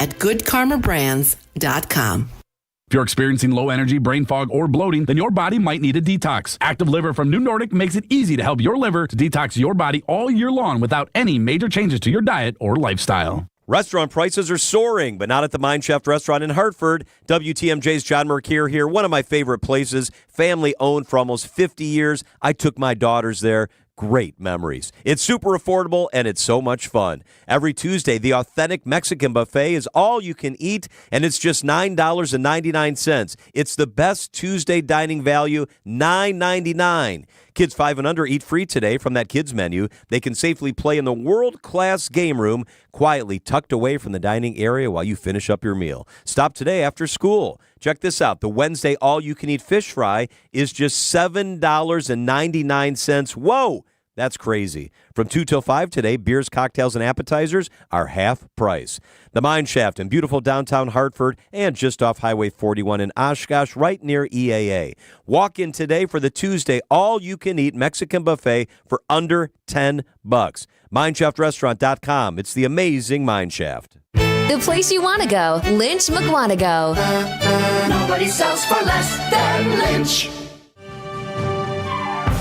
at goodkarmabrands.com. If you're experiencing low energy, brain fog, or bloating, then your body might need a detox. Active Liver from New Nordic makes it easy to help your liver to detox your body all year long without any major changes to your diet or lifestyle. Restaurant prices are soaring, but not at the Mine Shaft restaurant in Hartford. WTMJ's John Mercure here, one of my favorite places, family-owned for almost 50 years. I took my daughters there. Great memories. It's super affordable, and it's so much fun. Every Tuesday, the authentic Mexican buffet is all you can eat, and it's just $9.99. It's the best Tuesday dining value, $9.99. Kids 5 and under eat free today from that kids menu. They can safely play in the world-class game room, quietly tucked away from the dining area while you finish up your meal. Stop today after school. Check this out. The Wednesday all-you-can-eat fish fry is just $7.99. Whoa! That's crazy. From 2 till 5 today, beers, cocktails, and appetizers are half price. The Mine Shaft in beautiful downtown Hartford and just off Highway 41 in Oshkosh, right near EAA. Walk in today for the Tuesday all-you-can-eat Mexican buffet for under $10. MineshaftRestaurant.com. It's the amazing Mine Shaft. The place you want to go, Lynch McWanago. Nobody sells for less than Lynch.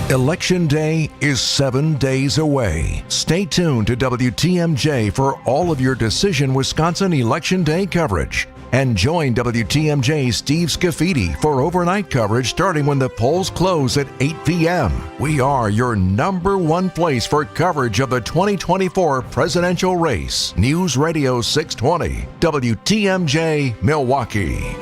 Election Day is 7 days away. Stay tuned to WTMJ for all of your Decision Wisconsin Election Day coverage. And join WTMJ's Steve Scafidi for overnight coverage starting when the polls close at 8 p.m. We are your number one place for coverage of the 2024 presidential race. News Radio 620, WTMJ, Milwaukee.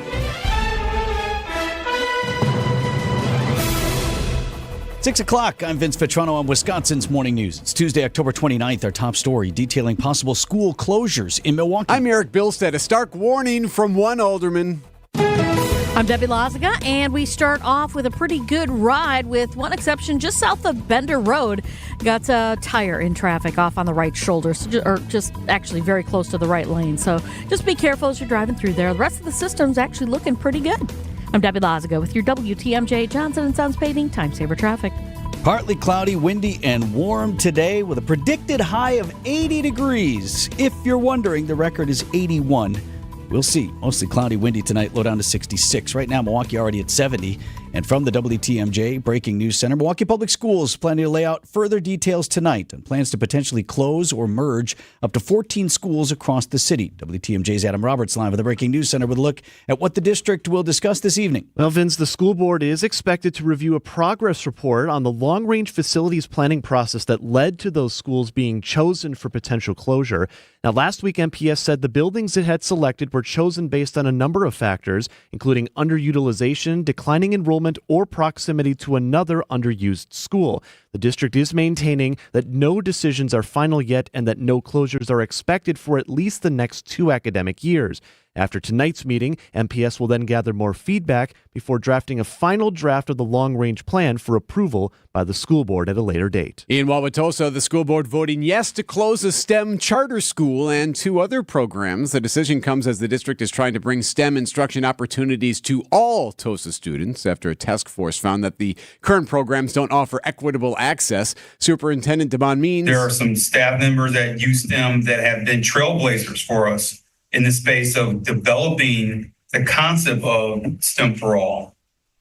6 o'clock, I'm Vince Vitrano on Wisconsin's Morning News. It's Tuesday, October 29th. Our top story detailing possible school closures in Milwaukee. I'm Erik Bilstad. A stark warning from one alderman. I'm Debbie Lazaga, and we start off with a pretty good ride with one exception just south of Bender Road. Got a tire in traffic off on the right shoulder, or just actually very close to the right lane. So just be careful as you're driving through there. The rest of the system's actually looking pretty good. I'm Debbie Lazaga with your WTMJ Johnson & Sons Paving Time Saver Traffic. Partly cloudy, windy, and warm today with a predicted high of 80 degrees. If you're wondering, the record is 81. We'll see. Mostly cloudy, windy tonight, low down to 66. Right now, Milwaukee already at 70. And from the WTMJ Breaking News Center, Milwaukee Public Schools planning to lay out further details tonight on plans to potentially close or merge up to 14 schools across the city. WTMJ's Adam Roberts live at the Breaking News Center with a look at what the district will discuss this evening. Well, Vince, the school board is expected to review a progress report on the long-range facilities planning process that led to those schools being chosen for potential closure. Now, last week, MPS said the buildings it had selected were chosen based on a number of factors, including underutilization, declining enrollment, or proximity to another underused school. The district is maintaining that no decisions are final yet and that no closures are expected for at least the next 2 academic years. After tonight's meeting, MPS will then gather more feedback before drafting a final draft of the long-range plan for approval by the school board at a later date. In Wauwatosa, the school board voting yes to close a STEM charter school and 2 other programs. The decision comes as the district is trying to bring STEM instruction opportunities to all TOSA students after a task force found that the current programs don't offer equitable access. Superintendent Devon means there are some staff members at USTEM that have been trailblazers for us in the space of developing the concept of STEM for all.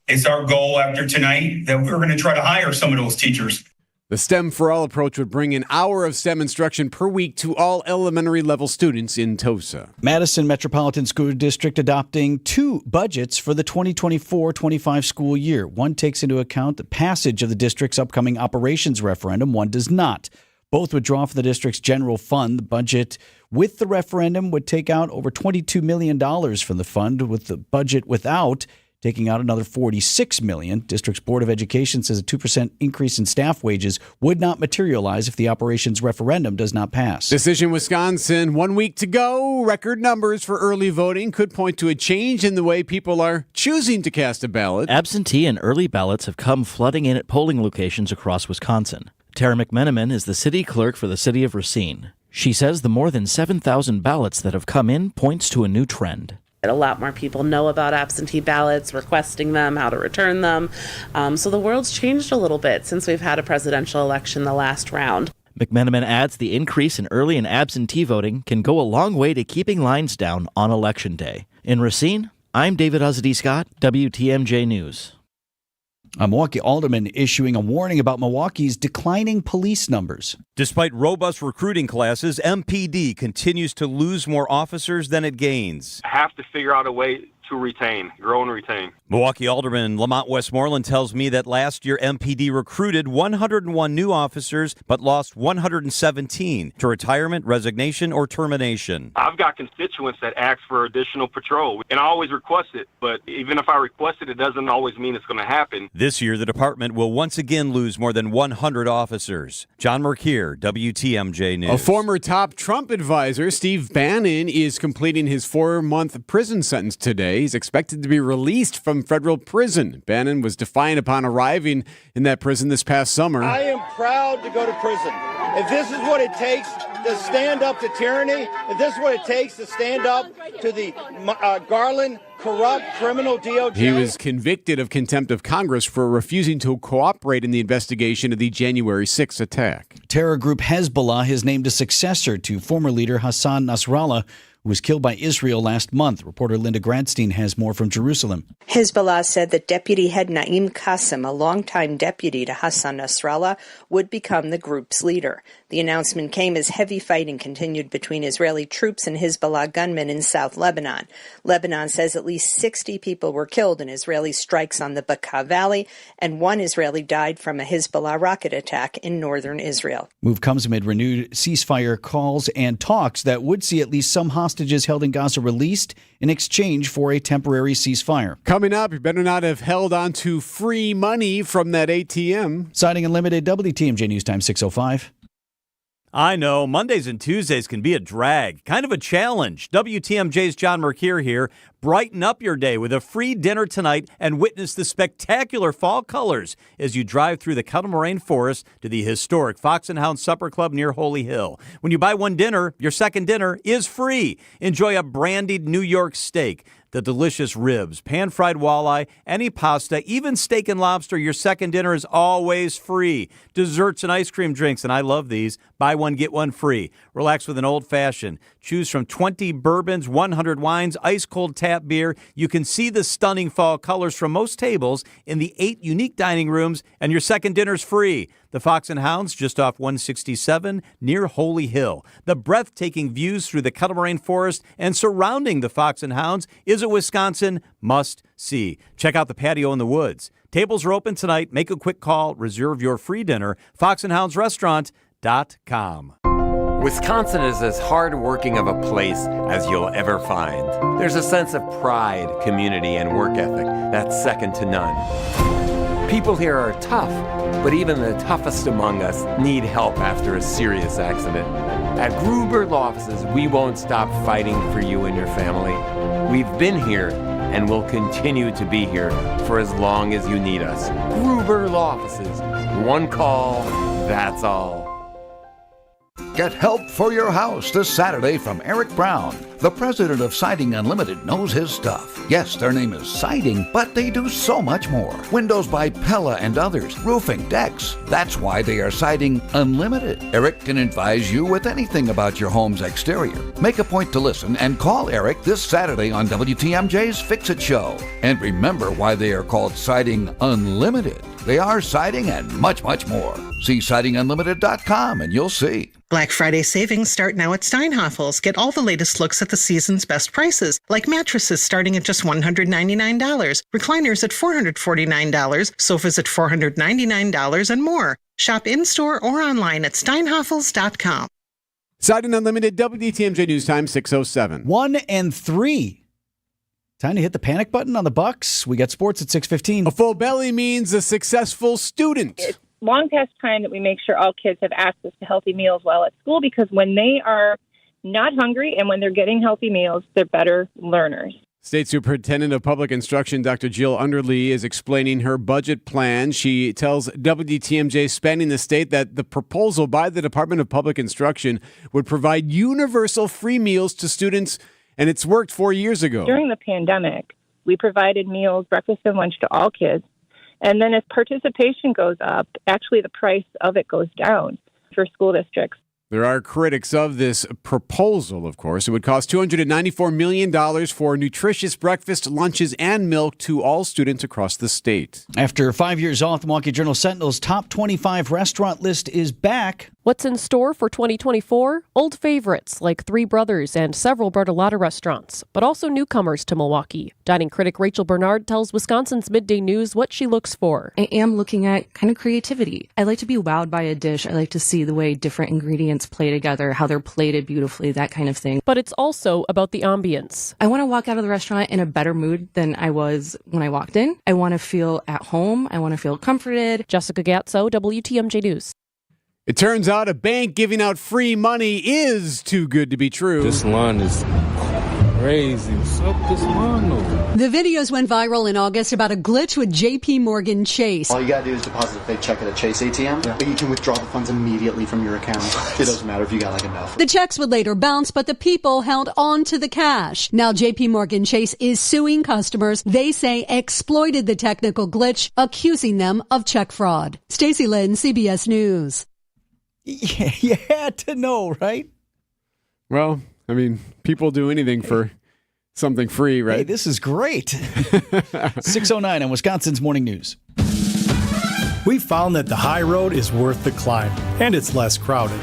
It's our goal after tonight that we're going to try to hire some of those teachers. The STEM for All approach would bring an hour of STEM instruction per week to all elementary level students in TOSA. Madison Metropolitan School District adopting 2 budgets for the 2024-25 school year. One takes into account the passage of the district's upcoming operations referendum. One does not. Both would draw from the district's general fund. The budget with the referendum would take out over $22 million from the fund, with the budget without taking out another $46 million. District's Board of Education says a 2% increase in staff wages would not materialize if the operations referendum does not pass. Decision Wisconsin, 1 week to go. Record numbers for early voting could point to a change in the way people are choosing to cast a ballot. Absentee and early ballots have come flooding in at polling locations across Wisconsin. Tara McMenamin is the city clerk for the city of Racine. She says the more than 7,000 ballots that have come in points to a new trend. A lot more people know about absentee ballots, requesting them, how to return them. So the world's changed a little bit since we've had a presidential election the last round. McMenamin adds the increase in early and absentee voting can go a long way to keeping lines down on Election Day. In Racine, I'm David Uzzadi-Scott, WTMJ News. A Milwaukee alderman issuing a warning about Milwaukee's declining police numbers. Despite robust recruiting classes, MPD continues to lose more officers than it gains. Have to figure out a way to grow and retain. Milwaukee Alderman Lamont Westmoreland tells me that last year MPD recruited 101 new officers but lost 117 to retirement, resignation, or termination. I've got constituents that ask for additional patrol, and I always request it, but even if I request it, it doesn't always mean it's going to happen. This year, the department will once again lose more than 100 officers. John Mercier, WTMJ News. A former top Trump advisor, Steve Bannon, is completing his 4-month prison sentence today. He's expected to be released from federal prison. Bannon was defiant upon arriving in that prison this past summer. I am proud to go to prison. If this is what it takes to stand up to tyranny, if this is what it takes to stand up to the Garland corrupt criminal DOJ. He was convicted of contempt of Congress for refusing to cooperate in the investigation of the January 6th attack. Terror group Hezbollah has named a successor to former leader Hassan Nasrallah, who was killed by Israel last month. Reporter Linda Gradstein has more from Jerusalem. Hezbollah said that Deputy Head Naim Qassem, a longtime deputy to Hassan Nasrallah, would become the group's leader. The announcement came as heavy fighting continued between Israeli troops and Hezbollah gunmen in South Lebanon. Lebanon says at least 60 people were killed in Israeli strikes on the Bekaa Valley, and one Israeli died from a Hezbollah rocket attack in northern Israel. Move comes amid renewed ceasefire calls and talks that would see at least some hostages held in Gaza released in exchange for a temporary ceasefire. Coming up, you better not have held on to free money from that ATM. Citing Unlimited, WTMJ News Time 6:05. I know, Mondays and Tuesdays can be a drag, kind of a challenge. WTMJ's John Mercier here. Brighten up your day with a free dinner tonight and witness the spectacular fall colors as you drive through the Kettle Moraine Forest to the historic Fox and Hound Supper Club near Holy Hill. When you buy one dinner, your second dinner is free. Enjoy a brandied New York steak, the delicious ribs, pan-fried walleye, any pasta, even steak and lobster. Your second dinner is always free. Desserts and ice cream drinks, and I love these. Buy one, get one free. Relax with an old-fashioned. Choose from 20 bourbons, 100 wines, ice-cold tap beer. You can see the stunning fall colors from most tables in the 8 unique dining rooms, and your second dinner's free. The Fox and Hounds, just off 167 near Holy Hill. The breathtaking views through the Kettle Moraine Forest and surrounding the Fox and Hounds is a Wisconsin must-see. Check out the patio in the woods. Tables are open tonight. Make a quick call. Reserve your free dinner. foxandhoundsrestaurant.com. Wisconsin is as hard-working of a place as you'll ever find. There's a sense of pride, community, and work ethic that's second to none. People here are tough, but even the toughest among us need help after a serious accident. At Gruber Law Offices, we won't stop fighting for you and your family. We've been here and will continue to be here for as long as you need us. Gruber Law Offices. One call, that's all. Get help for your house this Saturday from Erik Brown. The president of Siding Unlimited knows his stuff. Yes, their name is Siding, but they do so much more. Windows by Pella and others, roofing, decks. That's why they are Siding Unlimited. Erik can advise you with anything about your home's exterior. Make a point to listen and call Erik this Saturday on WTMJ's Fix It Show. And remember why they are called Siding Unlimited. They are siding and much, much more. See sidingunlimited.com and you'll see. Black Friday savings start now at Steinhafels. Get all the latest looks at the season's best prices, like mattresses starting at just $199, recliners at $449, sofas at $499, and more. Shop in-store or online at steinhafels.com. Siding Unlimited, WTMJ News Time 6:07. 1 and 3. Time to hit the panic button on the Bucks. We got sports at 6:15. A full belly means a successful student. It's long past time that we make sure all kids have access to healthy meals while at school, because when they are not hungry and when they're getting healthy meals, they're better learners. State Superintendent of Public Instruction, Dr. Jill Underly, is explaining her budget plan. She tells WTMJ Spanning the State that the proposal by the Department of Public Instruction would provide universal free meals to students, and it's worked 4 years ago. During the pandemic, we provided meals, breakfast and lunch to all kids. And then as participation goes up, actually the price of it goes down. for school districts. There are critics of this proposal, of course. It would cost $294 million for nutritious breakfast, lunches, and milk to all students across the state. After 5 years off, the Milwaukee Journal-Sentinel's top 25 restaurant list is back. What's in store for 2024? Old favorites like Three Brothers and several Bertolotta restaurants, but also newcomers to Milwaukee. Dining critic Rachel Bernard tells Wisconsin's Midday News what she looks for. I am looking at kind of creativity. I like to be wowed by a dish. I like to see the way different ingredients play together, how they're plated beautifully, that kind of thing. But it's also about the ambience. I want to walk out of the restaurant in a better mood than I was when I walked in. I want to feel at home. I want to feel comforted. Jessica Gatso, WTMJ News. It turns out a bank giving out free money is too good to be true. This line is crazy. What's up with this line though? The videos went viral in August about a glitch with JP Morgan Chase. All you gotta do is deposit a fake check at a Chase ATM, but you can withdraw the funds immediately from your account. It doesn't matter if you got like enough. The checks would later bounce, but the people held on to the cash. Now JP Morgan Chase is suing customers they say exploited the technical glitch, accusing them of check fraud. Stacey Lynn, CBS News. Yeah, you had to know, right? Well, I mean, people do anything for something free, right? Hey, this is great. 6:09 on Wisconsin's Morning News. We found that the high road is worth the climb, and it's less crowded.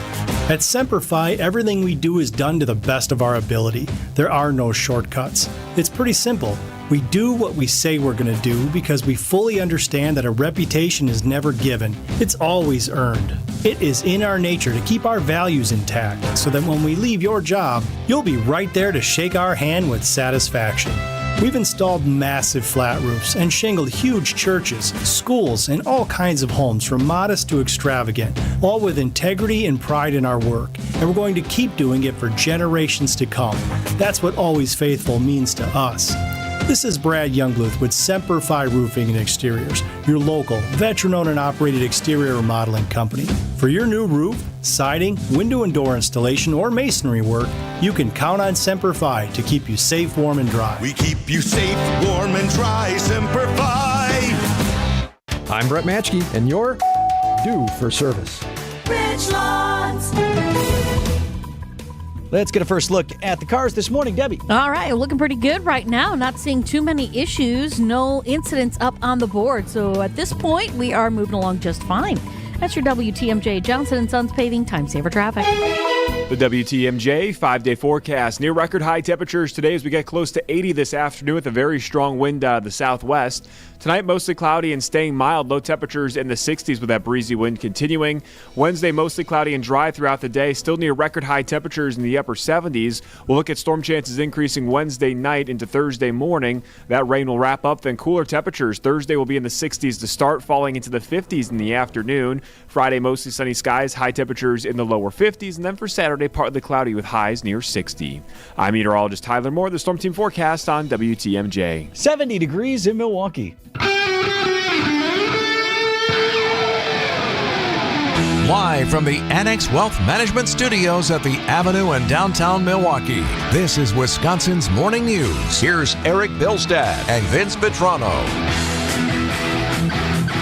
At Semper Fi, everything we do is done to the best of our ability. There are no shortcuts. It's pretty simple. We do what we say we're going to do because we fully understand that a reputation is never given. It's always earned. It is in our nature to keep our values intact so that when we leave your job, you'll be right there to shake our hand with satisfaction. We've installed massive flat roofs and shingled huge churches, schools, and all kinds of homes from modest to extravagant, all with integrity and pride in our work. And we're going to keep doing it for generations to come. That's what Always Faithful means to us. This is Brad Youngbluth with Semper Fi Roofing and Exteriors, your local, veteran-owned and operated exterior remodeling company. For your new roof, siding, window and door installation, or masonry work, you can count on Semper Fi to keep you safe, warm, and dry. We keep you safe, warm, and dry, Semper Fi. I'm Brett Matschke, and you're due for service. Let's get a first look at the cars this morning, Debbie. All right, looking pretty good right now. Not seeing too many issues, no incidents up on the board. So at this point, we are moving along just fine. That's your WTMJ Johnson & Sons Paving Time Saver Traffic. The WTMJ 5-day forecast. Near record high temperatures today as we get close to 80 this afternoon with a very strong wind out of the southwest. Tonight, mostly cloudy and staying mild. Low temperatures in the 60s with that breezy wind continuing. Wednesday, mostly cloudy and dry throughout the day. Still near record high temperatures in the upper 70s. We'll look at storm chances increasing Wednesday night into Thursday morning. That rain will wrap up. Then cooler temperatures. Thursday will be in the 60s to start, falling into the 50s in the afternoon. Friday, mostly sunny skies. High temperatures in the lower 50s. And then for Saturday, partly cloudy with highs near 60. I'm meteorologist Tyler Moore. The Storm Team forecast on WTMJ. 70 degrees in Milwaukee. Live from the Annex Wealth Management Studios at the Avenue in downtown Milwaukee, this is Wisconsin's Morning News. Here's Erik Bilstad and Vince Vitrano.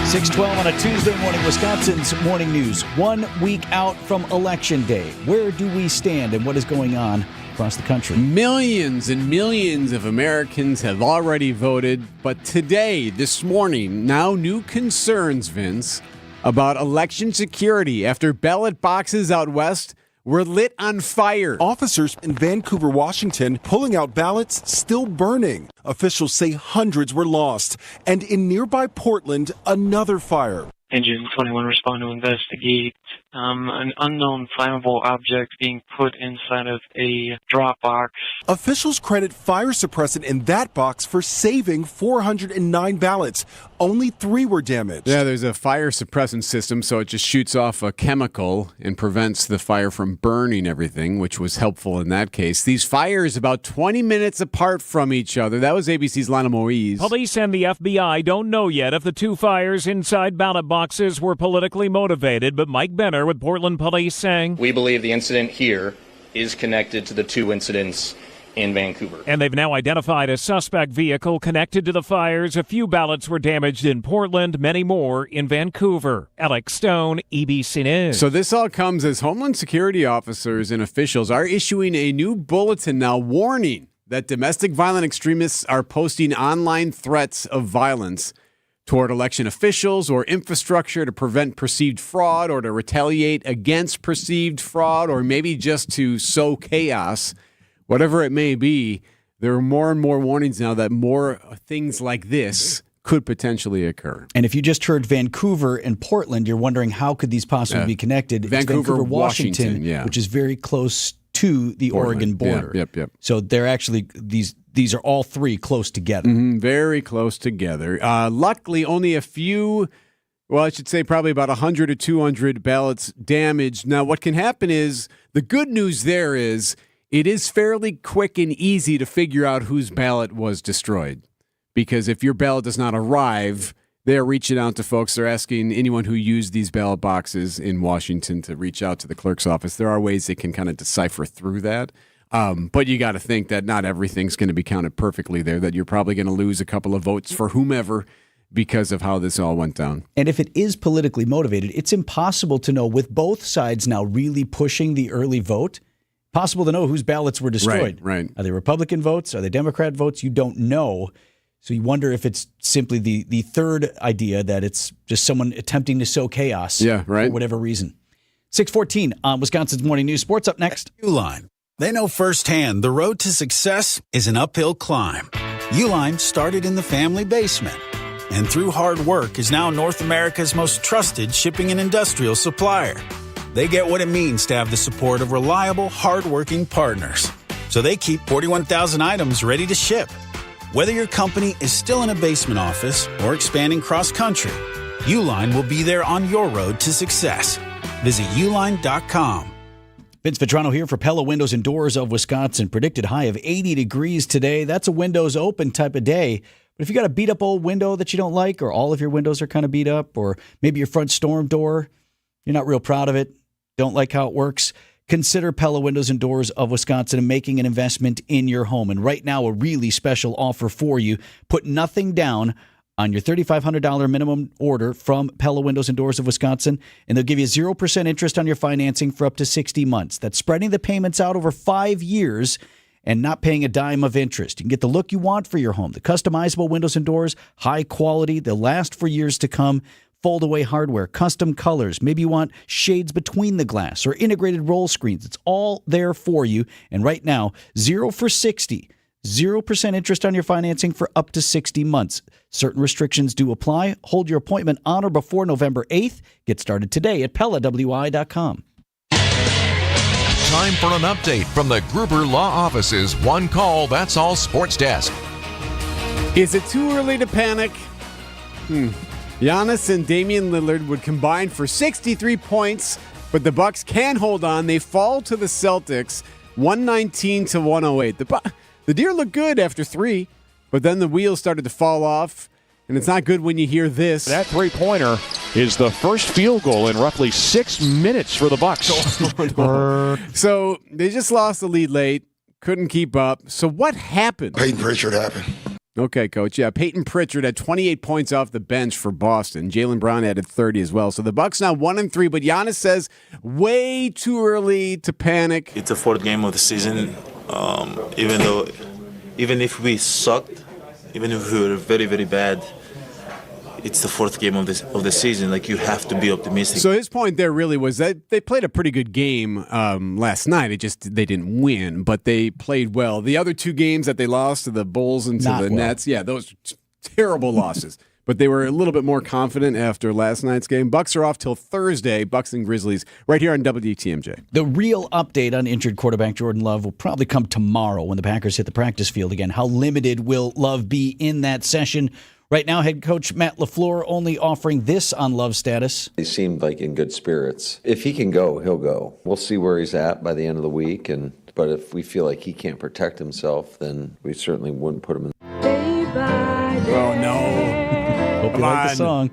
6:12 on a Tuesday morning, Wisconsin's Morning News. 1 week out from Election Day. Where do we stand and what is going on across the country? Millions and millions of Americans have already voted, but today, this morning, now new concerns, Vince, about election security after ballot boxes out west were lit on fire. Officers in Vancouver, Washington, pulling out ballots still burning. Officials say hundreds were lost. And in nearby Portland, another fire. Engine 21 respond to investigate an unknown flammable object being put inside of a drop box. Officials credit fire suppressant in that box for saving 409 ballots. Only 3 were damaged. Yeah, there's a fire suppressant system, so it just shoots off a chemical and prevents the fire from burning everything, which was helpful in that case. These fires about 20 minutes apart from each other. That was ABC's Lana Moise. Police and the FBI don't know yet if the 2 fires inside ballot boxes were politically motivated, but Mike Benner with Portland Police saying, "We believe the incident here is connected to the 2 incidents in Vancouver. And they've now identified a suspect vehicle connected to the fires. A few ballots were damaged in Portland, many more in Vancouver. Alex Stone, EBC News. So this all comes as Homeland Security officers and officials are issuing a new bulletin now warning that domestic violent extremists are posting online threats of violence toward election officials or infrastructure to prevent perceived fraud or to retaliate against perceived fraud or maybe just to sow chaos. Whatever it may be, there are more and more warnings now that more things like this could potentially occur. And if you just heard Vancouver and Portland, you're wondering how could these possibly be connected. Vancouver, It's Washington, which is very close to the Oregon border. Yep. So they're actually, these are all three close together. Very close together. Luckily, only a few, well, I should say probably about 100 or 200 ballots damaged. Now, what can happen is, the good news there is, it is fairly quick and easy to figure out whose ballot was destroyed. Because if your ballot does not arrive, they're reaching out to folks. They're asking anyone who used these ballot boxes in Washington to reach out to the clerk's office. There are ways they can kind of decipher through that. But you got to think that not everything's going to be counted perfectly there, that you're probably going to lose a couple of votes for whomever because of how this all went down. And if it is politically motivated, it's impossible to know, with both sides now really pushing the early vote, possible to know whose ballots were destroyed. Right. Are they Republican votes? Are they Democrat votes? You don't know. So you wonder if it's simply the third idea that it's just someone attempting to sow chaos for whatever reason. 6:14 on Wisconsin's Morning News. Sports up next. Uline. They know firsthand the road to success is an uphill climb. Uline started in the family basement and through hard work is now North America's most trusted shipping and industrial supplier. They get what it means to have the support of reliable, hardworking partners. So they keep 41,000 items ready to ship. Whether your company is still in a basement office or expanding cross-country, Uline will be there on your road to success. Visit uline.com. Vince Vitrano here for Pella Windows and Doors of Wisconsin. Predicted high of 80 degrees today. That's a windows open type of day. But if you got a beat up old window that you don't like, or all of your windows are kind of beat up, or maybe your front storm door, you're not real proud of it, don't like how it works, consider Pella Windows and Doors of Wisconsin and making an investment in your home. And right now, a really special offer for you. Put nothing down on your $3,500 minimum order from Pella Windows and Doors of Wisconsin, and they'll give you 0% interest on your financing for up to 60 months. That's spreading the payments out over 5 years and not paying a dime of interest. You can get the look you want for your home. The customizable windows and doors, high quality, they'll last for years to come. Fold-away hardware, custom colors. Maybe you want shades between the glass or integrated roll screens. It's all there for you. And right now, 0 for 60. 0% interest on your financing for up to 60 months. Certain restrictions do apply. Hold your appointment on or before November 8th. Get started today at PellaWI.com. Time for an update from the Gruber Law Office's One Call, That's All Sports Desk. Is it too early to panic? Giannis and Damian Lillard would combine for 63 points, but the Bucks can hold on. They fall to the Celtics 119-108. The Deer looked good after 3, but then the wheels started to fall off, and it's not good when you hear this. That three-pointer is the first field goal in roughly 6 minutes for the Bucks. So they just lost the lead late, couldn't keep up. So what happened? Peyton Pritchard happened. Okay, Coach. Yeah, Peyton Pritchard had 28 points off the bench for Boston. Jaylen Brown added 30 as well. So the Bucks now 1-3, but Giannis says way too early to panic. It's the fourth game of the season. Even if we sucked, even if we were very, very bad, it's the fourth game of the season. Like, you have to be optimistic. So his point there really was that they played a pretty good game last night. They didn't win, but they played well. The other 2 games that they lost to the Bulls and to the Nets, those terrible losses. But they were a little bit more confident after last night's game. Bucks are off till Thursday, Bucks and Grizzlies, right here on WTMJ. The real update on injured quarterback Jordan Love will probably come tomorrow when the Packers hit the practice field again. How limited will Love be in that session? Right now, head coach Matt LaFleur only offering this on Love's status. He seemed like in good spirits. If he can go, he'll go. We'll see where he's at by the end of the week. But if we feel like he can't protect himself, then we certainly wouldn't put him in. Oh, no. Hope you like the song.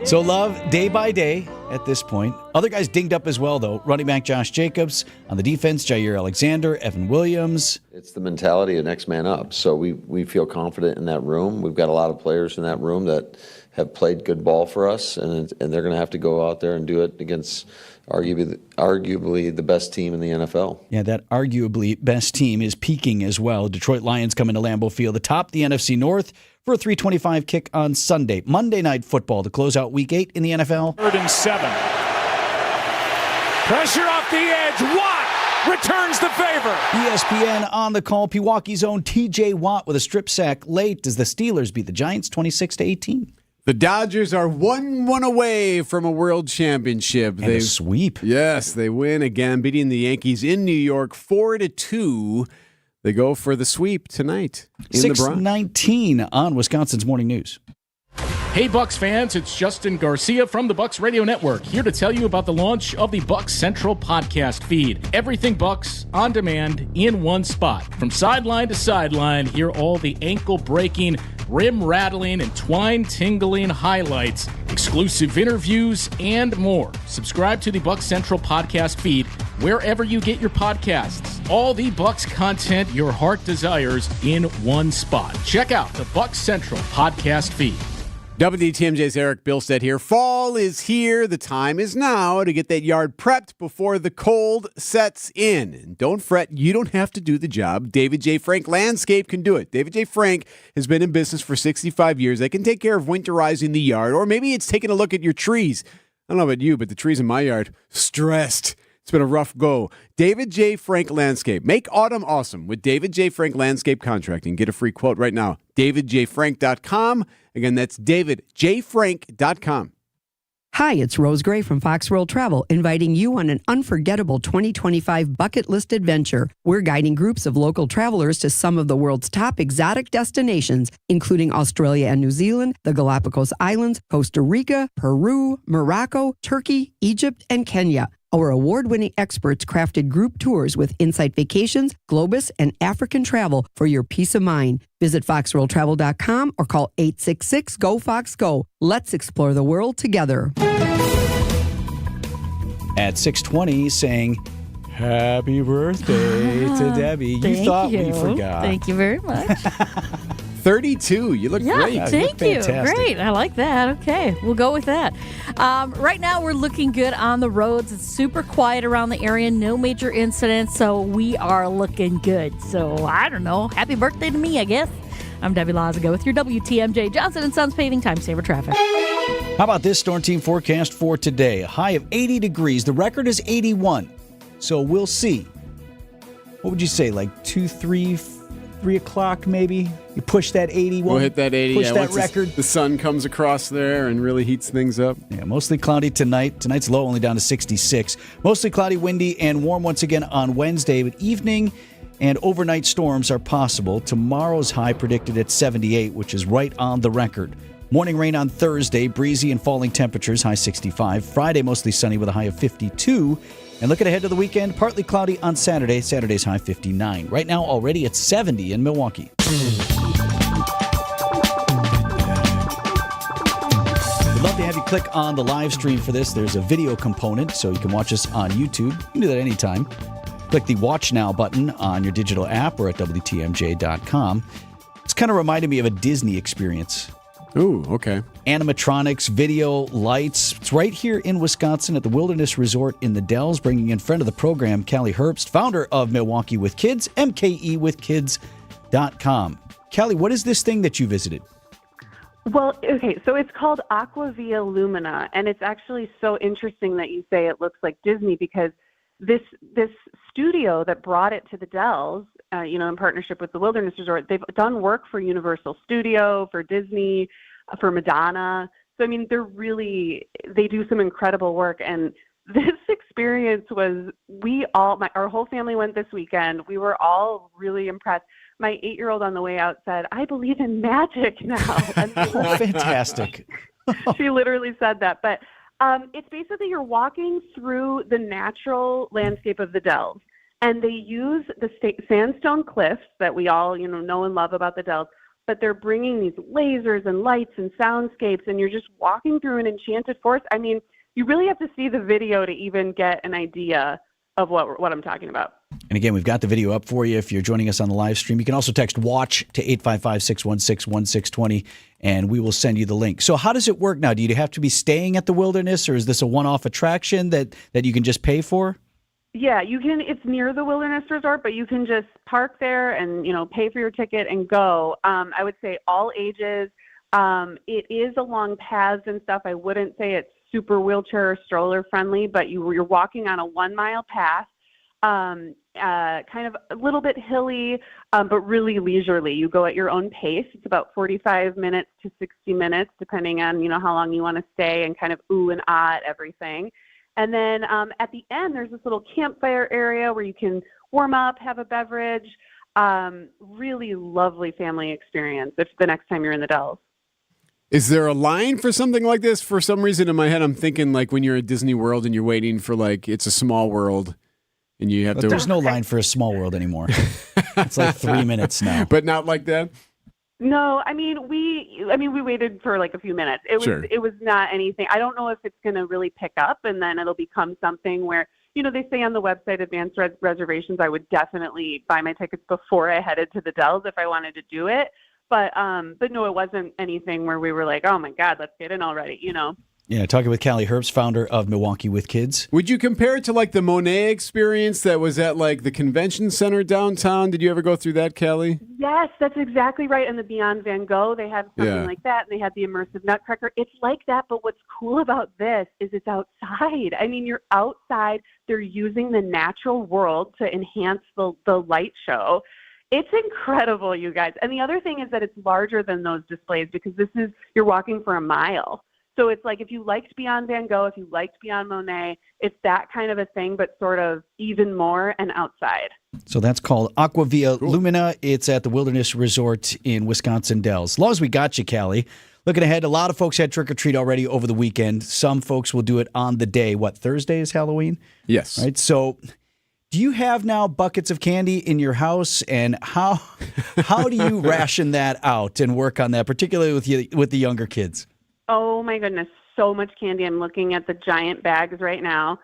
So Love, day by day, at this point. Other guys dinged up as well, though. Running back Josh Jacobs. On the defense, Jair Alexander, Evan Williams. It's the mentality of next man up. So we feel confident in that room. We've got a lot of players in that room that have played good ball for us, and they're going to have to go out there and do it against arguably the best team in the NFL. Yeah, that arguably best team is peaking as well. Detroit Lions come into Lambeau Field atop the NFC North for a 3:25 kick on Sunday. Monday Night Football to close out Week 8 in the NFL. 3rd and 7. Pressure off the edge. Watt returns the favor. ESPN on the call. Pewaukee's own TJ Watt with a strip sack late as the Steelers beat the Giants 26-18. The Dodgers are 1-1 away from a world championship. And a sweep. Yes, they win again, beating the Yankees in New York 4-2. They go for the sweep tonight in the Bronx. 6:19 on Wisconsin's Morning News. Hey Bucks fans, it's Justin Garcia from the Bucks Radio Network, here to tell you about the launch of the Bucks Central podcast feed. Everything Bucks, on demand, in one spot. From sideline to sideline, hear all the ankle-breaking, rim-rattling, and twine-tingling highlights, exclusive interviews, and more. Subscribe to the Bucks Central podcast feed wherever you get your podcasts. All the Bucks content your heart desires in one spot. Check out the Bucks Central podcast feed. WTMJ's Erik Bilstad here. Fall is here. The time is now to get that yard prepped before the cold sets in. And don't fret, you don't have to do the job. David J. Frank Landscape can do it. David J. Frank has been in business for 65 years. They can take care of winterizing the yard, or maybe it's taking a look at your trees. I don't know about you, but the trees in my yard, stressed. It's been a rough go. David J. Frank Landscape. Make autumn awesome with David J. Frank Landscape Contracting. Get a free quote right now. DavidJFrank.com. Again, that's DavidJFrank.com. Hi, it's Rose Gray from Fox World Travel, inviting you on an unforgettable 2025 bucket list adventure. We're guiding groups of local travelers to some of the world's top exotic destinations, including Australia and New Zealand, the Galapagos Islands, Costa Rica, Peru, Morocco, Turkey, Egypt, and Kenya. Our award-winning experts crafted group tours with Insight Vacations, Globus, and African Travel for your peace of mind. Visit foxworldtravel.com or call 866-GO-FOX-GO. Let's explore the world together. At 6:20, saying, happy birthday to Debbie. You thought we forgot. Thank you very much. 32. You look great. Thank you. Great. I like that. Okay, we'll go with that. Right now, we're looking good on the roads. It's super quiet around the area. No major incidents, so we are looking good. So, I don't know. Happy birthday to me, I guess. I'm Debbie Lazaga with your WTMJ Johnson & Sons Paving Time Saver Traffic. How about this storm team forecast for today? A high of 80 degrees. The record is 81. So, we'll see. What would you say, like 3 o'clock maybe? You push that 80. We'll hit that 80. Push that record. The sun comes across there and really heats things up. Yeah, mostly cloudy tonight. Tonight's low only down to 66. Mostly cloudy, windy, and warm once again on Wednesday. But evening and overnight storms are possible. Tomorrow's high predicted at 78, which is right on the record. Morning rain on Thursday, breezy and falling temperatures, high 65. Friday, mostly sunny with a high of 52. And looking ahead to the weekend, partly cloudy on Saturday. Saturday's high 59. Right now, already at 70 in Milwaukee. We'd love to have you click on the live stream for this. There's a video component, so you can watch us on YouTube. You can do that anytime. Click the Watch Now button on your digital app or at WTMJ.com. It's kind of reminded me of a Disney experience. Ooh, okay. Animatronics, video, lights. It's right here in Wisconsin at the Wilderness Resort in the Dells, bringing in friend of the program, Callie Herbst, founder of Milwaukee with Kids, MKEWithKids.com. Callie, what is this thing that you visited? Well, okay, so it's called Aquavia Lumina, and it's actually so interesting that you say it looks like Disney because this studio that brought it to the Dells, in partnership with the Wilderness Resort, they've done work for Universal Studio, for Disney, for Madonna. So, I mean, they do some incredible work. And this experience was, our whole family went this weekend. We were all really impressed. My 8-year-old on the way out said, I believe in magic now. Oh, fantastic. She literally said that. But it's basically you're walking through the natural landscape of the Dells. And they use the sandstone cliffs that we all, know and love about the Dells, but they're bringing these lasers and lights and soundscapes, and you're just walking through an enchanted forest. I mean, you really have to see the video to even get an idea of what I'm talking about. And again, we've got the video up for you if you're joining us on the live stream. You can also text WATCH to 855-616-1620, and we will send you the link. So how does it work now? Do you have to be staying at the Wilderness, or is this a one-off attraction that you can just pay for? Yeah, you can. It's near the Wilderness Resort, but you can just park there and, pay for your ticket and go. I would say all ages. It is along paths and stuff. I wouldn't say it's super wheelchair or stroller friendly, but you're walking on a 1 mile path, kind of a little bit hilly, but really leisurely. You go at your own pace. It's about 45 minutes to 60 minutes, depending on, how long you want to stay, and kind of ooh and ah at everything. And then at the end, there's this little campfire area where you can warm up, have a beverage. Really lovely family experience if the next time you're in the Dells. Is there a line for something like this? For some reason in my head, I'm thinking like when you're at Disney World and you're waiting for It's a Small World and you have to... There's no line for a Small World anymore. It's like 3 minutes now. But not like that? No, we waited for like a few minutes. It was not anything. I don't know if it's going to really pick up and then it'll become something where, they say on the website advanced reservations. I would definitely buy my tickets before I headed to the Dells if I wanted to do it. But no, it wasn't anything where we were like, oh my God, let's get in already, Yeah, talking with Callie Herbst, founder of Milwaukee with Kids. Would you compare it to like the Monet experience that was at like the convention center downtown? Did you ever go through that, Callie? Yes, that's exactly right. And the Beyond Van Gogh, they had something like that, and they had the immersive Nutcracker. It's like that, but what's cool about this is it's outside. I mean, you're outside. They're using the natural world to enhance the light show. It's incredible, you guys. And the other thing is that it's larger than those displays because you're walking for a mile. So it's like if you liked Beyond Van Gogh, if you liked Beyond Monet, it's that kind of a thing, but sort of even more and outside. So that's called Aqua Via Lumina. It's at the Wilderness Resort in Wisconsin Dells. As long as we got you, Callie. Looking ahead, a lot of folks had trick-or-treat already over the weekend. Some folks will do it on the day. What, Thursday is Halloween? Yes. Right. So do you have now buckets of candy in your house, and how do you ration that out and work on that, particularly with the younger kids? Oh my goodness, so much candy. I'm looking at the giant bags right now.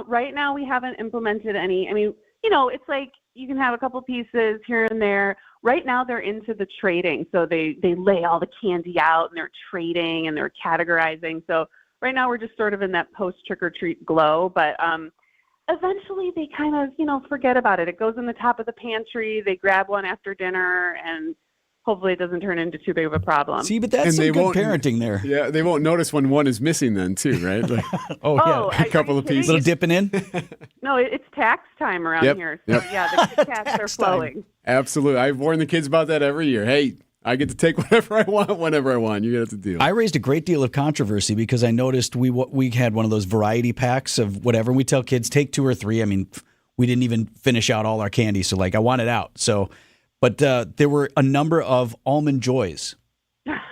Right now we haven't implemented any. I mean, it's like you can have a couple pieces here and there. Right now they're into the trading. So they lay all the candy out and they're trading and they're categorizing. So right now we're just sort of in that post trick-or-treat glow, but eventually they kind of, forget about it. It goes in the top of the pantry. They grab one after dinner and hopefully it doesn't turn into too big of a problem. See, but that's some good parenting there. Yeah, they won't notice when one is missing then, too, right? Like, yeah. A couple of pieces. Little dipping in? No, it's tax time around here. So, yeah, the Kit Kats are flowing. Absolutely. I've warned the kids about that every year. Hey, I get to take whatever I want, whenever I want. You have to deal. I raised a great deal of controversy because I noticed we had one of those variety packs of whatever. We tell kids, take 2 or 3. I mean, we didn't even finish out all our candy, so I want it out. So... But there were a number of Almond Joys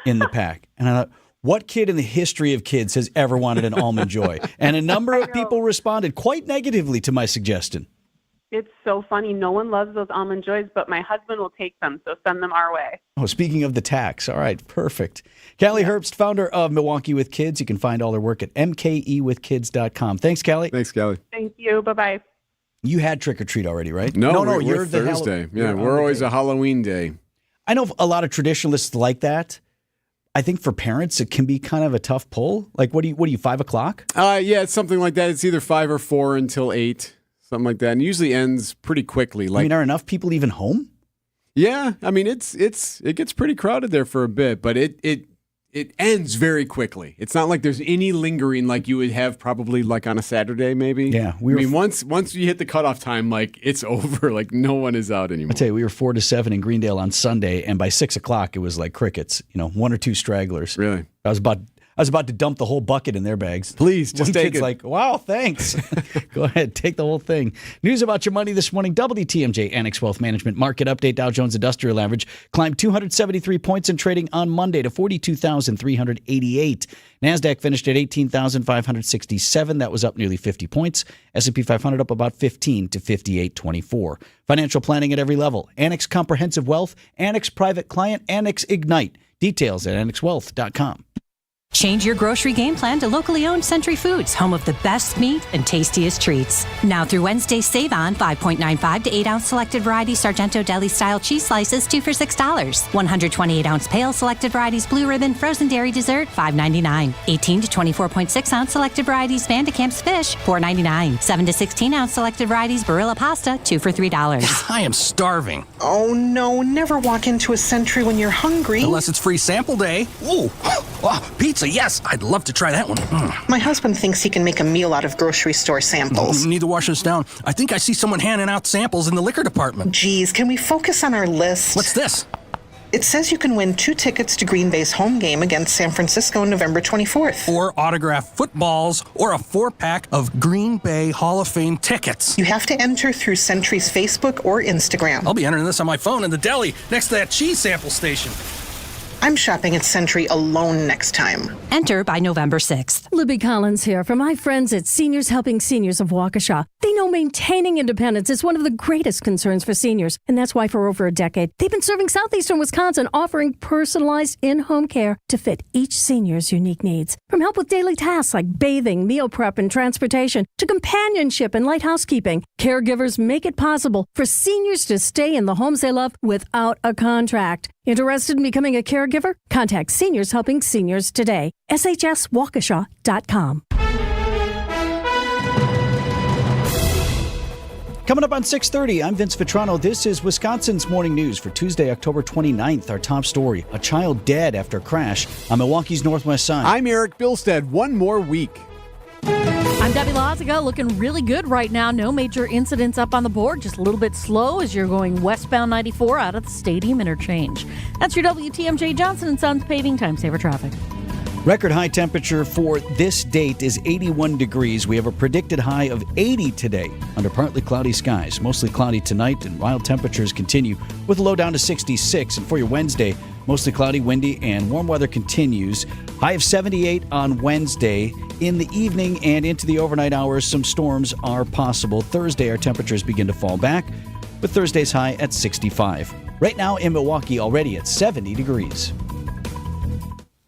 in the pack. And I thought, what kid in the history of kids has ever wanted an Almond Joy? And a number of people responded quite negatively to my suggestion. It's so funny. No one loves those Almond Joys, but my husband will take them, so send them our way. Oh, speaking of the tax. All right, perfect. Callie Herbst, founder of Milwaukee with Kids. You can find all her work at mkewithkids.com. Thanks, Callie. Thanks, Callie. Thank you. Bye-bye. You had trick-or-treat already, right? No, you're Thursday. We're always a Halloween day. I know a lot of traditionalists like that. I think for parents, it can be kind of a tough pull. Like, what are you 5 o'clock? Yeah, it's something like that. It's either 5 or 4 until 8, something like that. And it usually ends pretty quickly. Are enough people even home? Yeah, I mean, it gets pretty crowded there for a bit, but it ends very quickly. It's not like there's any lingering like you would have probably like on a Saturday maybe. Yeah. Once you hit the cutoff time, like it's over. Like no one is out anymore. I tell you, we were 4 to 7 in Greendale on Sunday, and by 6 o'clock it was like crickets. 1 or 2 stragglers. Really? I was about to dump the whole bucket in their bags. Please, just take it. Like, wow, thanks. Go ahead, take the whole thing. News about your money this morning. WTMJ Annex Wealth Management Market Update. Dow Jones Industrial Average climbed 273 points in trading on Monday to 42,388. NASDAQ finished at 18,567. That was up nearly 50 points. S&P 500 up about 15 to 58.24. Financial planning at every level. Annex Comprehensive Wealth, Annex Private Client, Annex Ignite. Details at annexwealth.com. Change your grocery game plan to locally owned Century Foods, home of the best meat and tastiest treats. Now through Wednesday, save on 5.95 to 8-ounce selected variety Sargento Deli-style cheese slices, 2 for $6. 128-ounce pale selected varieties Blue Ribbon frozen dairy dessert, $5.99. 18 to 24.6-ounce selected varieties Vandekamp's fish, $4.99. 7 to 16-ounce selected varieties Barilla pasta, 2 for $3. I am starving. Oh no, never walk into a Century when you're hungry. Unless it's free sample day. Ooh, oh, pizza, yes. I'd love to try that one. My husband thinks he can make a meal out of grocery store samples. Need to wash this down. I think I see someone handing out samples in the liquor department. Geez, can we focus on our list? What's this? It says you can win 2 tickets to Green Bay's home game against San Francisco on November 24th. Or autographed footballs, or a 4-pack of Green Bay Hall of Fame tickets. You have to enter through Century's Facebook or Instagram. I'll be entering this on my phone in the deli next to that cheese sample station. I'm shopping at Century alone next time. Enter by November 6th. Libby Collins here from my friends at Seniors Helping Seniors of Waukesha. They know maintaining independence is one of the greatest concerns for seniors, and that's why for over a decade, they've been serving southeastern Wisconsin, offering personalized in-home care to fit each senior's unique needs. From help with daily tasks like bathing, meal prep, and transportation, to companionship and light housekeeping, caregivers make it possible for seniors to stay in the homes they love without a contract. Interested in becoming a caregiver? Contact Seniors Helping Seniors today. shswaukesha.com. Coming up on 6:30, I'm Vince Vitrano. This is Wisconsin's Morning News for Tuesday, October 29th. Our top story, a child dead after a crash on Milwaukee's northwest side. I'm Erik Bilstad. One more week. I'm Debbie Laziga, looking really good right now. No major incidents up on the board, just a little bit slow as you're going westbound 94 out of the Stadium Interchange. That's your WTMJ Johnson & Sons paving time saver traffic. Record high temperature for this date is 81 degrees. We have a predicted high of 80 today under partly cloudy skies. Mostly cloudy tonight, and wild temperatures continue with a low down to 66. And for your Wednesday, mostly cloudy, windy, and warm weather continues. High of 78 on Wednesday. In the evening and into the overnight hours, some storms are possible. Thursday, our temperatures begin to fall back, with Thursday's high at 65. Right now in Milwaukee, already at 70 degrees.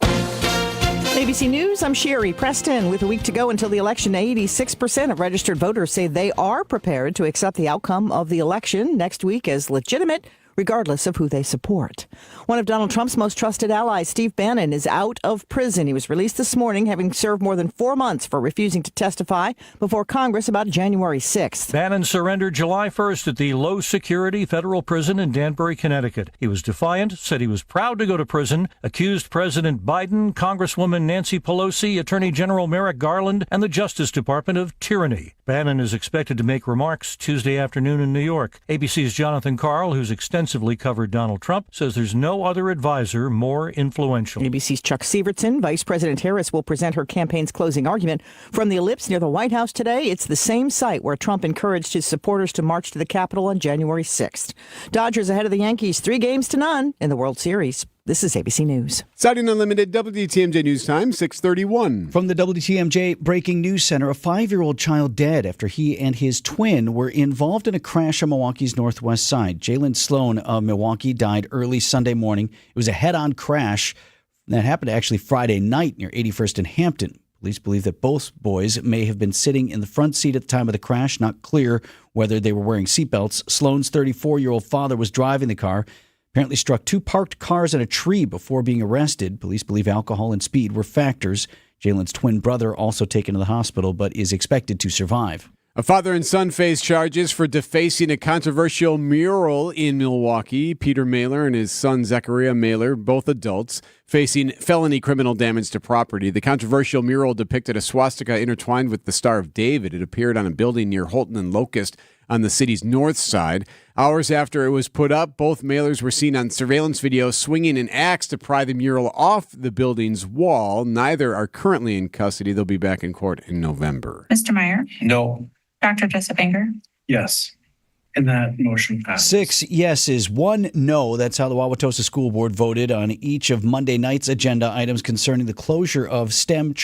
ABC News, I'm Sherry Preston. With a week to go until the election, 86% of registered voters say they are prepared to accept the outcome of the election next week as legitimate, regardless of who they support. One of Donald Trump's most trusted allies, Steve Bannon, is out of prison. He was released this morning, having served more than 4 months for refusing to testify before Congress about January 6th. Bannon surrendered July 1st at the low-security federal prison in Danbury, Connecticut. He was defiant, said he was proud to go to prison, accused President Biden, Congresswoman Nancy Pelosi, Attorney General Merrick Garland, and the Justice Department of tyranny. Bannon is expected to make remarks Tuesday afternoon in New York. ABC's Jonathan Karl, who's extensively covered Donald Trump, says there's no other advisor more influential. ABC's Chuck Sievertson. Vice President Harris will present her campaign's closing argument from the Ellipse near the White House today. It's the same site where Trump encouraged his supporters to march to the Capitol on January 6th. Dodgers ahead of the Yankees 3-0 in the World Series. This is ABC News. Saturday Unlimited WTMJ News Time, 6:31. From the WTMJ Breaking News Center, a 5-year-old child dead after he and his twin were involved in a crash on Milwaukee's northwest side. Jalen Sloan of Milwaukee died early Sunday morning. It was a head-on crash that happened actually Friday night near 81st and Hampton. Police believe that both boys may have been sitting in the front seat at the time of the crash. Not clear whether they were wearing seatbelts. Sloan's 34-year-old father was driving the car. Apparently struck 2 parked cars and a tree before being arrested. Police believe alcohol and speed were factors. Jalen's twin brother also taken to the hospital, but is expected to survive. A father and son face charges for defacing a controversial mural in Milwaukee. Peter Mailer and his son Zechariah Mailer, both adults, facing felony criminal damage to property. The controversial mural depicted a swastika intertwined with the Star of David. It appeared on a building near Holton and Locust on the city's north side. Hours after it was put up, both Mailers were seen on surveillance video swinging an axe to pry the mural off the building's wall. Neither are currently in custody. They'll be back in court in November. Mr. Meyer? No. Dr. Jessup Anger? Yes. And that motion passes. 6 yeses, 1 no. That's how the Wauwatosa School Board voted on each of Monday night's agenda items concerning the closure of a STEM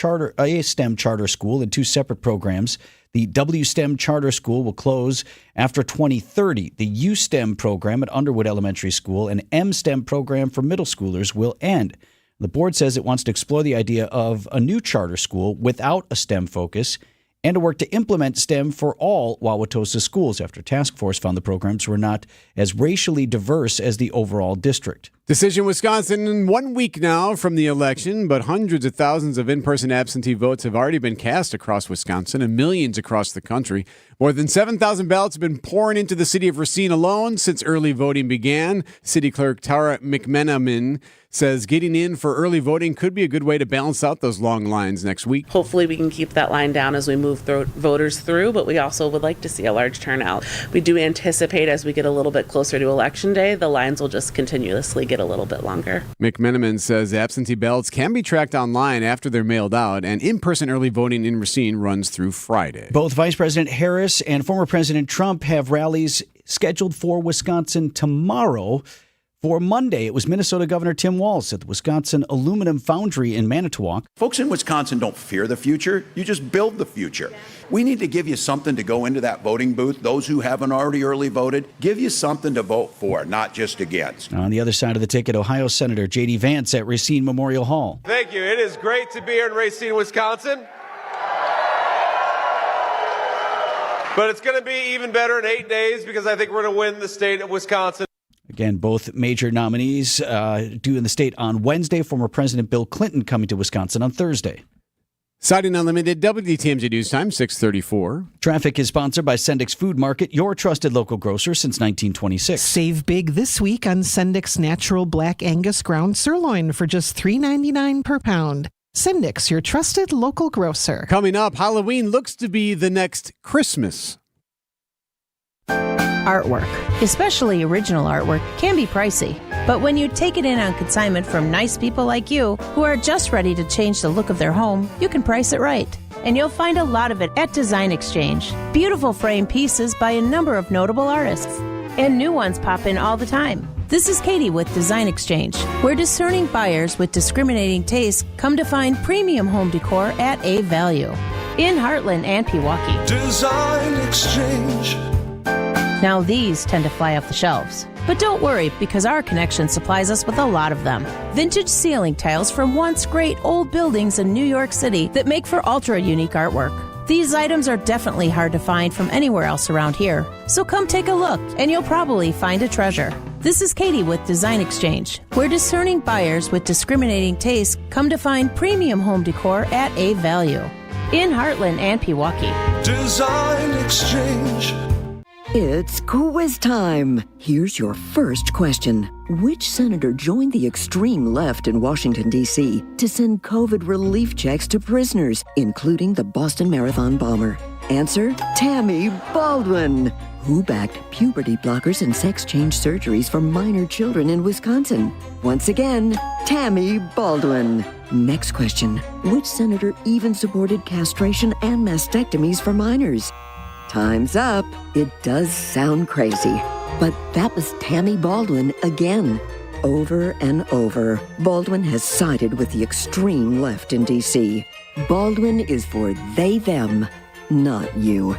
charter school in 2 separate programs. The WSTEM Charter School will close after 2030. The USTEM program at Underwood Elementary School and MSTEM program for middle schoolers will end. The board says it wants to explore the idea of a new charter school without a STEM focus and to work to implement STEM for all Wauwatosa schools after a task force found the programs were not as racially diverse as the overall district. Decision Wisconsin in 1 week now from the election, but hundreds of thousands of in-person absentee votes have already been cast across Wisconsin and millions across the country. More than 7,000 ballots have been pouring into the city of Racine alone since early voting began. City Clerk Tara McMenamin says getting in for early voting could be a good way to balance out those long lines next week. Hopefully we can keep that line down as we move voters through, but we also would like to see a large turnout. We do anticipate as we get a little bit closer to Election Day, the lines will just continuously get a little bit longer. McMenamin says absentee ballots can be tracked online after they're mailed out, and in-person early voting in Racine runs through Friday. Both Vice President Harris and former President Trump have rallies scheduled for Wisconsin tomorrow. For Monday, it was Minnesota Governor Tim Walz at the Wisconsin Aluminum Foundry in Manitowoc. Folks in Wisconsin don't fear the future. You just build the future. We need to give you something to go into that voting booth. Those who haven't already early voted, give you something to vote for, not just against. On the other side of the ticket, Ohio Senator J.D. Vance at Racine Memorial Hall. Thank you. It is great to be here in Racine, Wisconsin. But it's going to be even better in 8 days because I think we're going to win the state of Wisconsin. Again, both major nominees due in the state on Wednesday. Former President Bill Clinton coming to Wisconsin on Thursday. Siding Unlimited, WTMJ News Time, 6:34. Traffic is sponsored by Sendik's Food Market, your trusted local grocer since 1926. Save big this week on Sendik's Natural Black Angus Ground Sirloin for just $3.99 per pound. Sendik's, your trusted local grocer. Coming up, Halloween looks to be the next Christmas. Artwork, especially original artwork, can be pricey. But when you take it in on consignment from nice people like you, who are just ready to change the look of their home, you can price it right. And you'll find a lot of it at Design Exchange. Beautiful frame pieces by a number of notable artists. And new ones pop in all the time. This is Katie with Design Exchange, where discerning buyers with discriminating tastes come to find premium home decor at a value. In Heartland and Pewaukee. Design Exchange. Now these tend to fly off the shelves. But don't worry, because our connection supplies us with a lot of them. Vintage ceiling tiles from once great old buildings in New York City that make for ultra-unique artwork. These items are definitely hard to find from anywhere else around here. So come take a look, and you'll probably find a treasure. This is Katie with Design Exchange, where discerning buyers with discriminating tastes come to find premium home decor at a value. In Heartland and Pewaukee. Design Exchange. It's quiz time. Here's your first question. Which senator joined the extreme left in Washington, D.C. to send COVID relief checks to prisoners, including the Boston Marathon bomber? Answer, Tammy Baldwin. Who backed puberty blockers and sex change surgeries for minor children in Wisconsin? Once again, Tammy Baldwin. Next question. Which senator even supported castration and mastectomies for minors? Time's up. It does sound crazy, but that was Tammy Baldwin again. Over and over, Baldwin has sided with the extreme left in D.C. Baldwin is for they, them, not you.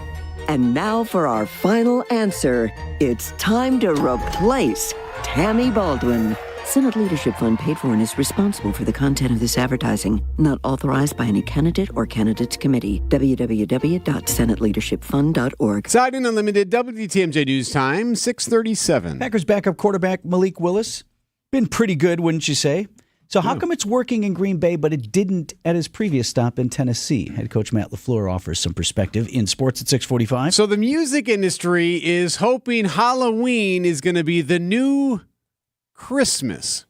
And now for our final answer. It's time to replace Tammy Baldwin. Senate Leadership Fund paid for and is responsible for the content of this advertising. Not authorized by any candidate or candidates committee. www.senateleadershipfund.org. Siding Unlimited, WTMJ News Time, 6:37. Packers backup quarterback Malik Willis. Been pretty good, wouldn't you say? So how come it's working in Green Bay, but it didn't at his previous stop in Tennessee? Head coach Matt LaFleur offers some perspective in sports at 6:45. So the music industry is hoping Halloween is going to be the new Christmas.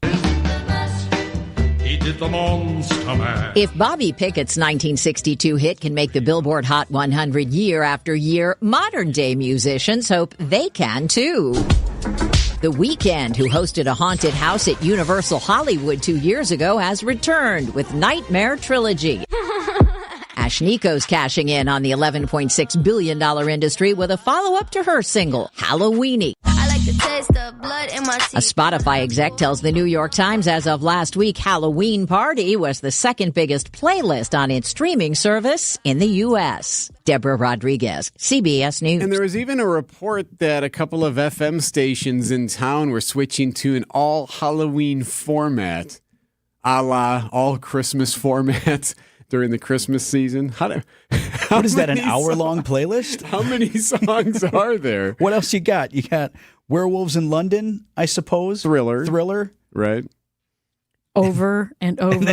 If Bobby Pickett's 1962 hit can make the Billboard Hot 100 year after year, modern-day musicians hope they can, too. The Weeknd, who hosted a haunted house at Universal Hollywood 2 years ago, has returned with Nightmare Trilogy. Ashniko's cashing in on the $11.6 billion industry with a follow-up to her single, Halloweeny. A Spotify exec tells the New York Times as of last week, Halloween Party was the second biggest playlist on its streaming service in the U.S. Deborah Rodriguez, CBS News. And there was even a report that a couple of FM stations in town were switching to an all-Halloween format. a la all Christmas format during the Christmas season. What is that, an hour-long playlist? How many songs are there? What else you got? You got Werewolves in London, I suppose. Thriller. Right. Over and over and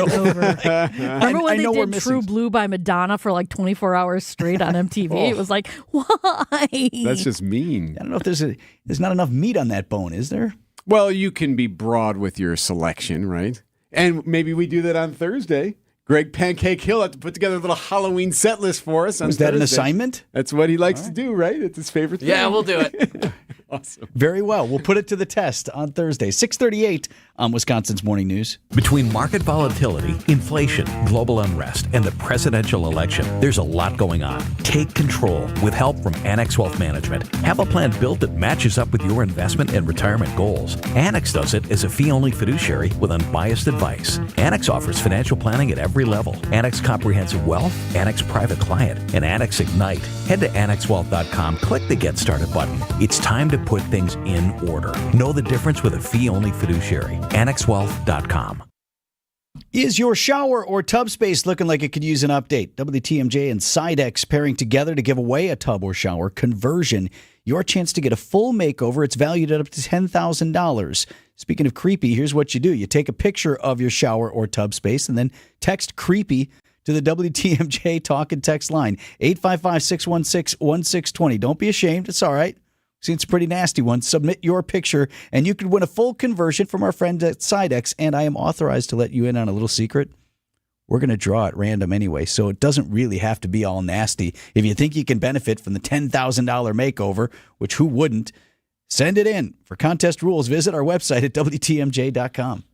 over. Remember when they did True missing. Blue by Madonna for like 24 hours straight on MTV? It was like, why? That's just mean. I don't know if there's not enough meat on that bone, is there? Well, you can be broad with your selection, right? And maybe we do that on Thursday. Greg Pancake Hill had to put together a little Halloween set list for us on Was that Thursday. an assignment? That's what he likes to do, right? It's his favorite thing. Yeah, we'll do it. Awesome. Very well. We'll put it to the test on Thursday, 6:38 on Wisconsin's Morning News. Between market volatility, inflation, global unrest, and the presidential election, there's a lot going on. Take control with help from Annex Wealth Management. Have a plan built that matches up with your investment and retirement goals. Annex does it as a fee-only fiduciary with unbiased advice. Annex offers financial planning at every level. Annex Comprehensive Wealth, Annex Private Client, and Annex Ignite. Head to annexwealth.com, click the Get Started button. It's time to put things in order. Know the difference with a fee-only fiduciary. annexwealth.com. Is your shower or tub space looking like it could use an update? WTMJ and Sidex pairing together to give away a tub or shower conversion. Your chance to get a full makeover. It's valued at up to $10,000. Speaking of creepy, here's what you do. You take a picture of your shower or tub space and then text creepy to the WTMJ talk and text line, 855-616-1620. Don't be ashamed. It's all right. See, it's a pretty nasty one. Submit your picture, and you could win a full conversion from our friends at Sidex. And I am authorized to let you in on a little secret. We're going to draw at random anyway, so it doesn't really have to be all nasty. If you think you can benefit from the $10,000 makeover, which who wouldn't, send it in. For contest rules, visit our website at WTMJ.com.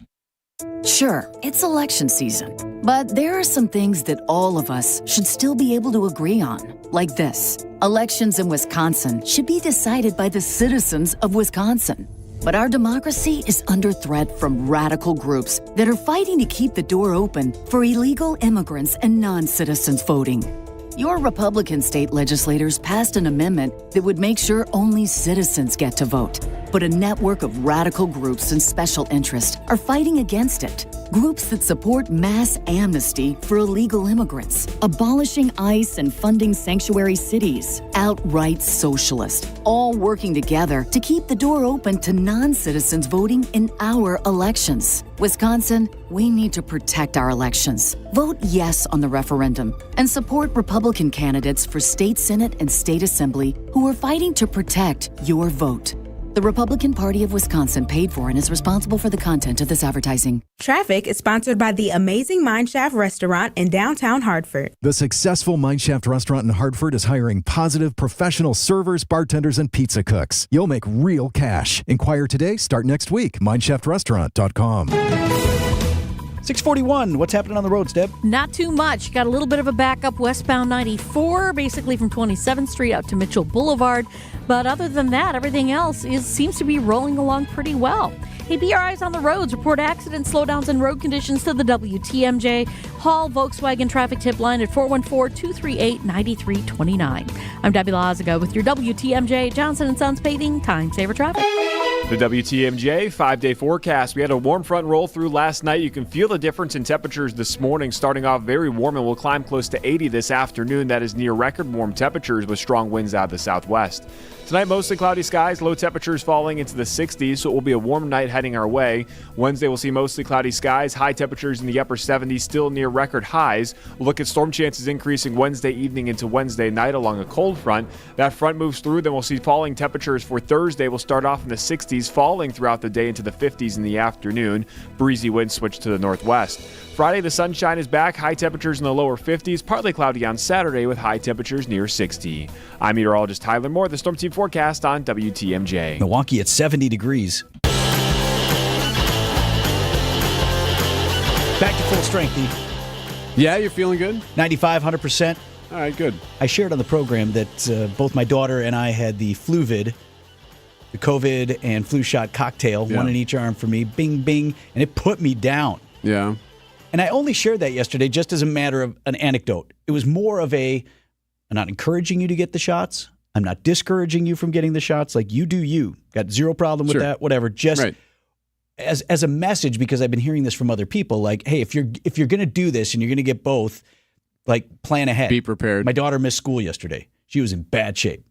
Sure, it's election season, but there are some things that all of us should still be able to agree on, like this. Elections in Wisconsin should be decided by the citizens of Wisconsin. But our democracy is under threat from radical groups that are fighting to keep the door open for illegal immigrants and non-citizens voting. Your Republican state legislators passed an amendment that would make sure only citizens get to vote. But a network of radical groups and special interests are fighting against it. Groups that support mass amnesty for illegal immigrants, abolishing ICE and funding sanctuary cities, outright socialist, all working together to keep the door open to non-citizens voting in our elections. Wisconsin, we need to protect our elections. Vote yes on the referendum and support Republican candidates for state Senate and state assembly who are fighting to protect your vote. The Republican Party of Wisconsin paid for and is responsible for the content of this advertising. Traffic is sponsored by the amazing Mineshaft Restaurant in downtown Hartford. The successful Mineshaft Restaurant in Hartford is hiring positive, professional servers, bartenders, and pizza cooks. You'll make real cash. Inquire today, start next week. MineshaftRestaurant.com. 641, what's happening on the roads, Deb? Not too much. Got a little bit of a backup westbound 94, basically from 27th Street out to Mitchell Boulevard. But other than that, everything else seems to be rolling along pretty well. Hey, be our eyes on the roads. Report accidents, slowdowns, and road conditions to the WTMJ Hall Volkswagen traffic tip line at 414-238-9329. I'm Debbie Lazaga with your WTMJ Johnson & Sons Paving Time Saver Traffic. The WTMJ 5-day forecast. We had a warm front roll through last night. You can feel the difference in temperatures this morning, starting off very warm, and we'll climb close to 80 this afternoon. That is near record warm temperatures with strong winds out of the southwest. Tonight, mostly cloudy skies, low temperatures falling into the 60s, so it will be a warm night heading our way. Wednesday, we'll see mostly cloudy skies, high temperatures in the upper 70s, still near record highs. We'll look at storm chances increasing Wednesday evening into Wednesday night along a cold front. That front moves through, then we'll see falling temperatures for Thursday. We'll start off in the 60s, falling throughout the day into the 50s in the afternoon. Breezy winds switch to the northwest. Friday, the sunshine is back, high temperatures in the lower 50s, partly cloudy on Saturday with high temperatures near 60. I'm meteorologist Tyler Moore, the Storm Team forecast on WTMJ. Milwaukee at 70 degrees. Back to full strength, Eve. Yeah, you're feeling good? 95, 100%. All right, good. I shared on the program that both my daughter and I had the Fluvid, the COVID and flu shot cocktail, one in each arm for me, bing, bing, and it put me down. Yeah. And I only shared that yesterday just as a matter of an anecdote. It was more of I'm not encouraging you to get the shots. I'm not discouraging you from getting the shots. Like, you do you. Got zero problem with that, whatever. Just as a message, because I've been hearing this from other people, like, hey, if you're going to do this and you're going to get both, like, plan ahead. Be prepared. My daughter missed school yesterday. She was in bad shape,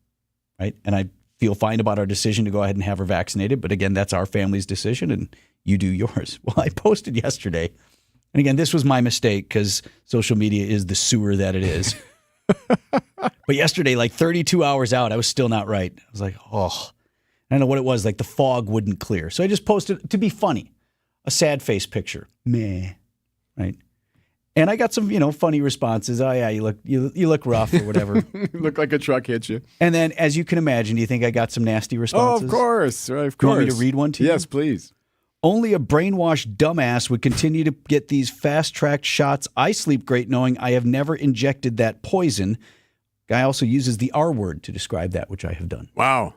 right? And I feel fine about our decision to go ahead and have her vaccinated. But again, that's our family's decision, and you do yours. Well, I posted yesterday, and again, this was my mistake because social media is the sewer that it is. But yesterday, like 32 hours out, I was still not right. I was like, oh, I don't know what it was. Like the fog wouldn't clear. So I just posted, to be funny, a sad face picture. Meh. Right? And I got some, funny responses. Oh, yeah, you look rough or whatever. Look like a truck hit you. And then, as you can imagine, do you think I got some nasty responses? Oh, of course. Right, of Do you course. want me to read one to you? Yes, please. Only a brainwashed dumbass would continue to get these fast-tracked shots. I sleep great knowing I have never injected that poison. Guy also uses the R word to describe that, which I have done. Wow.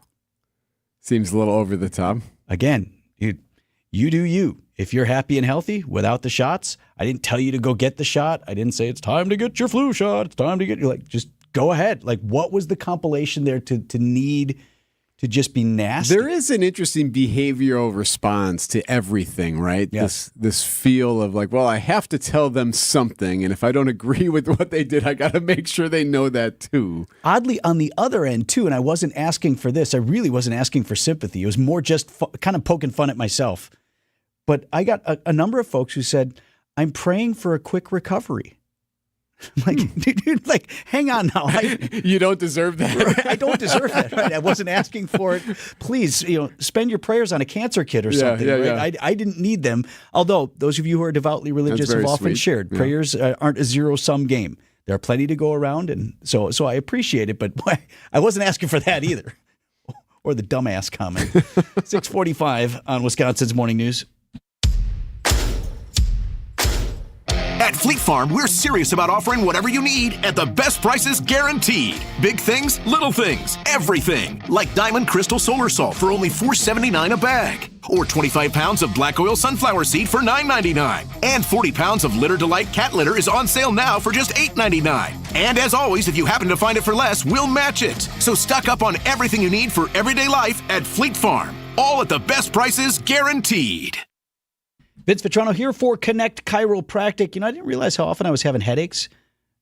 Seems a little over the top. Again, you do you. If you're happy and healthy without the shots, I didn't tell you to go get the shot. I didn't say it's time to get your flu shot. It's time to get your, just go ahead. Like, what was the compilation there to need to just be nasty? There is an interesting behavioral response to everything, right? Yes. This feel of like, well, I have to tell them something, and if I don't agree with what they did, I got to make sure they know that too. Oddly, on the other end too, and I wasn't asking for this. I really wasn't asking for sympathy. It was more just kind of poking fun at myself. But I got a number of folks who said, I'm praying for a quick recovery. I'm like, dude, like, hang on now. You don't deserve that. I don't deserve that. Right? I wasn't asking for it. Please, spend your prayers on a cancer kit or something. Right? Yeah. I didn't need them. Although those of you who are devoutly religious have often shared, prayers aren't a zero-sum game. There are plenty to go around, and so I appreciate it. But I wasn't asking for that either. Or the dumbass comment. 6:45 on Wisconsin's Morning News. At Fleet Farm, we're serious about offering whatever you need at the best prices guaranteed. Big things, little things, everything. Like Diamond Crystal Solar Salt for only $4.79 a bag. Or 25 pounds of black oil sunflower seed for $9.99. And 40 pounds of Litter Delight cat litter is on sale now for just $8.99. And as always, if you happen to find it for less, we'll match it. So stock up on everything you need for everyday life at Fleet Farm. All at the best prices guaranteed. Vince Vitrano here for Connect Chiropractic. I didn't realize how often I was having headaches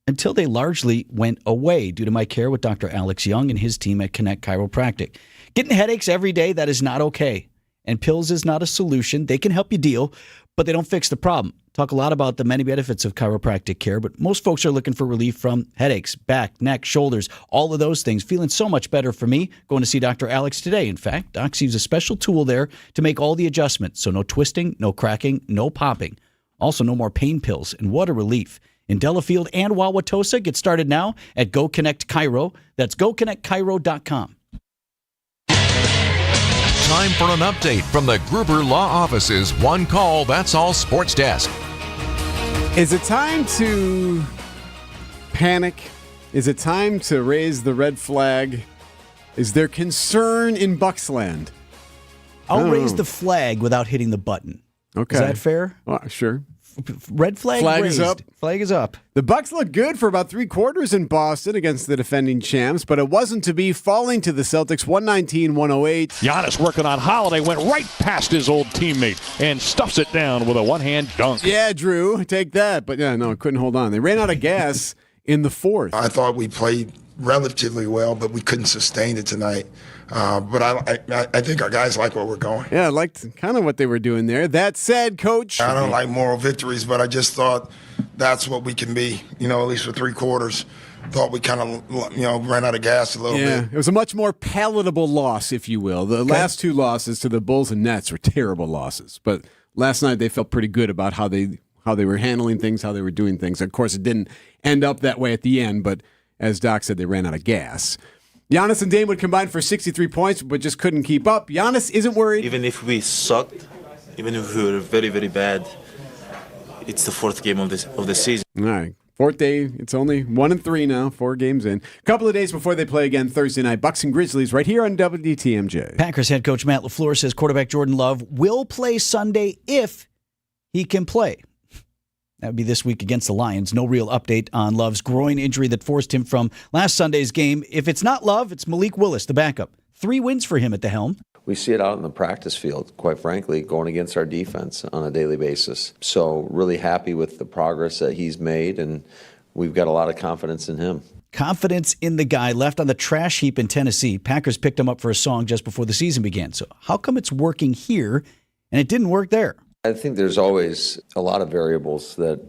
until they largely went away due to my care with Dr. Alex Young and his team at Connect Chiropractic. Getting headaches every day, that is not okay. And pills is not a solution. They can help you deal, but they don't fix the problem. Talk a lot about the many benefits of chiropractic care, but most folks are looking for relief from headaches, back, neck, shoulders, all of those things. Feeling so much better for me. Going to see Dr. Alex today. In fact, Doc's used a special tool there to make all the adjustments. So no twisting, no cracking, no popping. Also, no more pain pills. And what a relief. In Delafield and Wauwatosa, get started now at Go Connect Chiro. That's GoConnectChiro.com. Time for an update from the Gruber Law Office's One Call, That's All Sports Desk. Is it time to panic? Is it time to raise the red flag? Is there concern in Bucksland? I'll raise the flag without hitting the button. Okay. Is that fair? Well, sure. Red flag raised. Is up. Flag is up. The Bucks looked good for about 3 quarters in Boston against the defending champs, but it wasn't to be, falling to the Celtics 119-108. Giannis working on Holiday, went right past his old teammate and stuffs it down with a one-hand dunk. Yeah, Drew, take that. But couldn't hold on. They ran out of gas in the fourth. I thought we played relatively well, but we couldn't sustain it tonight. But I think our guys like where we're going. Yeah, I liked kind of what they were doing there. That said, Coach, I don't like moral victories, but I just thought that's what we can be, at least for 3 quarters. Thought we kind of, ran out of gas a little bit. It was a much more palatable loss, if you will. The last 2 losses to the Bulls and Nets were terrible losses. But last night they felt pretty good about how they were handling things, how they were doing things. Of course, it didn't end up that way at the end, but as Doc said, they ran out of gas. Giannis and Dame would combine for 63 points, but just couldn't keep up. Giannis isn't worried. Even if we sucked, even if we were very, very bad, it's the 4th game of the season. All right. 4th day. It's only 1-3 now, 4 games in. A couple of days before they play again Thursday night. Bucks and Grizzlies right here on WTMJ. Packers head coach Matt LaFleur says quarterback Jordan Love will play Sunday if he can play. That would be this week against the Lions. No real update on Love's groin injury that forced him from last Sunday's game. If it's not Love, it's Malik Willis, the backup. 3 wins for him at the helm. we see it out in the practice field, quite frankly, going against our defense on a daily basis. So really happy with the progress that he's made, and we've got a lot of confidence in him. Confidence in the guy left on the trash heap in Tennessee. Packers picked him up for a song just before the season began. So how come it's working here and it didn't work there? I think there's always a lot of variables that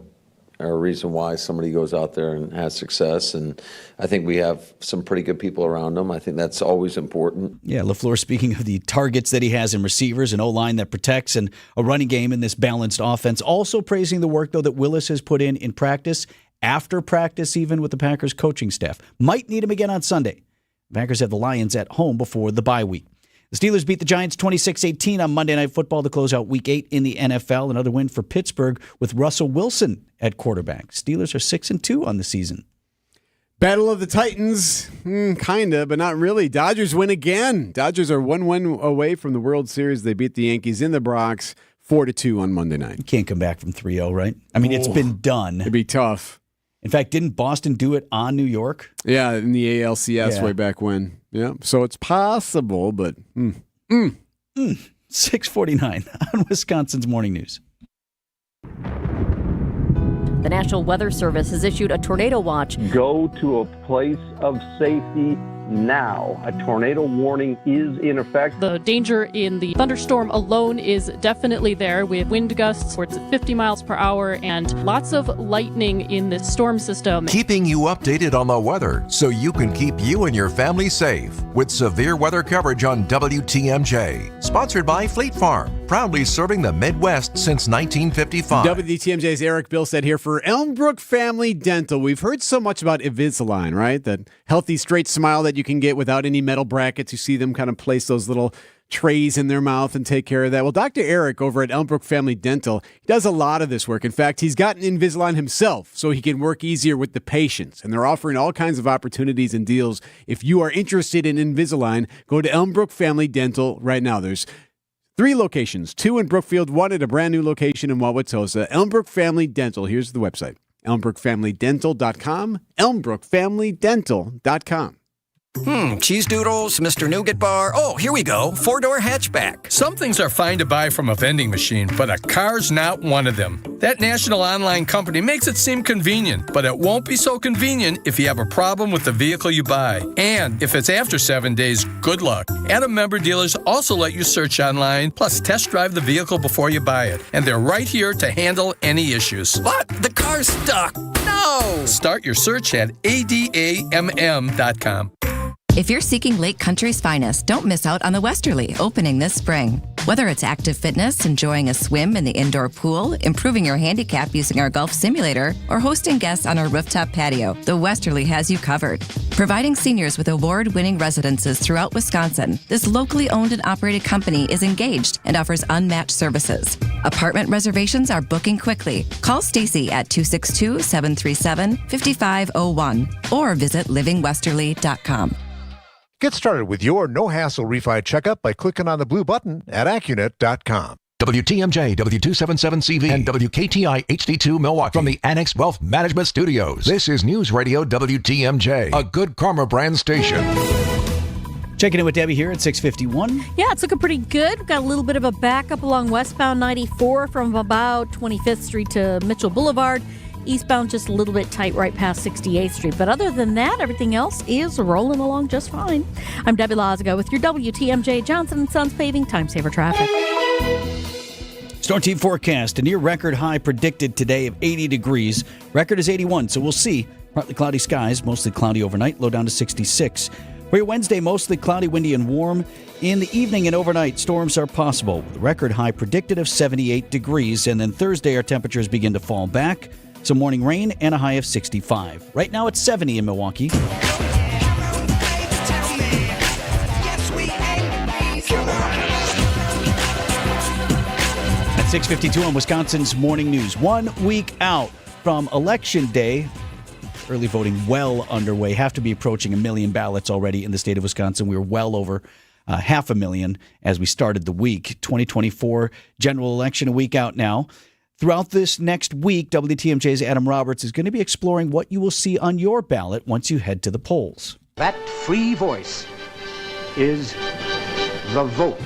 are a reason why somebody goes out there and has success. And I think we have some pretty good people around him. I think that's always important. Yeah, LaFleur speaking of the targets that he has in receivers, an O-line that protects, and a running game in this balanced offense. Also praising the work, though, that Willis has put in practice, after practice even, with the Packers coaching staff. Might need him again on Sunday. The Packers have the Lions at home before the bye week. The Steelers beat the Giants 26-18 on Monday Night Football to close out Week 8 in the NFL. Another win for Pittsburgh with Russell Wilson at quarterback. Steelers are 6-2 on the season. Battle of the Titans, kind of, but not really. Dodgers win again. Dodgers are 1-1 away from the World Series. They beat the Yankees in the Bronx 4-2 on Monday night. You can't come back from 3-0, right? I mean, it's been done. It'd be tough. In fact, didn't Boston do it on New York? Yeah, in the ALCS way back when. Yeah, so it's possible, but 6:49 on Wisconsin's Morning News. The National Weather Service has issued a tornado watch. Go to a place of safety now. A tornado warning is in effect. The danger in the thunderstorm alone is definitely there. We have wind gusts where it's at 50 miles per hour and lots of lightning in this storm system. Keeping you updated on the weather so you can keep you and your family safe with severe weather coverage on WTMJ. Sponsored by Fleet Farm, proudly serving the Midwest since 1955. WTMJ's Erik Bilstad here for Elmbrook Family Dental. We've heard so much about Invisalign, right? That healthy, straight smile that you can get without any metal brackets. You see them kind of place those little trays in their mouth and take care of that. Well, Dr. Erik over at Elmbrook Family Dental, he does a lot of this work. In fact, he's gotten Invisalign himself so he can work easier with the patients. And they're offering all kinds of opportunities and deals. If you are interested in Invisalign, go to Elmbrook Family Dental right now. There's 3 locations, 2 in Brookfield, 1 at a brand new location in Wauwatosa. Elmbrook Family Dental. Here's the website, elmbrookfamilydental.com, elmbrookfamilydental.com. Cheese doodles, Mr. Nougat Bar. Oh, here we go. 4-door hatchback. Some things are fine to buy from a vending machine, but a car's not one of them. That national online company makes it seem convenient, but it won't be so convenient if you have a problem with the vehicle you buy. And if it's after 7 days, good luck. Adam member dealers also let you search online, plus test drive the vehicle before you buy it. And they're right here to handle any issues. What? The car's stuck. No! Start your search at adamm.com. If you're seeking Lake Country's finest, don't miss out on the Westerly, opening this spring. Whether it's active fitness, enjoying a swim in the indoor pool, improving your handicap using our golf simulator, or hosting guests on our rooftop patio, the Westerly has you covered. Providing seniors with award-winning residences throughout Wisconsin, this locally owned and operated company is engaged and offers unmatched services. Apartment reservations are booking quickly. Call Stacy at 262-737-5501 or visit livingwesterly.com. Get started with your no-hassle refi checkup by clicking on the blue button at Accunet.com. WTMJ, W277CV, and WKTI HD2 Milwaukee from the Annex Wealth Management Studios. This is News Radio WTMJ, a Good Karma brand station. Checking in with Debbie here at 6:51. Yeah, it's looking pretty good. We've got a little bit of a backup along westbound 94 from about 25th Street to Mitchell Boulevard. Eastbound just a little bit tight right past 68th Street. But other than that, everything else is rolling along just fine. I'm Debbie Lazaga with your WTMJ Johnson & Sons Paving Time Saver Traffic. Storm team forecast. A near record high predicted today of 80 degrees. Record is 81, so we'll see. Partly cloudy skies, mostly cloudy overnight, low down to 66. For your Wednesday, mostly cloudy, windy, and warm. In the evening and overnight, storms are possible. The record high predicted of 78 degrees. And then Thursday, our temperatures begin to fall back. Some morning rain and a high of 65. Right now it's 70 in Milwaukee. At 6:52 on Wisconsin's Morning News. 1 week out from Election Day. Early voting well underway. Have to be approaching 1 million ballots already in the state of Wisconsin. We were well over 500,000 as we started the week. 2024 general election a week out now. Throughout this next week, WTMJ's Adam Roberts is going to be exploring what you will see on your ballot once you head to the polls. That free voice is the vote.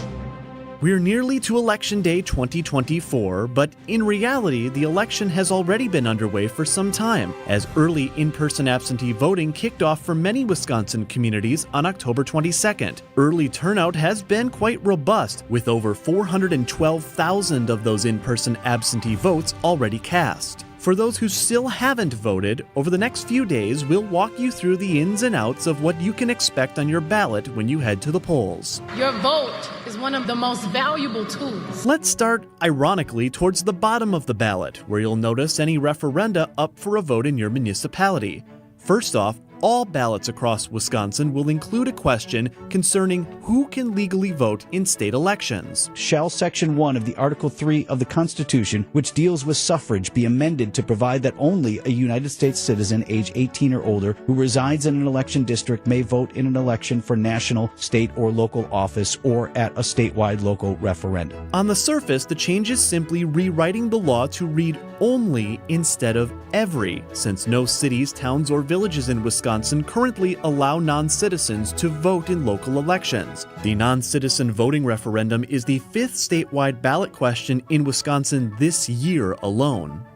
We're nearly to Election Day 2024, but in reality, the election has already been underway for some time, as early in-person absentee voting kicked off for many Wisconsin communities on October 22nd. Early turnout has been quite robust, with over 412,000 of those in-person absentee votes already cast. For those who still haven't voted, over the next few days, we'll walk you through the ins and outs of what you can expect on your ballot when you head to the polls. Your vote is one of the most valuable tools. Let's start, ironically, towards the bottom of the ballot, where you'll notice any referenda up for a vote in your municipality. First off, all ballots across Wisconsin will include a question concerning who can legally vote in state elections. Shall Section 1 of the Article 3 of the Constitution, which deals with suffrage, be amended to provide that only a United States citizen age 18 or older who resides in an election district may vote in an election for national, state, or local office or at a statewide local referendum? On the surface, the change is simply rewriting the law to read only instead of every, since no cities, towns, or villages in Wisconsin currently allow non-citizens to vote in local elections. The non-citizen voting referendum is the 5th statewide ballot question in Wisconsin this year alone.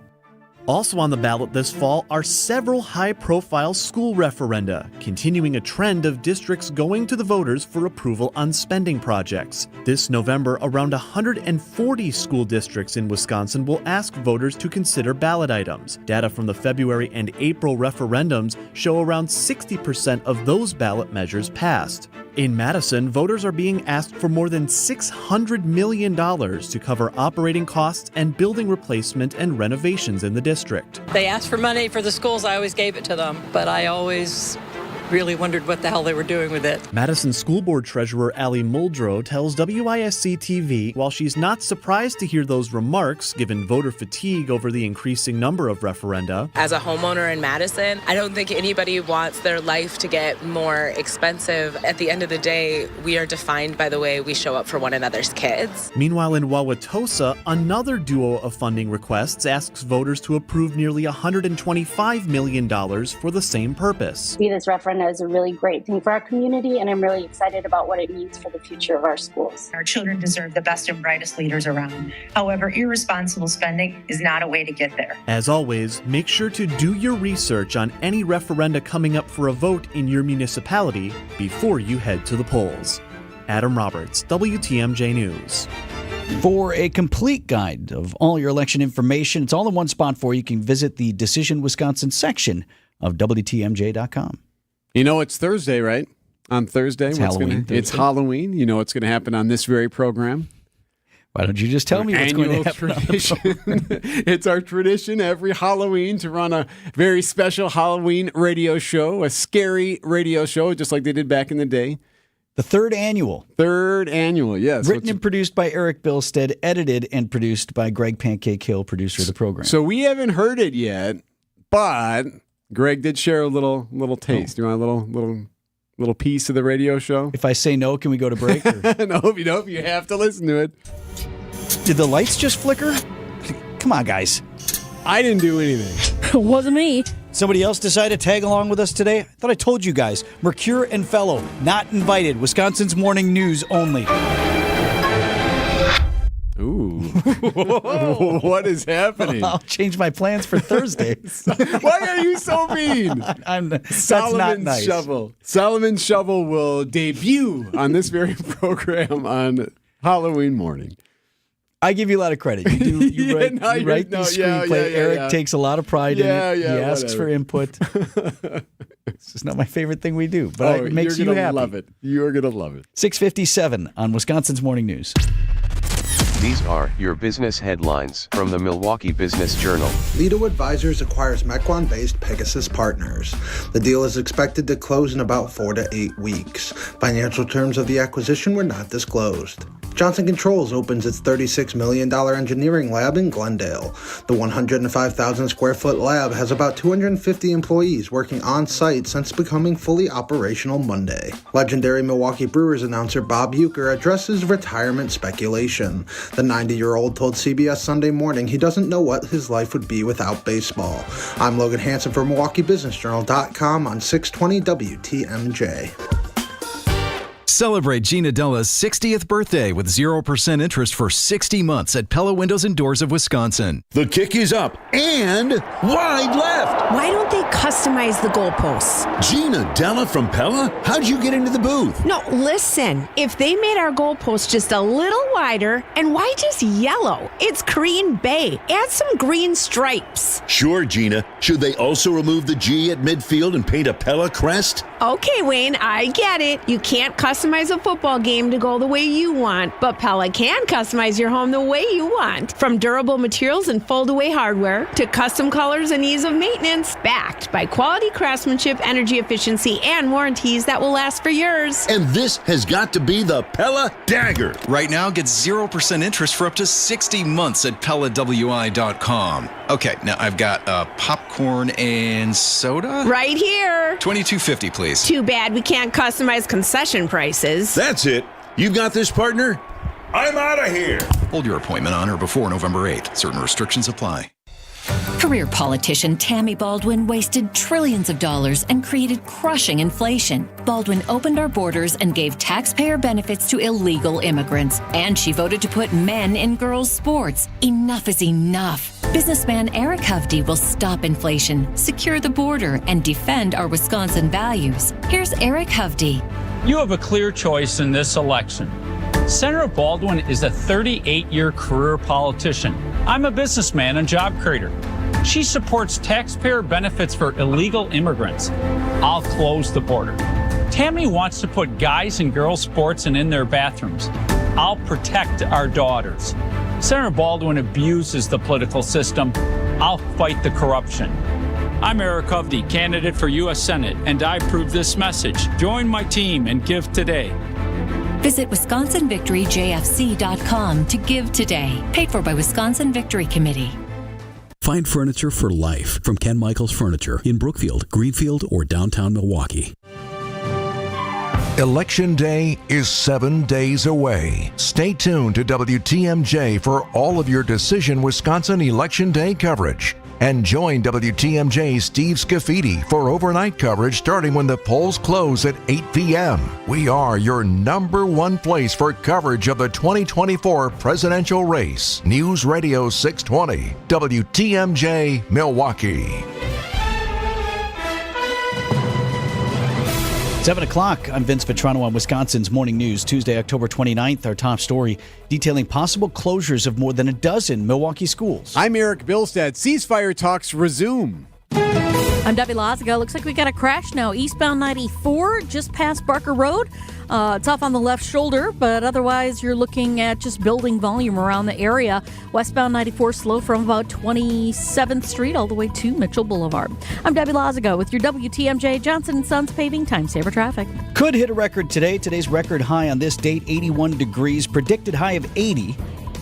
Also on the ballot this fall are several high-profile school referenda, continuing a trend of districts going to the voters for approval on spending projects. This November, around 140 school districts in Wisconsin will ask voters to consider ballot items. Data from the February and April referendums show around 60% of those ballot measures passed. In Madison, voters are being asked for more than $600 million to cover operating costs and building replacement and renovations in the district. They asked for money for the schools, I always gave it to them, but I always really wondered what the hell they were doing with it. Madison School Board Treasurer Allie Muldrow tells WISC-TV while she's not surprised to hear those remarks, given voter fatigue over the increasing number of referenda. As a homeowner in Madison, I don't think anybody wants their life to get more expensive. At the end of the day, we are defined by the way we show up for one another's kids. Meanwhile, in Wauwatosa, another duo of funding requests asks voters to approve nearly $125 million for the same purpose. This referendum is a really great thing for our community, and I'm really excited about what it means for the future of our schools. Our children deserve the best and brightest leaders around. However, irresponsible spending is not a way to get there. As always, make sure to do your research on any referenda coming up for a vote in your municipality before you head to the polls. Adam Roberts, WTMJ News. For a complete guide of all your election information, it's all in one spot for you. You can visit the Decision Wisconsin section of WTMJ.com. You know, it's Thursday, right? On Thursday. It's Halloween. It's Halloween. You know what's going to happen on this very program? Why don't you just tell me what's going to happen on the program? It's our tradition every Halloween to run a very special Halloween radio show, a scary radio show, just like they did back in the day. The third annual, yes. Written and produced by Erik Bilstad, edited and produced by Greg Pancake Hill, producer of the program. So we haven't heard it yet, but Greg did share a little taste. You want a little piece of the radio show? If I say no, can we go to break? Nope, you have to listen to it. Did the lights just flicker? Come on, guys. I didn't do anything. It wasn't me. Somebody else decided to tag along with us today? I thought I told you guys. Mercure and Fellow, not invited. Wisconsin's Morning News only. Ooh. What is happening? I'll change my plans for Thursday. Why are you so mean? That's not nice. Shovel. Solomon's Shovel will debut on this very program on Halloween morning. I give you a lot of credit. You write the screenplay. Erik takes a lot of pride in it. He asks for input. It's just not my favorite thing we do, but it makes you happy. Love it. You're going to love it. 6:57 on Wisconsin's Morning News. These are your business headlines from the Milwaukee Business Journal. Lido Advisors acquires Mequon-based Pegasus Partners. The deal is expected to close in about 4 to 8 weeks. Financial terms of the acquisition were not disclosed. Johnson Controls opens its $36 million engineering lab in Glendale. The 105,000 square foot lab has about 250 employees working on site since becoming fully operational Monday. Legendary Milwaukee Brewers announcer Bob Uecker addresses retirement speculation. The 90-year-old told CBS Sunday Morning he doesn't know what his life would be without baseball. I'm Logan Hansen for MilwaukeeBusinessJournal.com on 620 WTMJ. Celebrate Gina Della's 60th birthday with 0% interest for 60 months at Pella Windows and Doors of Wisconsin. The kick is up and wide left. Why don't they customize the goalposts? Gina Della from Pella? How'd you get into the booth? No, listen. If they made our goalposts just a little wider, and why just yellow? It's Green Bay. Add some green stripes. Sure, Gina. Should they also remove the G at midfield and paint a Pella crest? Okay, Wayne, I get it. You can't customize a football game to go the way you want, but Pella can customize your home the way you want. From durable materials and fold-away hardware to custom colors and ease of maintenance, backed by quality craftsmanship, energy efficiency, and warranties that will last for years. And this has got to be the Pella Dagger. Right now, get 0% interest for up to 60 months at PellaWI.com. Okay, now I've got popcorn and soda. Right here. $22.50, please. Too bad we can't customize concession prices. That's it. You got this, partner? I'm out of here. Hold your appointment on or before November 8th. Certain restrictions apply. Career politician Tammy Baldwin wasted trillions of dollars and created crushing inflation. Baldwin opened our borders and gave taxpayer benefits to illegal immigrants. And she voted to put men in girls' sports. Enough is enough. Businessman Erik Hovde will stop inflation, secure the border, and defend our Wisconsin values. Here's Erik Hovde. You have a clear choice in this election. Senator Baldwin is a 38-year career politician. I'm a businessman and job creator. She supports taxpayer benefits for illegal immigrants. I'll close the border. Tammy wants to put guys in girls' sports and in their bathrooms. I'll protect our daughters. Senator Baldwin abuses the political system. I'll fight the corruption. I'm Erik Hovde, candidate for U.S. Senate, and I approve this message. Join my team and give today. Visit WisconsinVictoryJFC.com to give today. Paid for by Wisconsin Victory Committee. Find furniture for life from Ken Michaels Furniture in Brookfield, Greenfield, or downtown Milwaukee. Election Day is 7 days away. Stay tuned to WTMJ for all of your Decision Wisconsin Election Day coverage. And join WTMJ's Steve Scafidi for overnight coverage starting when the polls close at 8 p.m. We are your #1 place for coverage of the 2024 presidential race. News Radio 620, WTMJ, Milwaukee. 7 o'clock, I'm Vince Vitrano on Wisconsin's Morning News, Tuesday, October 29th. Our top story detailing possible closures of more than a dozen Milwaukee schools. I'm Erik Bilstad. Ceasefire talks resume. I'm Debbie Laziga. Looks like we got a crash now. Eastbound 94, just past Barker Road. It's off on the left shoulder, but otherwise you're looking at just building volume around the area. Westbound 94 slow from about 27th Street all the way to Mitchell Boulevard. I'm Debbie Laziga with your WTMJ Johnson & Sons Paving Time Saver Traffic. Could hit a record today. Today's record high on this date, 81 degrees. Predicted high of 80.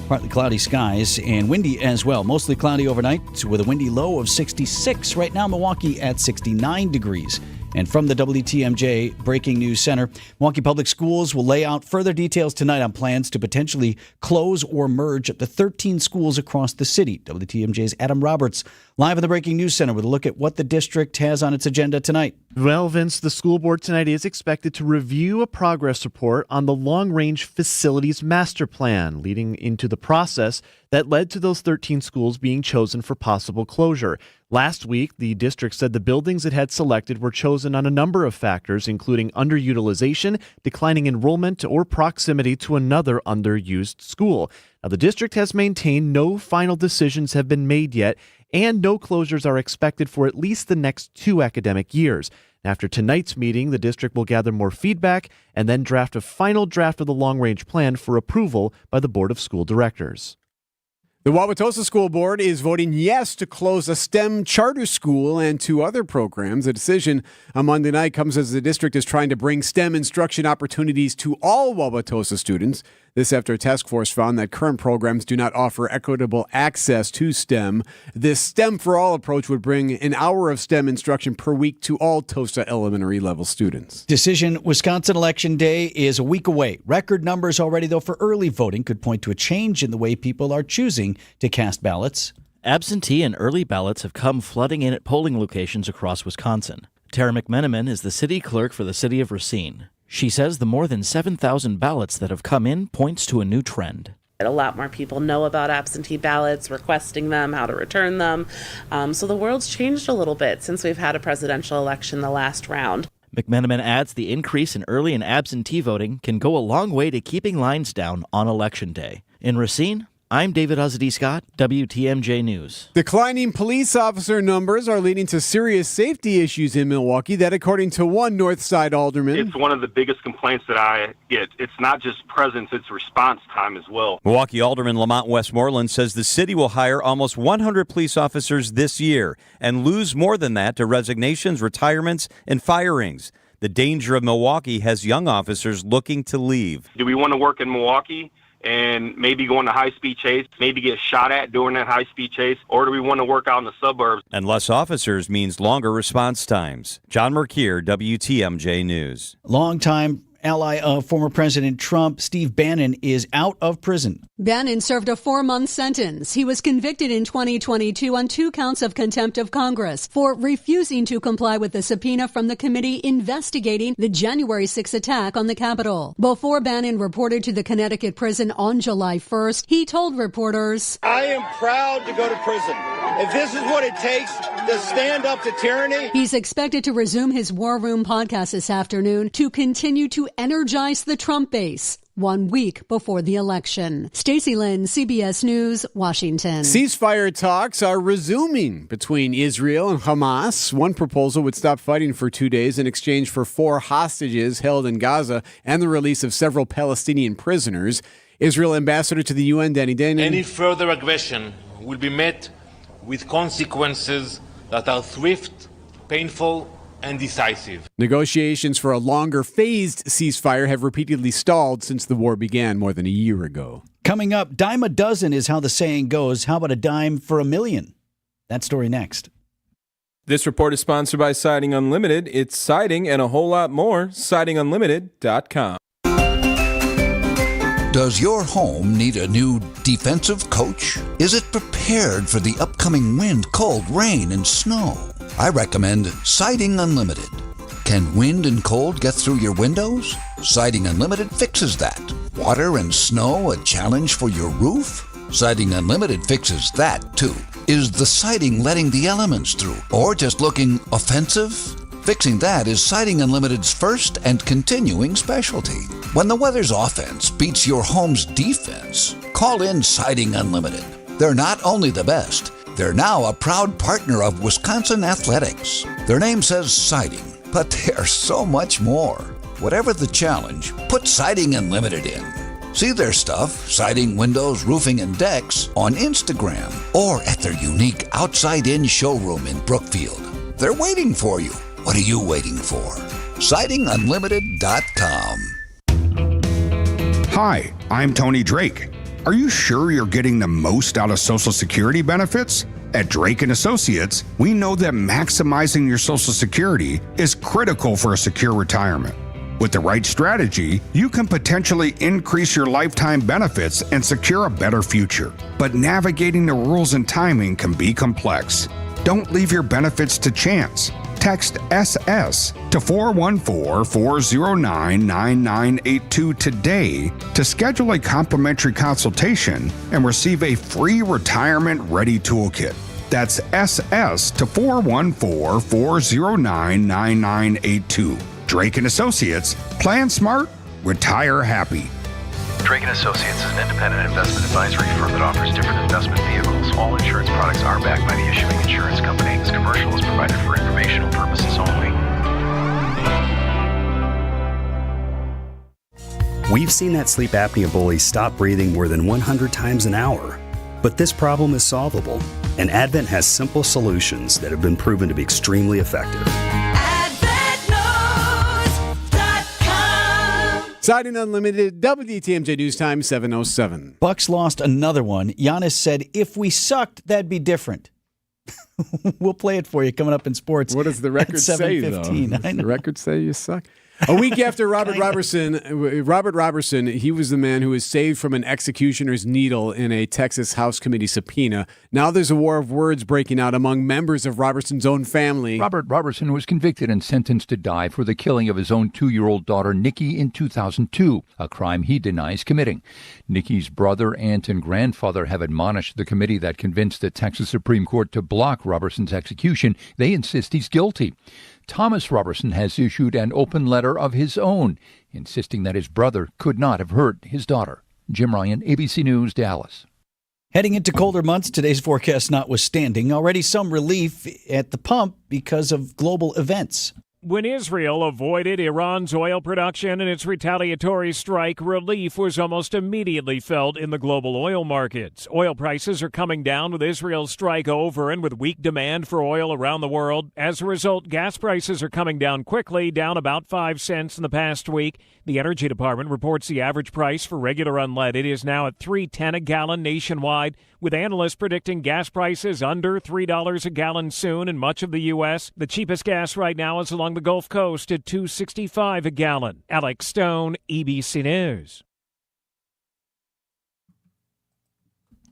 Partly cloudy skies and windy as well. Mostly cloudy overnight with a windy low of 66. Right now, Milwaukee at 69 degrees. And from the WTMJ Breaking News Center, Milwaukee Public Schools will lay out further details tonight on plans to potentially close or merge up to 13 schools across the city. WTMJ's Adam Roberts live in the Breaking News Center with a look at what the district has on its agenda tonight. Well, Vince, the school board tonight is expected to review a progress report on the long-range facilities master plan, leading into the process that led to those 13 schools being chosen for possible closure. Last week, the district said the buildings it had selected were chosen on a number of factors, including underutilization, declining enrollment, or proximity to another underused school. Now, the district has maintained no final decisions have been made yet, and no closures are expected for at least the next 2 academic years. After tonight's meeting, the district will gather more feedback and then draft a final draft of the long-range plan for approval by the Board of School Directors. The Wauwatosa School Board is voting yes to close a STEM charter school and 2 other programs. The decision on Monday night comes as the district is trying to bring STEM instruction opportunities to all Wauwatosa students. This after a task force found that current programs do not offer equitable access to STEM. This STEM for All approach would bring an hour of STEM instruction per week to all Tosa elementary level students. Decision Wisconsin Election Day is a week away. Record numbers already, though, for early voting could point to a change in the way people are choosing to cast ballots. Absentee and early ballots have come flooding in at polling locations across Wisconsin. Tara McMenamin is the city clerk for the city of Racine. She says the more than 7,000 ballots that have come in points to a new trend. A lot more people know about absentee ballots, requesting them, how to return them. So the world's changed a little bit since we've had a presidential election the last round. McMenamin adds the increase in early and absentee voting can go a long way to keeping lines down on Election Day. In Racine, I'm David Scott, WTMJ News. Declining police officer numbers are leading to serious safety issues in Milwaukee. That, according to one North Side alderman. It's one of the biggest complaints that I get. It's not just presence, it's response time as well. Milwaukee Alderman Lamont Westmoreland says the city will hire almost 100 police officers this year and lose more than that to resignations, retirements, and firings. The danger of Milwaukee has young officers looking to leave. Do we want to work in Milwaukee and maybe go on a high-speed chase, maybe get shot at during that high-speed chase, or do we want to work out in the suburbs? And less officers means longer response times. John Merkier, WTMJ News. Longtime ally of former President Trump, Steve Bannon, is out of prison. Bannon served a 4-month sentence. He was convicted in 2022 on 2 counts of contempt of Congress for refusing to comply with the subpoena from the committee investigating the January 6 attack on the Capitol. Before Bannon reported to the Connecticut prison on July 1st, he told reporters, I am proud to go to prison. If this is what it takes to stand up to tyranny. He's expected to resume his War Room podcast this afternoon to continue to energize the Trump base 1 week before the election. Stacey Lynn, CBS News, Washington. Ceasefire talks are resuming between Israel and Hamas. One proposal would stop fighting for 2 days in exchange for 4 hostages held in Gaza and the release of several Palestinian prisoners. Israel ambassador to the UN, Danny Danon. Any further aggression will be met with consequences that are swift, painful, and decisive. Negotiations for a longer phased ceasefire have repeatedly stalled since the war began more than a year ago. Coming up, dime a dozen is how the saying goes. How about a dime for a million? That story next. This report is sponsored by Siding Unlimited. It's siding and a whole lot more. SidingUnlimited.com. Does your home need a new defensive coach? Is it prepared for the upcoming wind, cold, rain, and snow? I recommend Siding Unlimited. Can wind and cold get through your windows? Siding Unlimited fixes that. Water and snow a challenge for your roof? Siding Unlimited fixes that too. Is the siding letting the elements through or just looking offensive? Fixing that is Siding Unlimited's first and continuing specialty. When the weather's offense beats your home's defense, call in Siding Unlimited. They're not only the best, they're now a proud partner of Wisconsin Athletics. Their name says siding, but they're so much more. Whatever the challenge, put Siding Unlimited in. See their stuff, siding, windows, roofing, and decks, on Instagram or at their unique outside-in showroom in Brookfield. They're waiting for you. What are you waiting for? SidingUnlimited.com. Hi, I'm Tony Drake. Are you sure you're getting the most out of Social Security benefits? At Drake & Associates, we know that maximizing your Social Security is critical for a secure retirement. With the right strategy, you can potentially increase your lifetime benefits and secure a better future. But navigating the rules and timing can be complex. Don't leave your benefits to chance. Text SS to 414-409-9982 today to schedule a complimentary consultation and receive a free Retirement Ready Toolkit. That's SS to 414-409-9982. Drake & Associates. Plan smart, retire happy. Drake & Associates is an independent investment advisory firm that offers different investment vehicles. All insurance products are backed by the issuing insurance company. This commercial is provided for informational purposes only. We've seen that sleep apnea bully stop breathing more than 100 times an hour. But this problem is solvable, and Advent has simple solutions that have been proven to be extremely effective. Siding Unlimited, WTMJ News Time, 7:07. Bucks lost another one. Giannis said, if we sucked, that'd be different. We'll play it for you coming up in sports. What does the record say, though? Does the record say you suck? A week after Robert Robertson, he was the man who was saved from an executioner's needle in a Texas House Committee subpoena. Now there's a war of words breaking out among members of Robertson's own family. Robert Robertson was convicted and sentenced to die for the killing of his own 2-year-old daughter, Nikki, in 2002, a crime he denies committing. Nikki's brother, aunt, and grandfather have admonished the committee that convinced the Texas Supreme Court to block Robertson's execution. They insist he's guilty. Thomas Robertson has issued an open letter of his own, insisting that his brother could not have hurt his daughter. Jim Ryan, ABC News, Dallas. Heading into colder months, today's forecast notwithstanding, already some relief at the pump because of global events. When Israel avoided Iran's oil production and its retaliatory strike, relief was almost immediately felt in the global oil markets. Oil prices are coming down with Israel's strike over and with weak demand for oil around the world. As a result, gas prices are coming down quickly, down about 5 cents in the past week. The Energy Department reports the average price for regular unleaded is now at $3.10 a gallon nationwide, with analysts predicting gas prices under $3 a gallon soon in much of the U.S. The cheapest gas right now is along the Gulf Coast at $2.65 a gallon. Alex Stone, ABC News.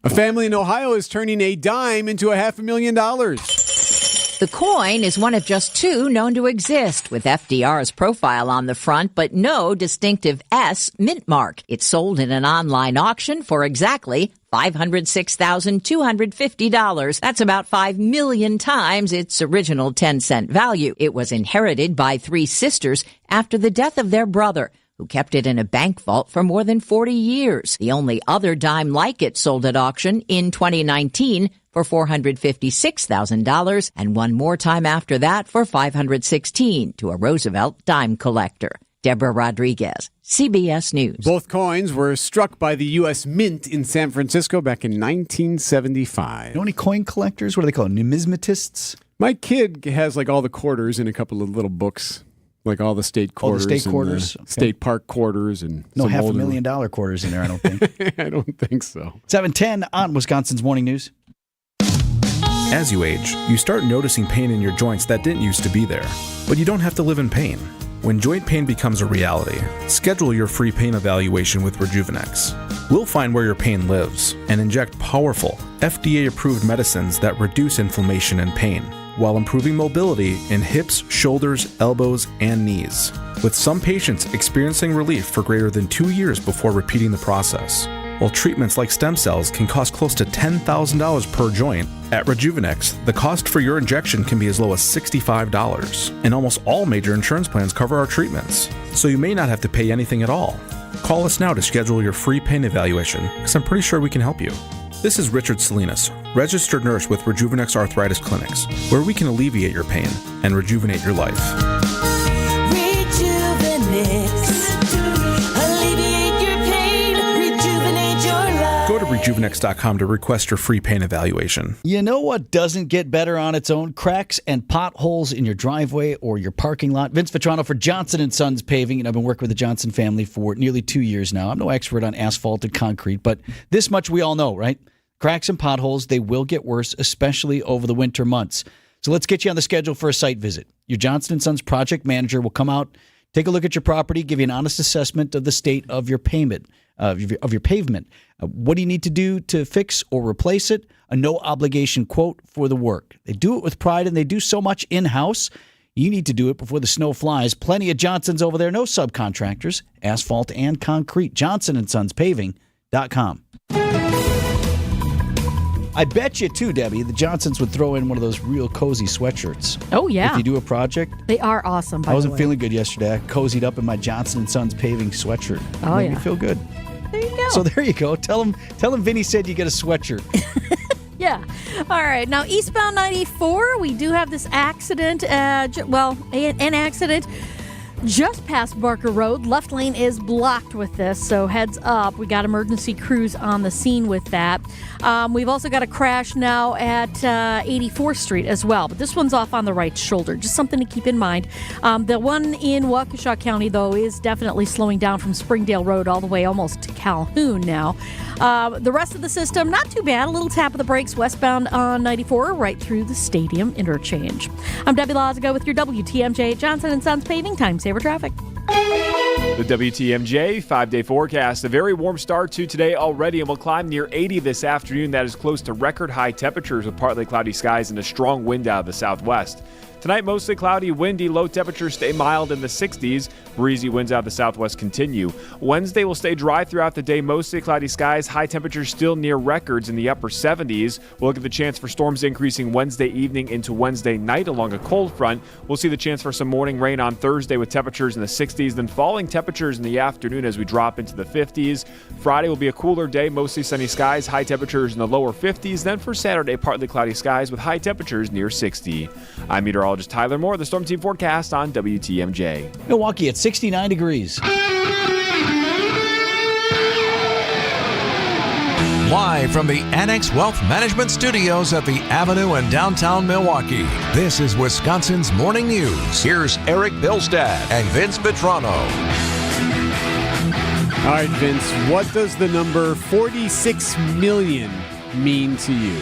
A family in Ohio is turning a dime into $500,000. The coin is one of just 2 known to exist, with FDR's profile on the front, but no distinctive S mint mark. It sold in an online auction for exactly $506,250. That's about 5 million times its original 10-cent value. It was inherited by 3 sisters after the death of their brother, who kept it in a bank vault for more than 40 years. The only other dime like it sold at auction in 2019 for $456,000, and one more time after that for $516,000 to a Roosevelt dime collector. Deborah Rodriguez, CBS News. Both coins were struck by the U.S. Mint in San Francisco back in 1975. You know any coin collectors? What do they call them? Numismatists? My kid has like all the quarters in a couple of little books. Like all the state quarters. Oh, the state quarters. And state park quarters. And no $500,000 quarters in there, I don't think. I don't think so. 7:10 on Wisconsin's Morning News. As you age, you start noticing pain in your joints that didn't used to be there. But you don't have to live in pain. When joint pain becomes a reality, schedule your free pain evaluation with Rejuvenex. We'll find where your pain lives and inject powerful, FDA-approved medicines that reduce inflammation and pain, while improving mobility in hips, shoulders, elbows, and knees, with some patients experiencing relief for greater than 2 years before repeating the process. While treatments like stem cells can cost close to $10,000 per joint, at Rejuvenex, the cost for your injection can be as low as $65, and almost all major insurance plans cover our treatments, so you may not have to pay anything at all. Call us now to schedule your free pain evaluation, because I'm pretty sure we can help you. This is Richard Salinas, registered nurse with Rejuvenex Arthritis Clinics, where we can alleviate your pain and rejuvenate your life. Go to Rejuvenex.com to request your free pain evaluation. You know what doesn't get better on its own? Cracks and potholes in your driveway or your parking lot. Vince Vitrano for Johnson & Sons Paving, and I've been working with the Johnson family for nearly 2 years now. I'm no expert on asphalt and concrete, but this much we all know, right? Cracks and potholes, they will get worse, especially over the winter months. So let's get you on the schedule for a site visit. Your Johnson & Sons project manager will come out, take a look at your property, give you an honest assessment of the state of your pavement. What do you need to do to fix or replace it? A no-obligation quote for the work. They do it with pride, and they do so much in-house. You need to do it before the snow flies. Plenty of Johnsons over there. No subcontractors. Asphalt and concrete. JohnsonandSonsPaving.com. I bet you, too, Debbie, the Johnsons would throw in one of those real cozy sweatshirts. Oh, yeah. If you do a project. They are awesome, by the way. I wasn't feeling good yesterday. I cozied up in my Johnson & Sons Paving sweatshirt. Oh, Made me feel good. There you go. So there you go. Tell him Vinny said you get a sweatshirt. Yeah. All right. Now, eastbound 94, we do have this accident. An accident just past Barker Road. Left lane is blocked with this, so heads up. We got emergency crews on the scene with that. We've also got a crash now at 84th Street as well, but this one's off on the right shoulder. Just something to keep in mind. The one in Waukesha County, though, is definitely slowing down from Springdale Road all the way almost to Calhoun now. The rest of the system, not too bad. A little tap of the brakes westbound on 94 right through the stadium interchange. I'm Debbie Lazaga with your WTMJ Johnson & Sons Paving Time Saver Traffic. The WTMJ 5-day forecast. A very warm start to today already, and will climb near 80 this afternoon. That is close to record high temperatures with partly cloudy skies and a strong wind out of the southwest. Tonight, mostly cloudy, windy, low temperatures stay mild in the 60s. Breezy winds out of the southwest continue. Wednesday will stay dry throughout the day, mostly cloudy skies. High temperatures still near records in the upper 70s. We'll look at the chance for storms increasing Wednesday evening into Wednesday night along a cold front. We'll see the chance for some morning rain on Thursday with temperatures in the 60s, then falling temperatures in the afternoon as we drop into the 50s. Friday will be a cooler day, mostly sunny skies, high temperatures in the lower 50s. Then for Saturday, partly cloudy skies with high temperatures near 60. I'm meteorologist Tyler Moore, the Storm Team forecast on WTMJ. Milwaukee at 69 degrees. Live from the Annex Wealth Management Studios at the Avenue in downtown Milwaukee, this is Wisconsin's Morning News. Here's Erik Bilstad and Vince Vitrano. All right, Vince, what does the number 46 million mean to you?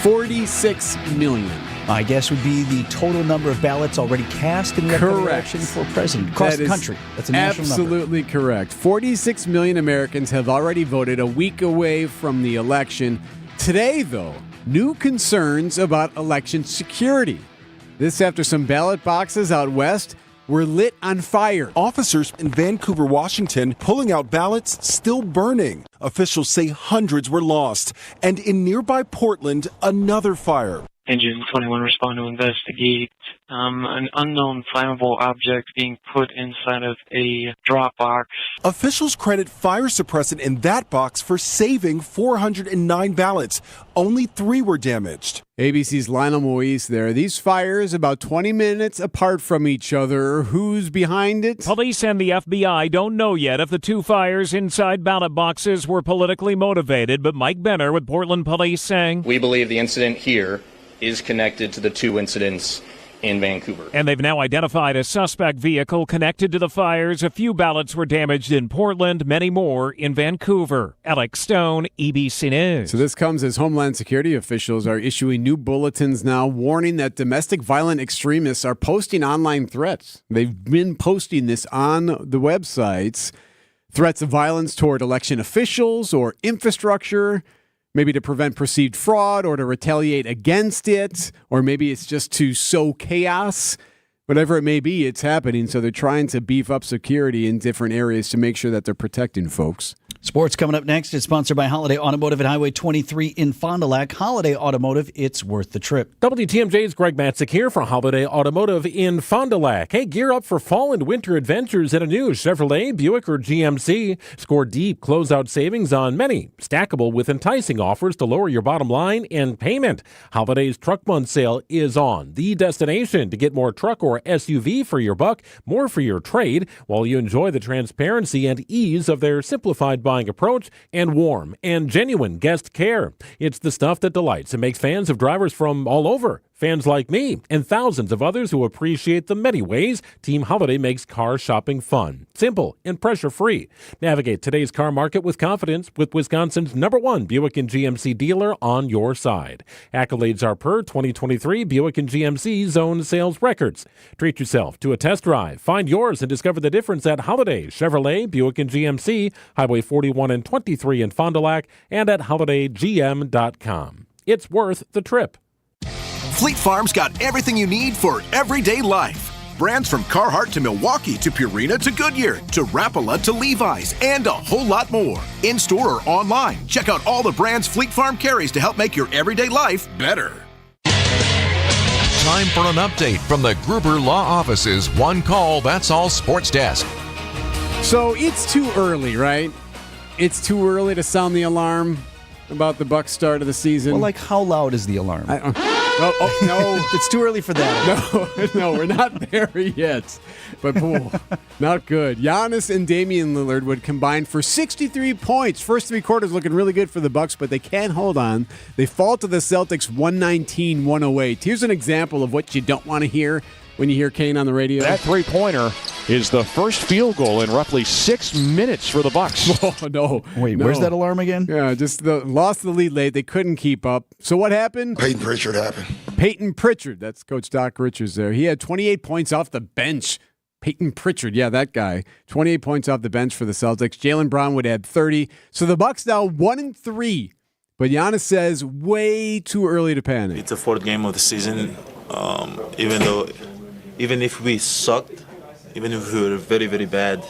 46 million. I guess would be the total number of ballots already cast in the upcoming election for president across the country. That's a national number. Absolutely correct. 46 million Americans have already voted a week away from the election. Today, though, new concerns about election security. This after some ballot boxes out west were lit on fire. Officers in Vancouver, Washington, pulling out ballots still burning. Officials say hundreds were lost. And in nearby Portland, another fire. Engine 21 respond to investigate an unknown flammable object being put inside of a drop box. Officials credit fire suppressant in that box for saving 409 ballots. Only 3 were damaged. ABC's Lionel Moise there. These fires about 20 minutes apart from each other. Who's behind it? Police and the FBI don't know yet if the 2 fires inside ballot boxes were politically motivated, but Mike Benner with Portland Police saying, "We believe the incident here is connected to the 2 incidents in Vancouver." And they've now identified a suspect vehicle connected to the fires. A few ballots were damaged in Portland, many more in Vancouver. Alex Stone, EBC News. So this comes as Homeland Security officials are issuing new bulletins now warning that domestic violent extremists are posting online threats. They've been posting this on the websites. Threats of violence toward election officials or infrastructure, maybe to prevent perceived fraud or to retaliate against it, or maybe it's just to sow chaos. Whatever it may be, it's happening. So they're trying to beef up security in different areas to make sure that they're protecting folks. Sports coming up next. It's sponsored by Holiday Automotive at Highway 23 in Fond du Lac. Holiday Automotive, it's worth the trip. WTMJ's Greg Matzik here for Holiday Automotive in Fond du Lac. Hey, gear up for fall and winter adventures in a new Chevrolet, Buick, or GMC. Score deep closeout savings on many, stackable with enticing offers to lower your bottom line and payment. Holiday's Truck Month sale is on. The destination to get more truck or SUV for your buck, more for your trade, while you enjoy the transparency and ease of their simplified buying approach and warm and genuine guest care. It's the stuff that delights and makes fans of drivers from all over. Fans like me and thousands of others who appreciate the many ways Team Holiday makes car shopping fun, simple, and pressure-free. Navigate today's car market with confidence with Wisconsin's #1 Buick and GMC dealer on your side. Accolades are per 2023 Buick and GMC zone sales records. Treat yourself to a test drive. Find yours and discover the difference at Holiday, Chevrolet, Buick and GMC, Highway 41 and 23 in Fond du Lac, and at holidaygm.com. It's worth the trip. Fleet Farm's got everything you need for everyday life. Brands from Carhartt to Milwaukee to Purina to Goodyear to Rapala to Levi's and a whole lot more. In-store or online, check out all the brands Fleet Farm carries to help make your everyday life better. Time for an update from the Gruber Law Office's One Call, That's All Sports Desk. So it's too early, right? It's too early to sound the alarm about the Bucs start of the season. Well, like how loud is the alarm? No. It's too early for that. No, we're not there yet. But, not good. Giannis and Damian Lillard would combine for 63 points. First 3 quarters looking really good for the Bucs, but they can't hold on. They fall to the Celtics 119-108. Here's an example of what you don't want to hear when you hear Kane on the radio. That three-pointer is the first field goal in roughly 6 minutes for the Bucs. Oh, no. Wait, where's that alarm again? Yeah, just lost the lead late. They couldn't keep up. So what happened? Peyton Pritchard happened. Peyton Pritchard. That's Coach Doc Richards there. He had 28 points off the bench. Peyton Pritchard, yeah, that guy. 28 points off the bench for the Celtics. Jaylen Brown would add 30. So the Bucks now 1-3. But Giannis says way too early to panic. It's the fourth game of the season. Even if we sucked, even if we were very, very bad,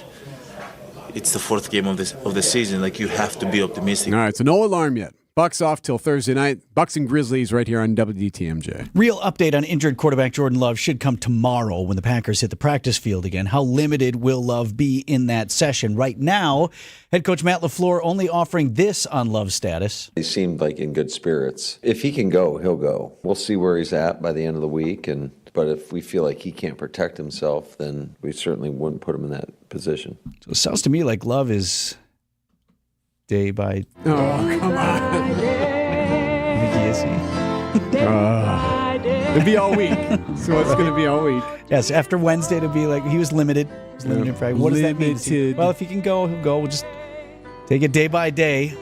it's the fourth game of the season. Like, you have to be optimistic. All right, so no alarm yet. Bucks off till Thursday night. Bucks and Grizzlies right here on WTMJ. Real update on injured quarterback Jordan Love should come tomorrow when the Packers hit the practice field again. How limited will Love be in that session? Right now, head coach Matt LaFleur only offering this on Love's status. He seemed like in good spirits. If he can go, he'll go. We'll see where he's at by the end of the week. But if we feel like he can't protect himself, then we certainly wouldn't put him in that position. So it sounds to me like Love is day by day. Oh, come on. It'll be all week. So it's going to be all week. Yes, after Wednesday, it'll be like he was limited. He was limited Friday. What does that mean? Well, if he can go, he'll go. We'll just take it day by day.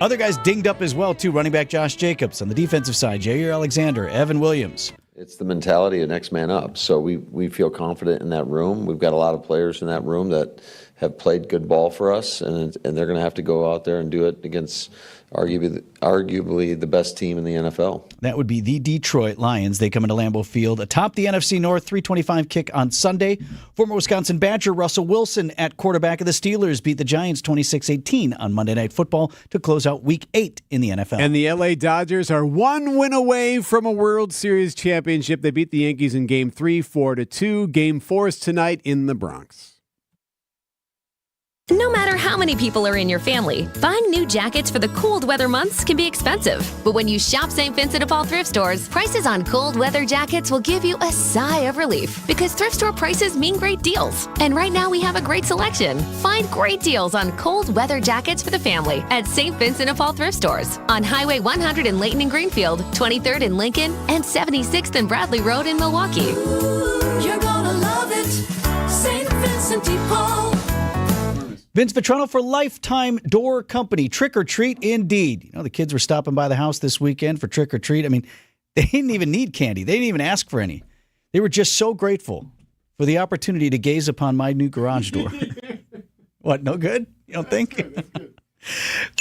Other guys dinged up as well, too. Running back Josh Jacobs. On the defensive side, Jair Alexander, Evan Williams. It's the mentality of next man up. So we feel confident in that room. We've got a lot of players in that room that have played good ball for us, and they're going to have to go out there and do it against arguably the best team in the NFL. That would be the Detroit Lions. They come into Lambeau Field atop the NFC North, 3:25 kick on Sunday. Former Wisconsin Badger Russell Wilson at quarterback of the Steelers beat the Giants 26-18 on Monday Night Football to close out Week 8 in the NFL. And the LA Dodgers are one win away from a World Series championship. They beat the Yankees in Game 3, 4-2. Game 4 is tonight in the Bronx. No matter how many people are in your family, buying new jackets for the cold weather months can be expensive. But when you shop St. Vincent de Paul thrift stores, prices on cold weather jackets will give you a sigh of relief because thrift store prices mean great deals. And right now we have a great selection. Find great deals on cold weather jackets for the family at St. Vincent de Paul thrift stores on Highway 100 in Layton and Greenfield, 23rd in Lincoln, and 76th and Bradley Road in Milwaukee. You're gonna love it, St. Vincent de Paul. Vince Vitrano for Lifetime Door Company. Trick or treat, indeed. You know, the kids were stopping by the house this weekend for trick or treat. I mean, they didn't even need candy. They didn't even ask for any. They were just so grateful for the opportunity to gaze upon my new garage door. What, no good? You don't think?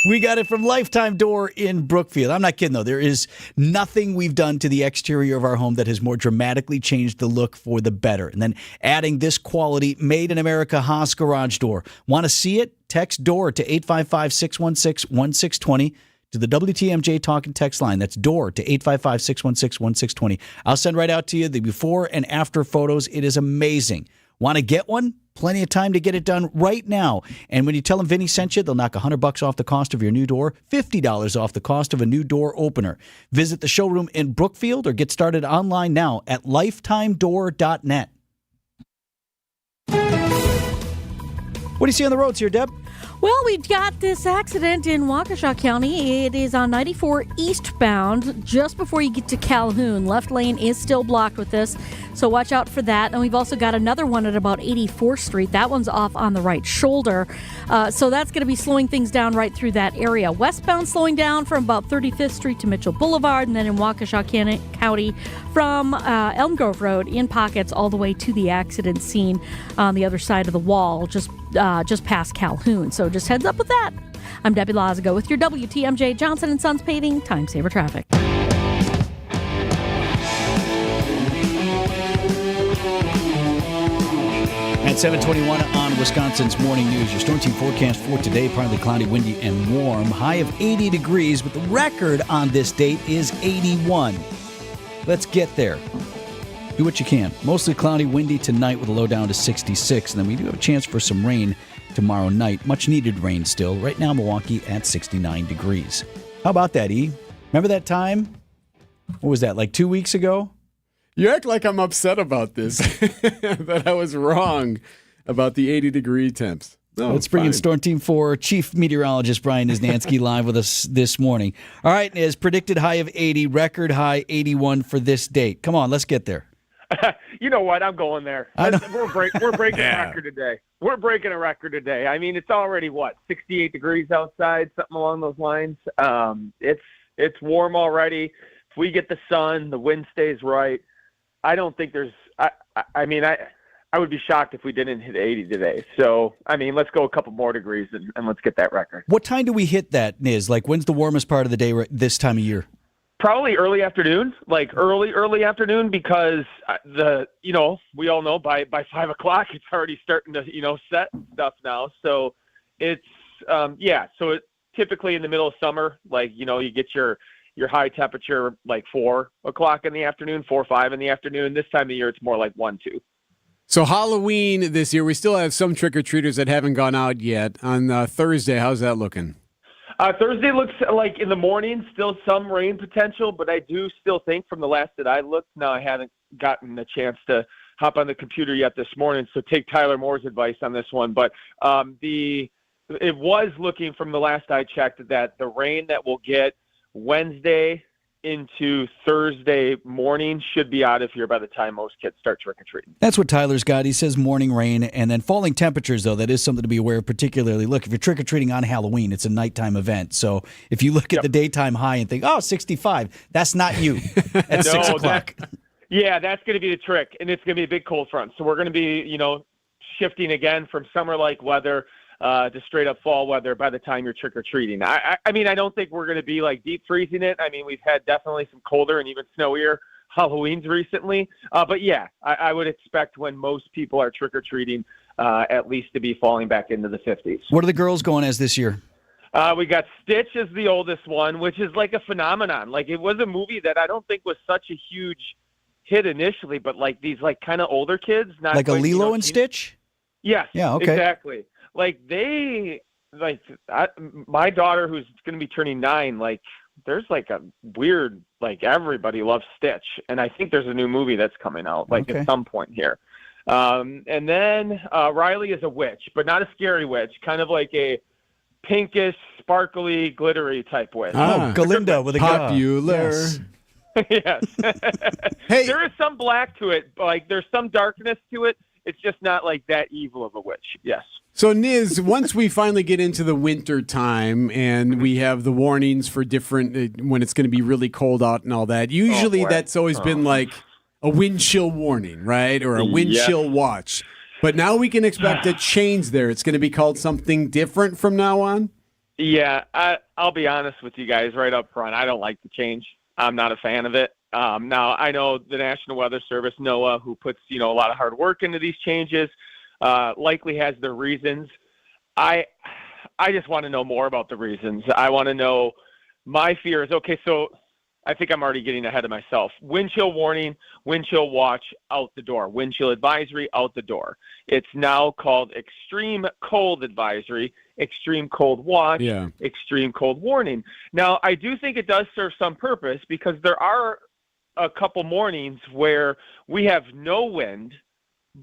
We got it from Lifetime Door in Brookfield. I'm not kidding, though. There is nothing we've done to the exterior of our home that has more dramatically changed the look for the better. And then adding this quality Made in America Haas garage door. Want to see it? Text DOOR to 855-616-1620 to the WTMJ talk and text line. That's DOOR to 855-616-1620. I'll send right out to you the before and after photos. It is amazing. Want to get one? Plenty of time to get it done right now. And when you tell them Vinny sent you, they'll knock $100 off the cost of your new door, $50 off the cost of a new door opener. Visit the showroom in Brookfield or get started online now at lifetimedoor.net. What do you see on the roads here, Deb? Well, we've got this accident in Waukesha County. It is on 94 eastbound, just before you get to Calhoun. Left lane is still blocked with this, so watch out for that. And we've also got another one at about 84th Street. That one's off on the right shoulder. So that's going to be slowing things down right through that area. Westbound slowing down from about 35th Street to Mitchell Boulevard, and then in Waukesha County from Elm Grove Road in pockets all the way to the accident scene on the other side of the wall, just past Calhoun. So just heads up with that. I'm Debbie Lazago with your WTMJ Johnson & Sons Paving Time Saver Traffic. At 7:21 on Wisconsin's Morning News, your Storm Team forecast for today, partly cloudy, windy, and warm. High of 80 degrees, but the record on this date is 81. Let's get there. Do what you can. Mostly cloudy, windy tonight with a low down to 66. And then we do have a chance for some rain tomorrow night. Much needed rain still. Right now, Milwaukee at 69 degrees. How about that, E? Remember that time? What was that, like 2 weeks ago? You act like I'm upset about this, that I was wrong about the 80-degree temps. No, let's bring in Storm Team 4 Chief Meteorologist Brian Niznansky live with us this morning. All right, as predicted, high of 80, record high 81 for this date. Come on, let's get there. You know what? I'm going there. We're breaking a record today. We're breaking a record today. I mean, it's already, 68 degrees outside, something along those lines. It's warm already. If we get the sun, the wind stays right. I don't think there's I would be shocked if we didn't hit 80 today. So, I mean, let's go a couple more degrees and let's get that record. What time do we hit that, Niz? Like, when's the warmest part of the day this time of year? Probably early afternoon, like early afternoon, because we all know by 5 o'clock it's already starting to, set stuff now. So it's, so it typically in the middle of summer, like, you get your high temperature like 4 o'clock in the afternoon, 4 or 5 in the afternoon. This time of year, it's more like 1, 2. So Halloween this year, we still have some trick-or-treaters that haven't gone out yet. On Thursday, how's that looking? Thursday looks like in the morning, still some rain potential, but I do still think from the last that I looked, now I haven't gotten a chance to hop on the computer yet this morning, so take Tyler Moore's advice on this one. But it was looking from the last I checked that the rain that we'll get Wednesday into Thursday morning should be out of here by the time most kids start trick-or-treating. That's what Tyler's got. He says morning rain and then falling temperatures, though. That is something to be aware of, particularly. Look, if you're trick-or-treating on Halloween, it's a nighttime event. So if you look at the daytime high and think, 65, that's not you at 6 o'clock. That's going to be the trick, and it's going to be a big cold front. So we're going to be, shifting again from summer-like weather to straight-up fall weather by the time you're trick-or-treating. I mean, I don't think we're going to be, like, deep freezing it. I mean, we've had definitely some colder and even snowier Halloweens recently. But, I would expect when most people are trick-or-treating at least to be falling back into the 50s. What are the girls going as this year? We got Stitch as the oldest one, which is like a phenomenon. Like, it was a movie that I don't think was such a huge hit initially, but, like, these, like, kind of older kids. Not like a Lilo and Stitch? Yes, yeah, okay. Exactly. My daughter who's going to be turning 9, like there's like a weird, like everybody loves Stitch. And I think there's a new movie that's coming out at some point here. And then Riley is a witch, but not a scary witch, kind of like a pinkish, sparkly, glittery type witch. Galinda with a popular. Yes. Yes. Hey, there is some black to it. Like there's some darkness to it. It's just not like that evil of a witch. Yes. So, Niz, once we finally get into the winter time and we have the warnings for different when it's going to be really cold out and all that, usually that's always been like a wind chill warning, right? Or a wind chill watch. But now we can expect a change there. It's going to be called something different from now on? Yeah, I'll be honest with you guys right up front. I don't like the change. I'm not a fan of it. Now, I know the National Weather Service, NOAA, who puts a lot of hard work into these changes, likely has their reasons. I just want to know more about the reasons. I want to know. My fear is, okay, so I think I'm already getting ahead of myself. Wind chill warning, wind chill watch, out the door. Wind chill advisory, out the door. It's now called extreme cold advisory, extreme cold watch, extreme cold warning. Now, I do think it does serve some purpose because there are a couple mornings where we have no wind,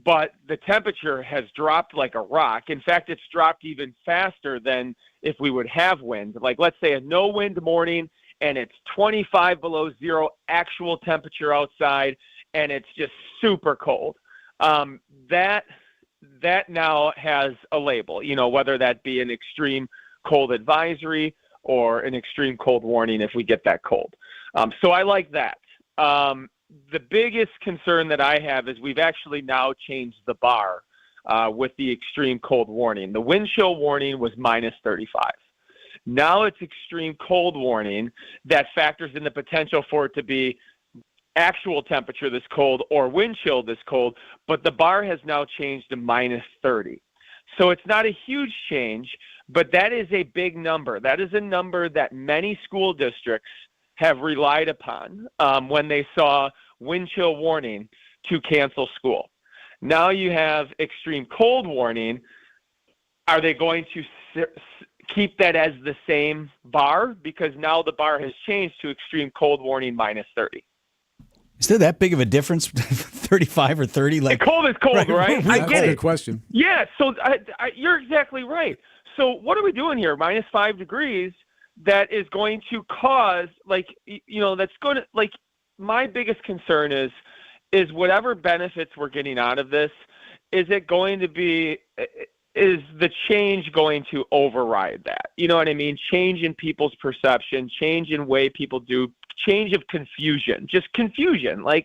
but the temperature has dropped like a rock. In fact, it's dropped even faster than if we would have wind. Like, let's say a no wind morning and it's 25 below zero actual temperature outside and it's just super cold. That now has a label, whether that be an extreme cold advisory or an extreme cold warning if we get that cold. So I like that. The biggest concern that I have is we've actually now changed the bar with the extreme cold warning. The wind chill warning was minus 35. Now it's extreme cold warning that factors in the potential for it to be actual temperature this cold or wind chill this cold, but the bar has now changed to minus 30. So it's not a huge change, but that is a big number. That is a number that many school districts have relied upon when they saw wind chill warning to cancel school. Now you have extreme cold warning. Are they going to keep that as the same bar? Because now the bar has changed to extreme cold warning minus 30. Is there that big of a difference, 35 or 30? Like cold is cold, right? I get it. That's a good question. Yeah, so you're exactly right. So what are we doing here? Minus 5 degrees. That is going to cause, that's going to, my biggest concern is whatever benefits we're getting out of this, is the change going to override that? You know what I mean? Change in people's perception, change in way people do, change of confusion, just confusion. I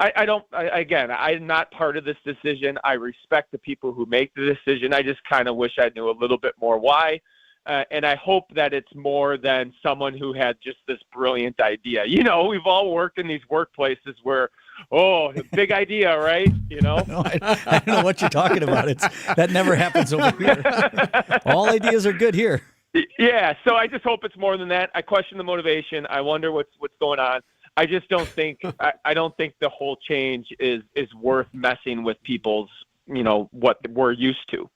Again, I'm not part of this decision. I respect the people who make the decision. I just kind of wish I knew a little bit more why. And I hope that it's more than someone who had just this brilliant idea. We've all worked in these workplaces where, big idea, right? No, I don't know what you're talking about. That never happens over here. All ideas are good here. Yeah, so I just hope it's more than that. I question the motivation. I wonder what's going on. I just don't think I don't think the whole change is worth messing with people's, what we're used to.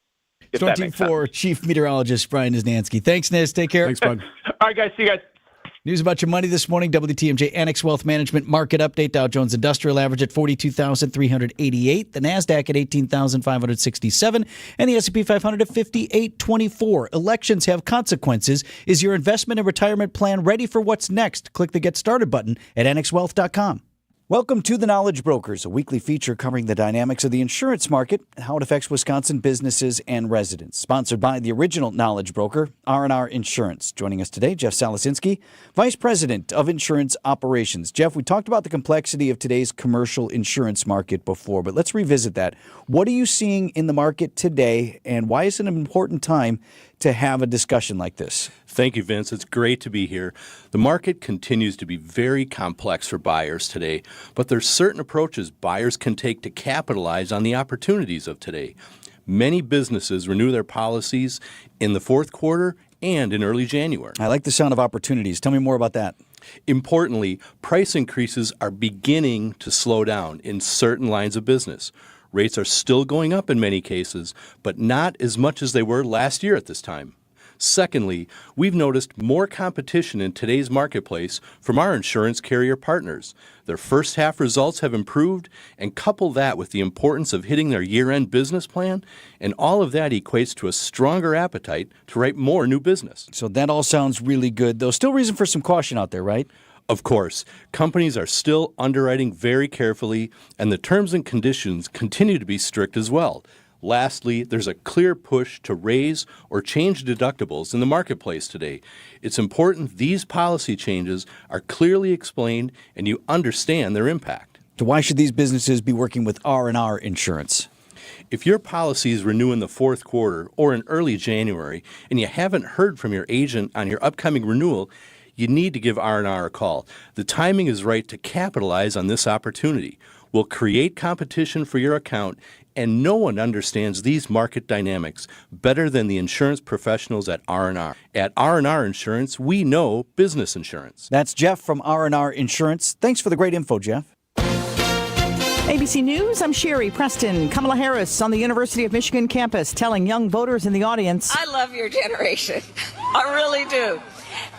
Storm Team 4 Chief Meteorologist Brian Niznansky. Thanks, Niz. Take care. Thanks, bud. All right, guys. See you guys. News about your money this morning. WTMJ Annex Wealth Management Market Update. Dow Jones Industrial average at 42,388. The NASDAQ at 18,567. And the S&P 500 at 5824. Elections have consequences. Is your investment and retirement plan ready for what's next? Click the Get Started button at annexwealth.com. Welcome to The Knowledge Brokers, a weekly feature covering the dynamics of the insurance market and how it affects Wisconsin businesses and residents. Sponsored by the original Knowledge Broker, R&R Insurance. Joining us today, Jeff Salasinski, Vice President of Insurance Operations. Jeff, we talked about the complexity of today's commercial insurance market before, but let's revisit that. What are you seeing in the market today, and why is it an important time to have a discussion like this? Thank you, Vince. It's great to be here. The market continues to be very complex for buyers today, but there's certain approaches buyers can take to capitalize on the opportunities of today. Many businesses renew their policies in the fourth quarter and in early January. I like the sound of opportunities. Tell me more about that. Importantly, price increases are beginning to slow down in certain lines of business. Rates are still going up in many cases, but not as much as they were last year at this time. Secondly, we've noticed more competition in today's marketplace from our insurance carrier partners. Their first half results have improved, and couple that with the importance of hitting their year-end business plan, and all of that equates to a stronger appetite to write more new business. So that all sounds really good, though. Still reason for some caution out there, right? Of course, companies are still underwriting very carefully, and the terms and conditions continue to be strict as well. Lastly, there's a clear push to raise or change deductibles in the marketplace today. It's important these policy changes are clearly explained and you understand their impact. So why should these businesses be working with R&R Insurance? If your policies renew in the fourth quarter or in early January and you haven't heard from your agent on your upcoming renewal, you need to give R&R a call. The timing is right to capitalize on this opportunity. We'll create competition for your account, and no one understands these market dynamics better than the insurance professionals at R&R. At R&R Insurance, we know business insurance. That's Jeff from R&R Insurance. Thanks for the great info, Jeff. ABC News, I'm Sherry Preston. Kamala Harris on the University of Michigan campus telling young voters in the audience, I love your generation. I really do.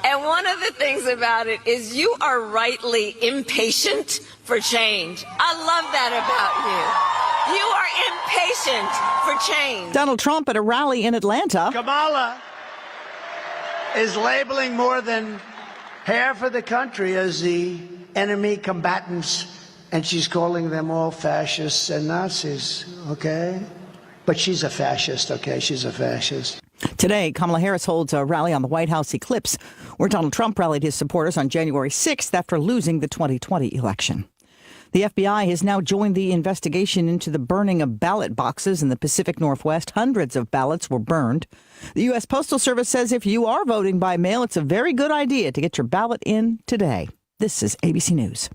And one of the things about it is you are rightly impatient for change. I love that about you. You are impatient for change. Donald Trump at a rally in Atlanta. Kamala is labeling more than half of the country as the enemy combatants, and she's calling them all fascists and Nazis, okay? But she's a fascist, okay? She's a fascist. Today, Kamala Harris holds a rally on the White House Eclipse, where Donald Trump rallied his supporters on January 6th after losing the 2020 election. The FBI has now joined the investigation into the burning of ballot boxes in the Pacific Northwest. Hundreds of ballots were burned. The U.S. Postal Service says if you are voting by mail, it's a very good idea to get your ballot in today. This is ABC News.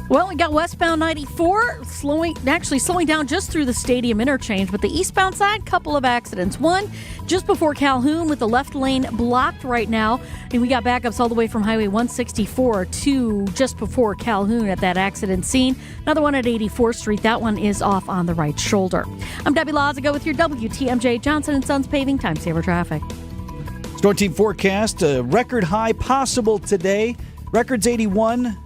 Well, we got westbound 94 slowing down just through the stadium interchange, but the eastbound side, couple of accidents. One just before Calhoun with the left lane blocked right now, and we got backups all the way from Highway 164 to just before Calhoun at that accident scene. Another one at 84th Street. That one is off on the right shoulder. I'm Debbie Lazago with your WTMJ Johnson & Sons Paving Time Saver Traffic. Storm Team forecast, a record high possible today. Record's 81.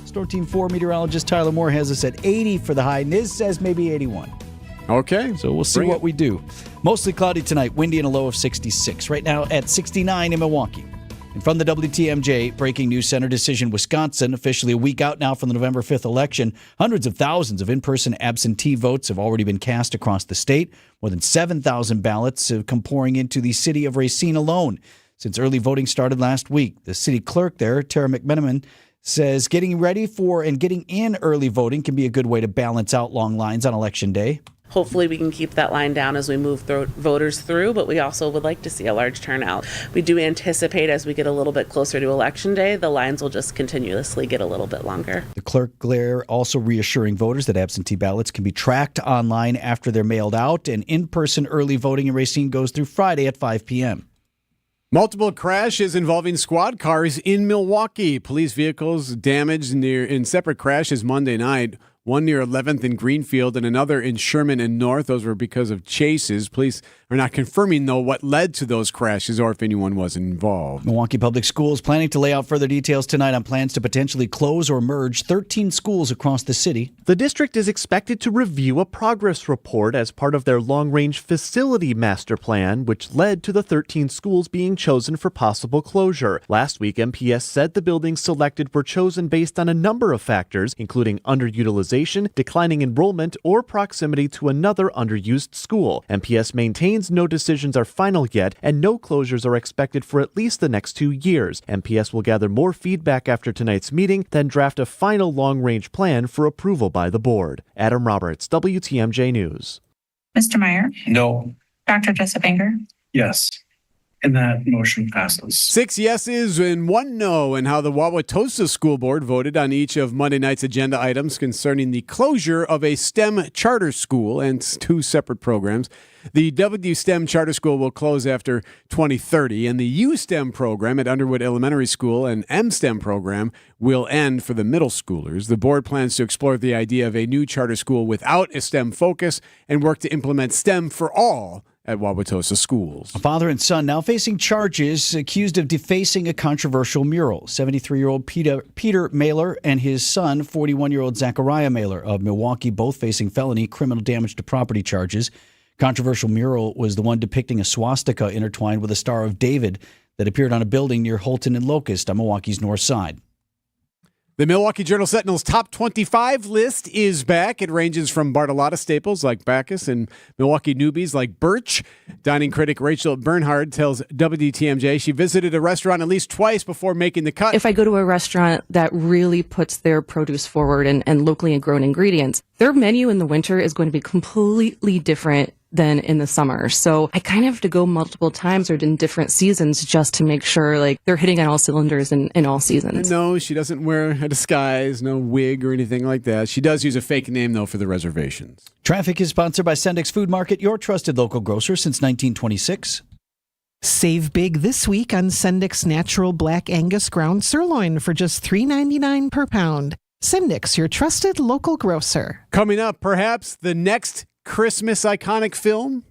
Storm Team 4 meteorologist Tyler Moore has us at 80 for the high. Niz says maybe 81. Okay. So we'll see what we do. Mostly cloudy tonight, windy and a low of 66. Right now at 69 in Milwaukee. And from the WTMJ Breaking News Center, decision Wisconsin, officially a week out now from the November 5th election. Hundreds of thousands of in-person absentee votes have already been cast across the state. More than 7,000 ballots have come pouring into the city of Racine alone since early voting started last week. The city clerk there, Tara McMenamin, says getting ready for and getting in early voting can be a good way to balance out long lines on Election Day. Hopefully we can keep that line down as we move voters through, but we also would like to see a large turnout. We do anticipate as we get a little bit closer to Election Day, the lines will just continuously get a little bit longer. The clerk there also reassuring voters that absentee ballots can be tracked online after they're mailed out, and in-person early voting in Racine goes through Friday at 5 p.m. Multiple crashes involving squad cars in Milwaukee. Police vehicles damaged in separate crashes Monday night. One near 11th and Greenfield and another in Sherman and North. Those were because of chases. Police are not confirming, though, what led to those crashes or if anyone was involved. Milwaukee Public Schools planning to lay out further details tonight on plans to potentially close or merge 13 schools across the city. The district is expected to review a progress report as part of their long-range facility master plan, which led to the 13 schools being chosen for possible closure. Last week, MPS said the buildings selected were chosen based on a number of factors, including underutilization, declining enrollment, or proximity to another underused school. MPS maintains no decisions are final yet, and no closures are expected for at least the next 2 years. MPS will gather more feedback after tonight's meeting, then draft a final long-range plan for approval by the board. Adam Roberts, WTMJ News. Mr. Meyer? No. Dr. Jessup Banger? Yes. And that motion passes. 6 yeses and 1 no, and how the Wauwatosa School Board voted on each of Monday night's agenda items concerning the closure of a STEM charter school and 2 separate programs. The W STEM charter school will close after 2030, and the U STEM program at Underwood Elementary School and M STEM program will end for the middle schoolers. The board plans to explore the idea of a new charter school without a STEM focus and work to implement STEM for all at Wauwatosa schools. A father and son now facing charges accused of defacing a controversial mural. 73-year-old Peter Mailer and his son, 41-year-old Zachariah Mailer of Milwaukee, both facing felony criminal damage to property charges. Controversial mural was the one depicting a swastika intertwined with a Star of David that appeared on a building near Holton and Locust on Milwaukee's north side. The Milwaukee Journal-Sentinel's top 25 list is back. It ranges from Bartolotta staples like Bacchus and Milwaukee newbies like Birch. Dining critic Rachel Bernhard tells WTMJ she visited a restaurant at least twice before making the cut. If I go to a restaurant that really puts their produce forward and locally grown ingredients, their menu in the winter is going to be completely different than in the summer. So I kind of have to go multiple times or in different seasons just to make sure like they're hitting on all cylinders in all seasons. No, she doesn't wear a disguise, no wig or anything like that. She does use a fake name, though, for the reservations. Traffic is sponsored by Sendik's Food Market, your trusted local grocer since 1926. Save big this week on Sendik's Natural Black Angus Ground Sirloin for just $3.99 per pound. Sendik's, your trusted local grocer. Coming up, perhaps the next Christmas iconic film?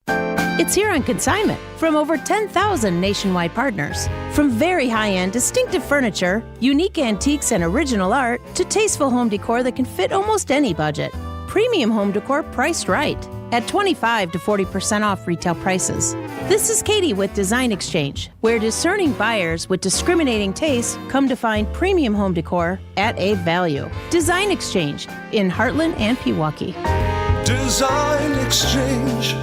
It's here on consignment from over 10,000 nationwide partners. From very high-end, distinctive furniture, unique antiques and original art, to tasteful home decor that can fit almost any budget. Premium home decor priced right at 25 to 40% off retail prices. This is Katie with Design Exchange, where discerning buyers with discriminating tastes come to find premium home decor at a value. Design Exchange in Heartland and Pewaukee. Design Exchange.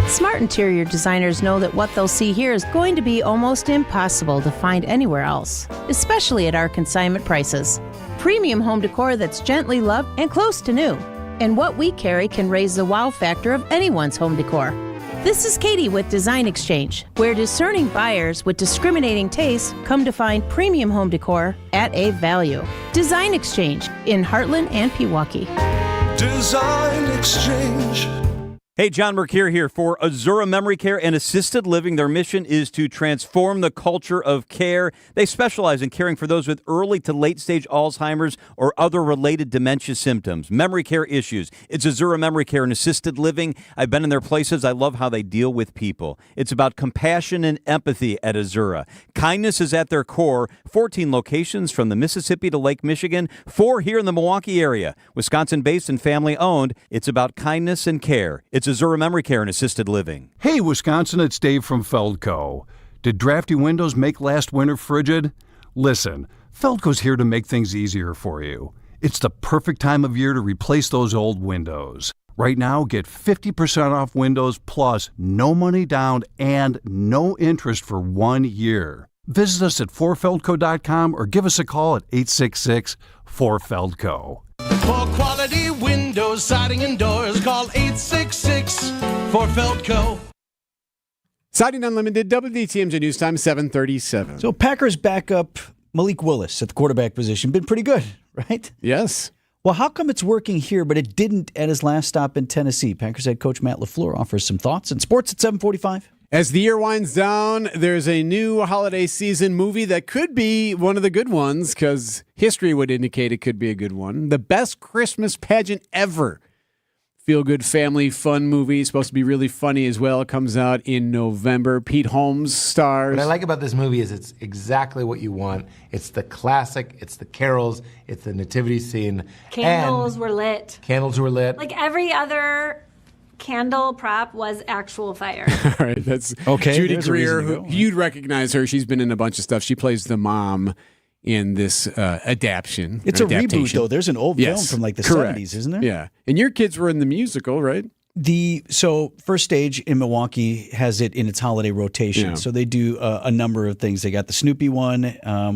Smart interior designers know that what they'll see here is going to be almost impossible to find anywhere else, especially at our consignment prices. Premium home decor that's gently loved and close to new. And what we carry can raise the wow factor of anyone's home decor. This is Katie with Design Exchange, where discerning buyers with discriminating tastes come to find premium home decor at a value. Design Exchange in Heartland and Pewaukee. Design Exchange. Hey, John Mercure here for Azura Memory Care and Assisted Living. Their mission is to transform the culture of care. They specialize in caring for those with early to late stage Alzheimer's or other related dementia symptoms, memory care issues. It's Azura Memory Care and Assisted Living. I've been in their places. I love how they deal with people. It's about compassion and empathy at Azura. Kindness is at their core. 14 locations from the Mississippi to Lake Michigan, 4 here in the Milwaukee area. Wisconsin-based and family-owned. It's about kindness and care. It's Azura Memory Care and Assisted Living. Hey, Wisconsin, it's Dave from Feldco. Did drafty windows make last winter frigid? Listen, Feldco's here to make things easier for you. It's the perfect time of year to replace those old windows. Right now, get 50% off windows plus no money down and no interest for 1 year. Visit us at 4feldco.com or give us a call at 866-4FELDCO. For quality windows, siding, and doors, call 866-4FELDCO. Siding Unlimited, WTMJ News Time, 7:37. So Packers backup Malik Willis at the quarterback position. Been pretty good, right? Yes. Well, how come it's working here, but it didn't at his last stop in Tennessee? Packers head coach Matt LaFleur offers some thoughts in sports at 7:45. As the year winds down, there's a new holiday season movie that could be one of the good ones because history would indicate it could be a good one. The Best Christmas Pageant Ever. Feel-good family fun movie. Supposed to be really funny as well. It comes out in November. Pete Holmes stars. What I like about this movie is it's exactly what you want. It's the classic. It's the carols. It's the nativity scene. Candles were lit. Candles were lit. Like every other candle prop was actual fire. All right, that's okay. Judy Greer. You'd recognize her. She's been in a bunch of stuff. She plays the mom in this adaptation. It's a reboot, though. There's an old film from like the 70s, isn't there? Yeah. And your kids were in the musical, right? So First Stage in Milwaukee has it in its holiday rotation. Yeah. So they do a number of things. They got the Snoopy one.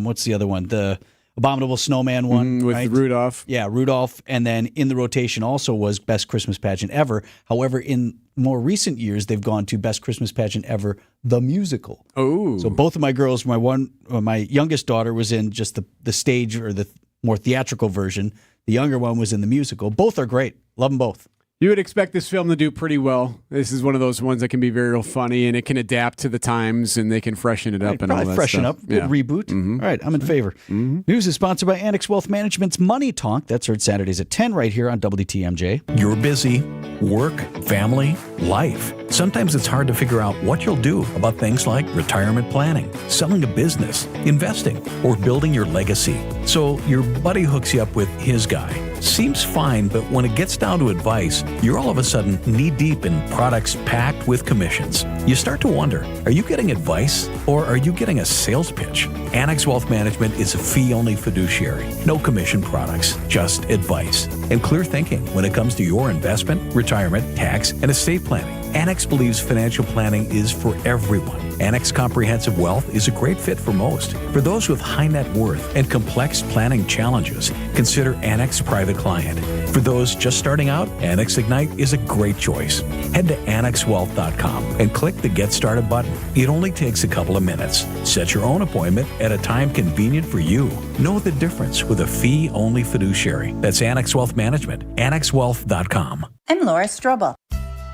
What's the other one? The Abominable Snowman one. With right? Rudolph. Yeah, Rudolph. And then in the rotation also was Best Christmas Pageant Ever. However, in more recent years, they've gone to Best Christmas Pageant Ever, the musical. Oh. So both of my girls, my youngest daughter was in just the stage or the more theatrical version. The younger one was in the musical. Both are great. Love them both. You would expect this film to do pretty well. This is one of those ones that can be very real funny, and it can adapt to the times, and they can freshen it up and all that freshen stuff. up. Good reboot. Mm-hmm. All right, I'm in favor. Mm-hmm. News is sponsored by Annex Wealth Management's Money Talk. That's heard Saturdays at 10 right here on WTMJ. You're busy. Work, family, life. Sometimes it's hard to figure out what you'll do about things like retirement planning, selling a business, investing, or building your legacy. So your buddy hooks you up with his guy. Seems fine, but when it gets down to advice, you're all of a sudden knee-deep in products packed with commissions. You start to wonder, are you getting advice or are you getting a sales pitch? Annex Wealth Management is a fee-only fiduciary. No commission products, just advice. And clear thinking when it comes to your investment, retirement, tax, and estate planning. Annex believes financial planning is for everyone. Annex Comprehensive Wealth is a great fit for most. For those with high net worth and complex planning challenges, consider Annex Private Client. For those just starting out, Annex Ignite is a great choice. Head to annexwealth.com and click the Get Started button. It only takes a couple of minutes. Set your own appointment at a time convenient for you. Know the difference with a fee-only fiduciary. That's Annex Wealth Management. Annexwealth.com. I'm Laura Strobel.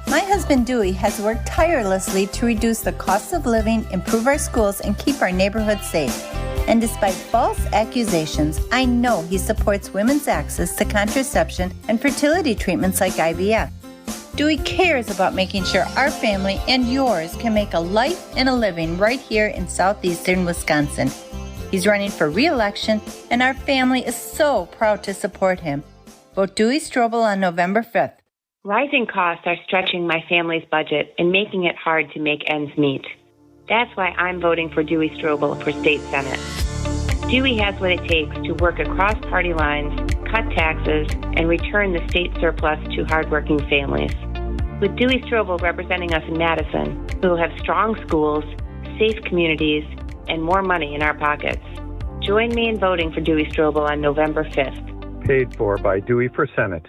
My husband Dewey has worked tirelessly to reduce the cost of living, improve our schools, and keep our neighborhoods safe. And despite false accusations, I know he supports women's access to contraception and fertility treatments like IVF. Dewey cares about making sure our family and yours can make a life and a living right here in southeastern Wisconsin. He's running for re-election, and our family is so proud to support him. Vote Dewey Strobel on November 5th. Rising costs are stretching my family's budget and making it hard to make ends meet. That's why I'm voting for Dewey Strobel for State Senate. Dewey has what it takes to work across party lines, cut taxes, and return the state surplus to hardworking families. With Dewey Strobel representing us in Madison, we will have strong schools, safe communities, and more money in our pockets. Join me in voting for Dewey Strobel on November 5th. Paid for by Dewey for Senate.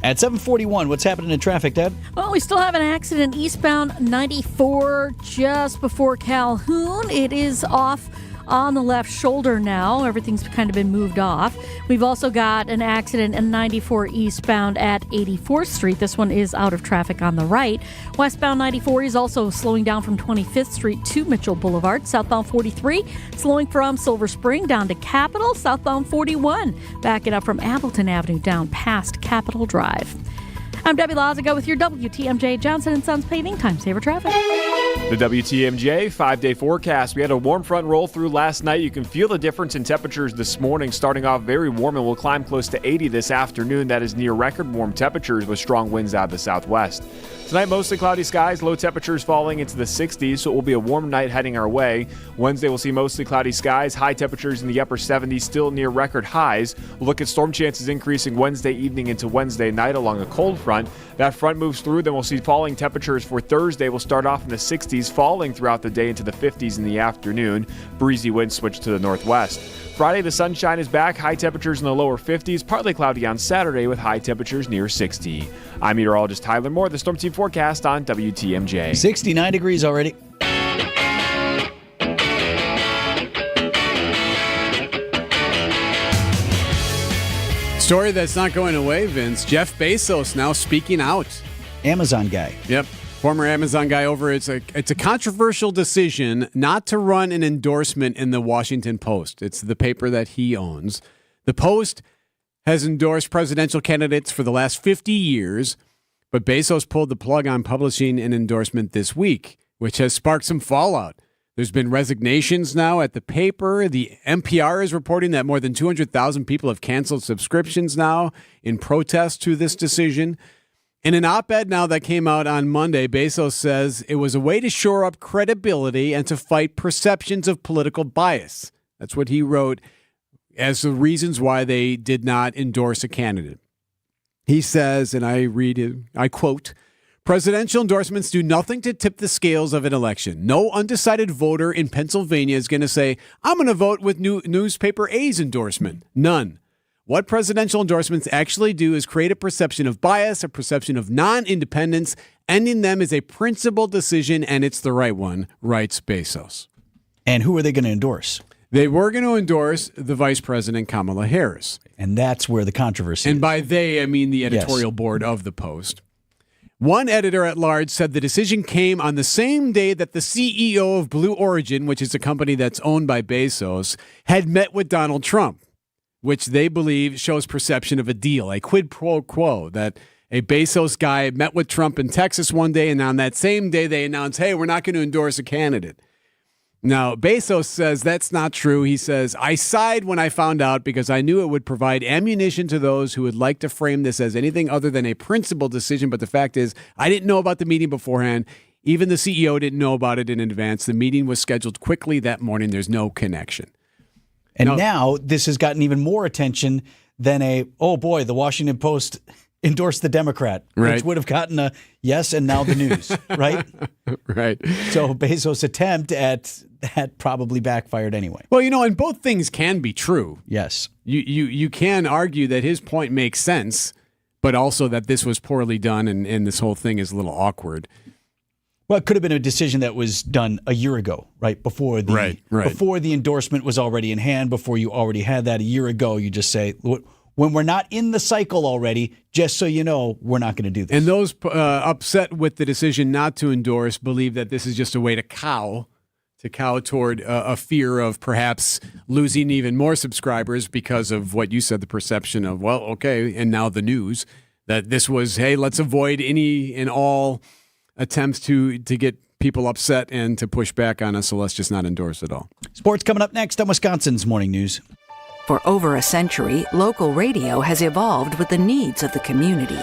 At 7:41, what's happening in traffic, Dad? Well, we still have an accident eastbound 94 just before Calhoun. It is off on the left shoulder now. Everything's kind of been moved off. We've also got an accident in 94 eastbound at 84th Street. This one is out of traffic on the right. Westbound 94 is also slowing down from 25th Street to Mitchell Boulevard. Southbound 43 slowing from Silver Spring down to Capitol. Southbound 41 backing up from Appleton Avenue down past Capitol Drive. I'm Debbie Lazaga with your WTMJ Johnson & Sons Paving Time Saver Traffic. The WTMJ 5-day forecast. We had a warm front roll through last night. You can feel the difference in temperatures this morning, starting off very warm and will climb close to 80 this afternoon. That is near record warm temperatures with strong winds out of the southwest. Tonight, mostly cloudy skies, low temperatures falling into the 60s, so it will be a warm night heading our way. Wednesday, we'll see mostly cloudy skies, high temperatures in the upper 70s, still near record highs. We'll look at storm chances increasing Wednesday evening into Wednesday night along a cold front. That front moves through, then we'll see falling temperatures for Thursday. We'll start off in the 60s, falling throughout the day into the 50s in the afternoon. Breezy winds switch to the northwest. Friday, the sunshine is back. High temperatures in the lower 50s. Partly cloudy on Saturday with high temperatures near 60. I'm meteorologist Tyler Moore. The Storm Team forecast on WTMJ. 69 degrees already. Story that's not going away, Vince. Jeff Bezos now speaking out. Amazon guy. Yep. Former Amazon guy over. It's a controversial decision not to run an endorsement in the Washington Post. It's the paper that he owns. The Post has endorsed presidential candidates for the last 50 years, but Bezos pulled the plug on publishing an endorsement this week, which has sparked some fallout. There's been resignations now at the paper. The NPR is reporting that more than 200,000 people have canceled subscriptions now in protest to this decision. In an op-ed now that came out on Monday, Bezos says it was a way to shore up credibility and to fight perceptions of political bias. That's what he wrote as the reasons why they did not endorse a candidate. He says, and I quote, "Presidential endorsements do nothing to tip the scales of an election. No undecided voter in Pennsylvania is going to say, I'm going to vote with newspaper A's endorsement. None. What presidential endorsements actually do is create a perception of bias, a perception of non-independence. Ending them is a principled decision, and it's the right one," writes Bezos. And who are they going to endorse? They were going to endorse the Vice President, Kamala Harris. And that's where the controversy is. And by they, I mean the editorial board of the Post. One editor at large said the decision came on the same day that the CEO of Blue Origin, which is a company that's owned by Bezos, had met with Donald Trump, which they believe shows perception of a deal, a quid pro quo, that a Bezos guy met with Trump in Texas one day, and on that same day they announced, hey, we're not going to endorse a candidate. Now, Bezos says that's not true. He says, I sighed when I found out because I knew it would provide ammunition to those who would like to frame this as anything other than a principled decision. But the fact is, I didn't know about the meeting beforehand. Even the CEO didn't know about it in advance. The meeting was scheduled quickly that morning. There's no connection. And now this has gotten even more attention than oh boy, the Washington Post endorsed the Democrat, which would have gotten a yes and now the news, right? Right. So Bezos' attempt at that probably backfired anyway. Well, and both things can be true. Yes. You can argue that his point makes sense, but also that this was poorly done and this whole thing is a little awkward. Well, it could have been a decision that was done a year ago, right? Before the endorsement was already in hand, before you already had that a year ago, you just say, when we're not in the cycle already, just so you know, we're not going to do this. And those upset with the decision not to endorse believe that this is just a way to cow toward a fear of perhaps losing even more subscribers because of what you said, the perception of, well, okay, and now the news, that this was, hey, let's avoid any and all attempts to get people upset and to push back on us, so let's just not endorse it all. Sports coming up next on Wisconsin's Morning News. For over a century, local radio has evolved with the needs of the community.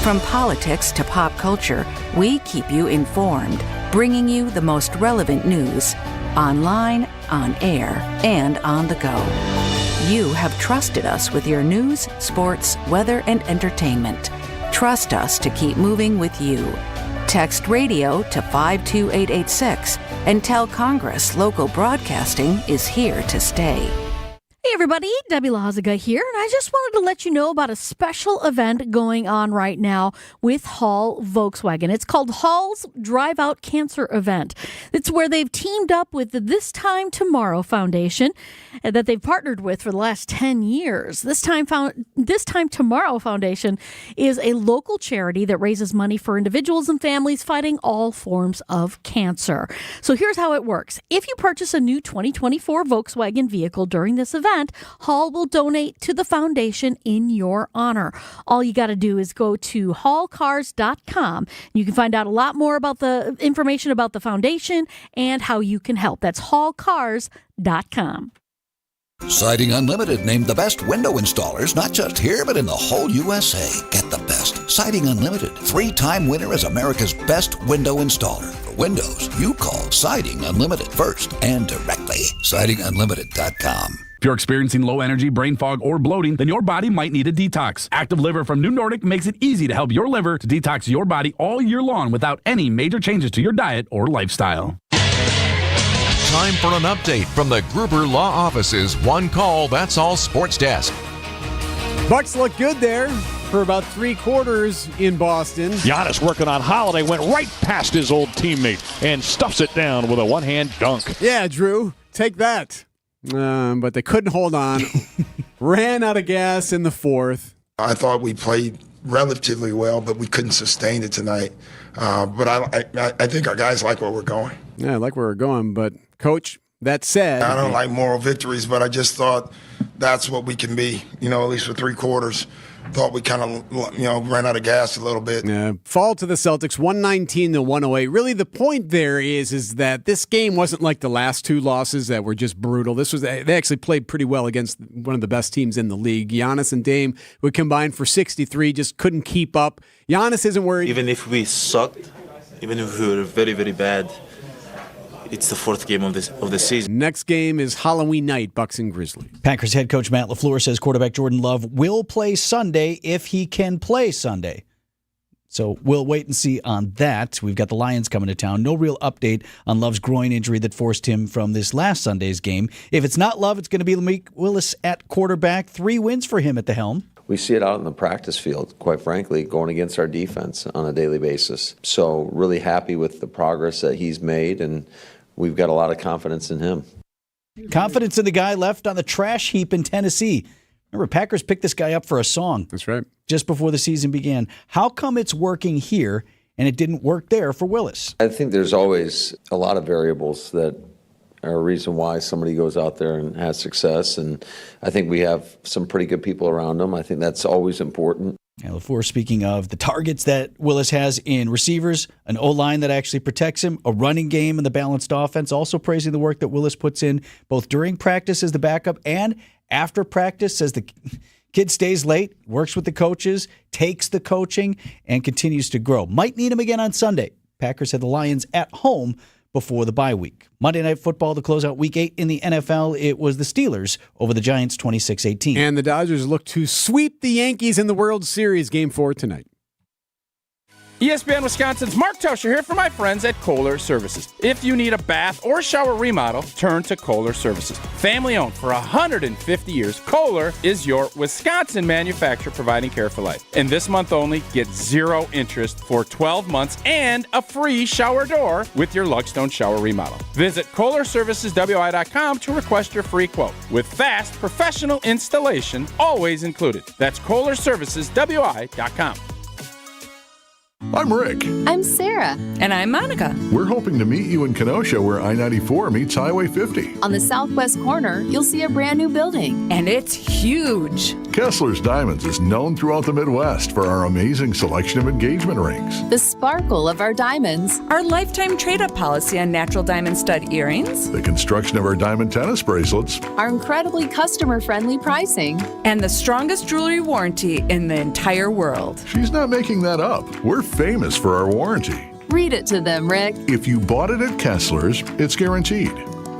From politics to pop culture, we keep you informed, bringing you the most relevant news, online, on air, and on the go. You have trusted us with your news, sports, weather, and entertainment. Trust us to keep moving with you. Text radio to 52886 and tell Congress local broadcasting is here to stay. Hey everybody, Debbie Lazaga here, and I just wanted to let you know about a special event going on right now with Hall Volkswagen. It's called Hall's Drive Out Cancer Event. It's where they've teamed up with the This Time Tomorrow Foundation that they've partnered with for the last 10 years. This Time Tomorrow Foundation is a local charity that raises money for individuals and families fighting all forms of cancer. So here's how it works. If you purchase a new 2024 Volkswagen vehicle during this event, Hall will donate to the foundation in your honor. All you got to do is go to hallcars.com. You can find out a lot more about the information about the foundation and how you can help. That's hallcars.com. Siding Unlimited named the best window installers, not just here, but in the whole USA. Get the best. Siding Unlimited, 3-time winner as America's best window installer. For windows, you call Siding Unlimited first and directly. SidingUnlimited.com. If you're experiencing low energy, brain fog, or bloating, then your body might need a detox. Active Liver from New Nordic makes it easy to help your liver to detox your body all year long without any major changes to your diet or lifestyle. Time for an update from the Gruber Law Office's One Call, That's All Sports Desk. Bucks look good there for about 3 quarters in Boston. Giannis working on Holiday, went right past his old teammate and stuffs it down with a one-hand dunk. Yeah, Drew, take that. But they couldn't hold on. Ran out of gas in the fourth. I thought we played relatively well, but we couldn't sustain it tonight. But I think our guys like where we're going. Yeah, I like where we're going, but Coach, that said, I don't like moral victories, but I just thought that's what we can be, at least for 3 quarters. Thought we kind of, ran out of gas a little bit. Yeah, fall to the Celtics, 119-108. Really, the point there is that this game wasn't like the last 2 losses that were just brutal. They actually played pretty well against one of the best teams in the league. Giannis and Dame would combine for 63, just couldn't keep up. Giannis isn't worried. Even if we sucked, even if we were very, very bad, it's the 4th game of the season. Next game is Halloween night, Bucks and Grizzlies. Packers head coach Matt LaFleur says quarterback Jordan Love will play Sunday if he can play Sunday. So we'll wait and see on that. We've got the Lions coming to town. No real update on Love's groin injury that forced him from this last Sunday's game. If it's not Love, it's going to be Malik Willis at quarterback. 3 wins for him at the helm. We see it out in the practice field, quite frankly, going against our defense on a daily basis. So really happy with the progress that he's made, and we've got a lot of confidence in him. Confidence in the guy left on the trash heap in Tennessee. Remember, Packers picked this guy up for a song. That's right. Just before the season began. How come it's working here and it didn't work there for Willis? I think there's always a lot of variables that are a reason why somebody goes out there and has success. And I think we have some pretty good people around them. I think that's always important. And LaFleur speaking of the targets that Willis has in receivers, an O-line that actually protects him, a running game and the balanced offense, also praising the work that Willis puts in both during practice as the backup and after practice, says the kid stays late, works with the coaches, takes the coaching, and continues to grow. Might need him again on Sunday. Packers have the Lions at home before the bye week. Monday Night Football to close out Week 8 in the NFL. It was the Steelers over the Giants 26-18. And the Dodgers look to sweep the Yankees in the World Series Game 4 tonight. ESPN Wisconsin's Mark Tosher here for my friends at Kohler Services. If you need a bath or shower remodel, turn to Kohler Services. Family owned for 150 years, Kohler is your Wisconsin manufacturer providing care for life. And this month only, get 0 interest for 12 months and a free shower door with your Lugstone shower remodel. Visit KohlerServicesWI.com to request your free quote with fast professional installation always included. That's KohlerServicesWI.com. I'm Rick. I'm Sarah. And I'm Monica. We're hoping to meet you in Kenosha where I-94 meets Highway 50. On the southwest corner, you'll see a brand new building. And it's huge. Kessler's Diamonds is known throughout the Midwest for our amazing selection of engagement rings. The sparkle of our diamonds. Our lifetime trade-up policy on natural diamond stud earrings. The construction of our diamond tennis bracelets. Our incredibly customer-friendly pricing. And the strongest jewelry warranty in the entire world. She's not making that up. We're famous for our warranty. Read it to them, Rick. If you bought it at Kessler's, it's guaranteed.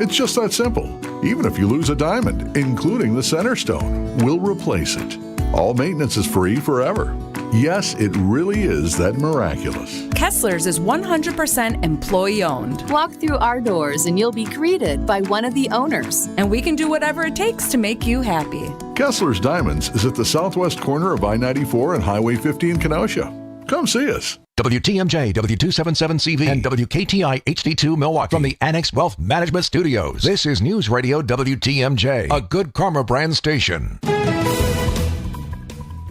It's just that simple. Even if you lose a diamond, including the center stone, we'll replace it. All maintenance is free forever. Yes, it really is that miraculous. Kessler's is 100% employee-owned. Walk through our doors and you'll be greeted by one of the owners. And we can do whatever it takes to make you happy. Kessler's Diamonds is at the southwest corner of I-94 and Highway 50 in Kenosha. Come see us. WTMJ, W277CV, and WKTI HD2 Milwaukee from the Annex Wealth Management Studios. This is News Radio WTMJ, a Good Karma brand station.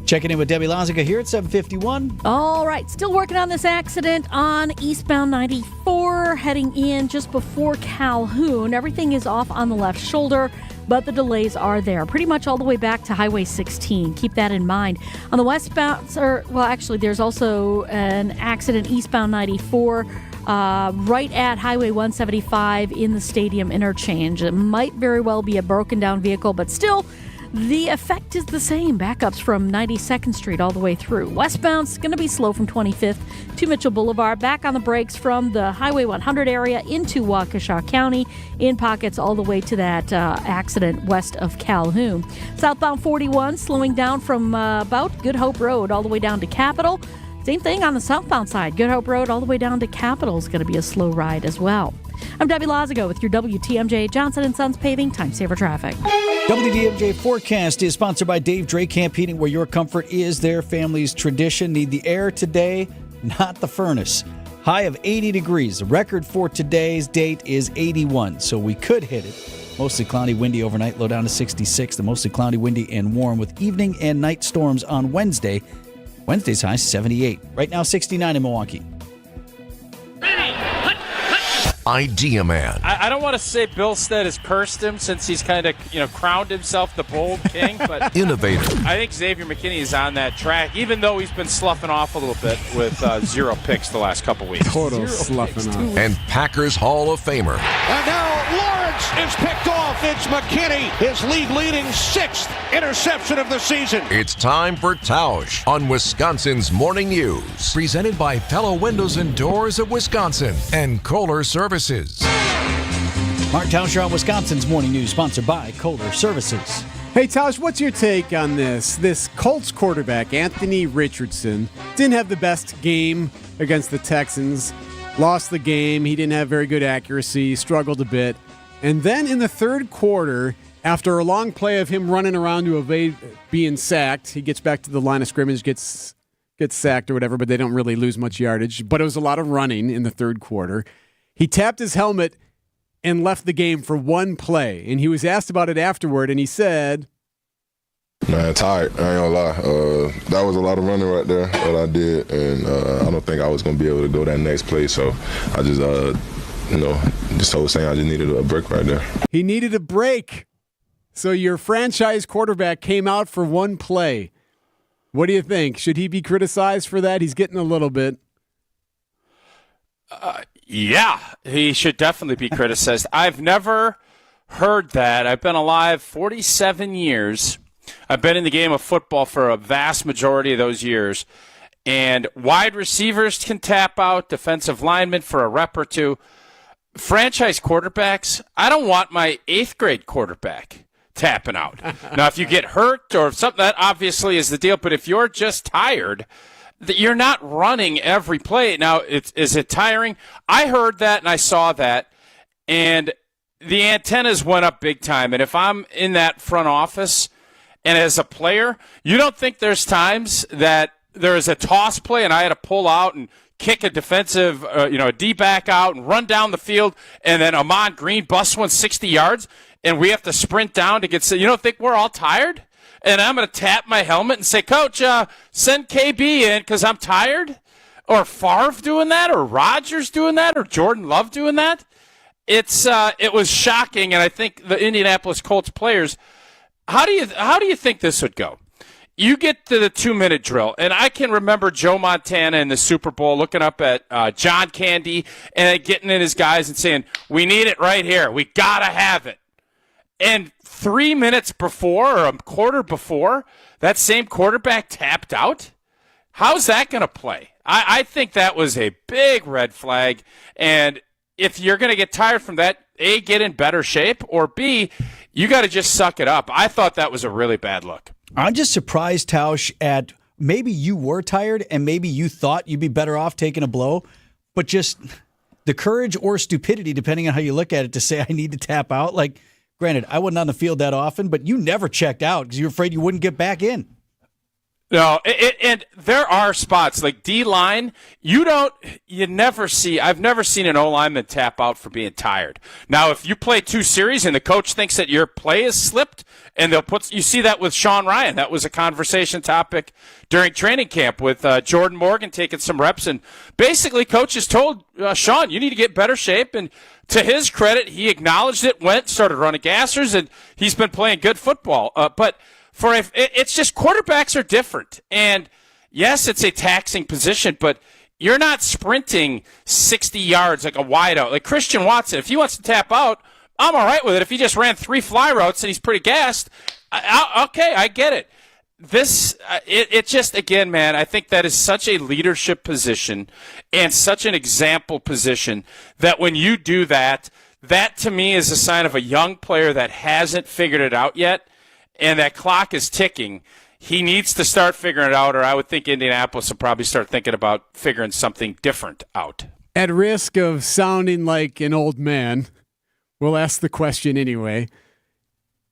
Checking in with Debbie Lozica here at 7:51. All right, still working on this accident on eastbound 94, heading in just before Calhoun. Everything is off on the left shoulder, but the delays are there pretty much all the way back to Highway 16. Keep that in mind. On the westbound, there's also an accident eastbound 94 right at Highway 175 in the stadium interchange. It might very well be a broken down vehicle, but still, the effect is the same. Backups from 92nd Street all the way through. Westbound's going to be slow from 25th to Mitchell Boulevard. Back on the brakes from the Highway 100 area into Waukesha County. In pockets all the way to that accident west of Calhoun. Southbound 41 slowing down from about Good Hope Road all the way down to Capitol. Same thing on the southbound side. Good Hope Road all the way down to Capitol is going to be a slow ride as well. I'm Debbie Lazago with your WTMJ Johnson & Sons Paving Time Saver Traffic. WTMJ forecast is sponsored by Dave Drake Camp Heating, where your comfort is their family's tradition. Need the air today, not the furnace. High of 80 degrees. The record for today's date is 81, so we could hit it. Mostly cloudy, windy overnight, low down to 66. The mostly cloudy, windy, and warm with evening and night storms on Wednesday. Wednesday's high 78. Right now 69 in Milwaukee. Idea Man. I don't want to say Bilstad has cursed him since he's kind of, crowned himself the bold king, but Innovator. I think Xavier McKinney is on that track, even though he's been sloughing off a little bit with 0 picks the last couple weeks. Total sloughing off. And Packers Hall of Famer. And now Lawrence is picked off. It's McKinney, his league-leading 6th interception of the season. It's time for Tausch on Wisconsin's Morning News. Presented by Pella Windows and Doors of Wisconsin and Kohler Services. Mark Tauscher on Wisconsin's Morning News, sponsored by Kohler Services. Hey, Tausch, what's your take on this? This Colts quarterback, Anthony Richardson, didn't have the best game against the Texans, lost the game. He didn't have very good accuracy, struggled a bit. And then in the third quarter, after a long play of him running around to evade being sacked, he gets back to the line of scrimmage, gets sacked or whatever, but they don't really lose much yardage. But it was a lot of running in the third quarter. He tapped his helmet and left the game for one play. And he was asked about it afterward, and he said, Man, tired. I ain't gonna lie. That was a lot of running right there that I did, and I don't think I was gonna be able to go that next play. So I just, just told Sam I just needed a break right there. He needed a break. So your franchise quarterback came out for one play. What do you think? Should he be criticized for that? He's getting a little bit. Yeah, he should definitely be criticized. I've never heard that. I've been alive 47 years. I've been in the game of football for a vast majority of those years. And wide receivers can tap out, defensive linemen for a rep or two. Franchise quarterbacks, I don't want my 8th grade quarterback tapping out. Now, if you get hurt or something, that obviously is the deal. But if you're just tired, you're not running every play. Now, is it tiring? I heard that and I saw that, and the antennas went up big time. And if I'm in that front office and as a player, you don't think there's times that there is a toss play and I had to pull out and kick a defensive, a D-back out and run down the field, and then Ahman Green busts 160 yards, and we have to sprint down to get – you don't think we're all tired? And I'm going to tap my helmet and say, Coach, send KB in because I'm tired? Or Favre doing that? Or Rodgers doing that? Or Jordan Love doing that? It was shocking, and I think the Indianapolis Colts players, how do you think this would go? You get to the 2-minute drill, and I can remember Joe Montana in the Super Bowl looking up at John Candy and getting in his guys and saying, we need it right here. We got to have it. And 3 minutes before or a quarter before, that same quarterback tapped out? How's that going to play? I think that was a big red flag. And if you're going to get tired from that, A, get in better shape, or B, you got to just suck it up. I thought that was a really bad look. I'm just surprised, Tausch, at maybe you were tired and maybe you thought you'd be better off taking a blow, but just the courage or stupidity, depending on how you look at it, to say I need to tap out. Like, granted, I wasn't on the field that often, but you never checked out because you were afraid you wouldn't get back in. No, and there are spots like D-line, I've never seen an O-lineman tap out for being tired. Now, if you play 2 series and the coach thinks that your play is slipped, and you see that with Sean Ryan. That was a conversation topic during training camp with Jordan Morgan taking some reps, and basically coaches told Sean, you need to get in better shape, and to his credit, he acknowledged it, started running gassers, and he's been playing good football. But it's just quarterbacks are different. And yes, it's a taxing position, but You're not sprinting 60 yards like a wideout. Like Christian Watson, if he wants to tap out, I'm all right with it. If he just ran 3 fly routes and he's pretty gassed, okay, I get it. It just, again, man, I think that is such a leadership position and such an example position that when you do that, that to me is a sign of a young player that hasn't figured it out yet, and that clock is ticking. He needs to start figuring it out, or I would think Indianapolis will probably start thinking about figuring something different out. At risk of sounding like an old man, we'll ask the question anyway.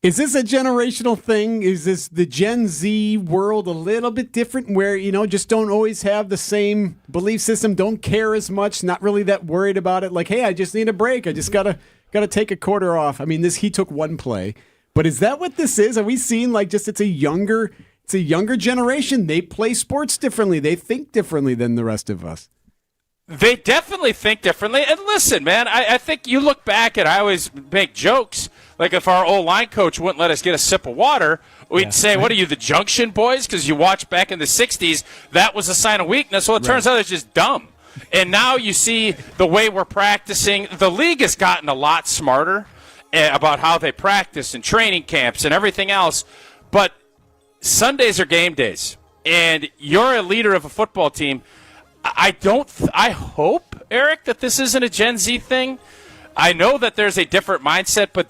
Is this a generational thing? Is this the Gen Z world a little bit different where, just don't always have the same belief system, don't care as much, not really that worried about it? Like, hey, I just need a break. I just gotta take a quarter off. I mean, he took one play. But is that what this is? Are we seeing it's a younger generation? They play sports differently. They think differently than the rest of us. They definitely think differently. And listen, man, I think you look back and I always make jokes. Like if our old line coach wouldn't let us get a sip of water, we'd say, what are you, the Junction Boys? Because you watched back in the 60s, that was a sign of weakness. Well, it turns out it's just dumb. And now you see the way we're practicing. The league has gotten a lot smarter about how they practice and training camps and everything else. But Sundays are game days. And you're a leader of a football team. I hope, Eric, that this isn't a Gen Z thing. I know that there's a different mindset, but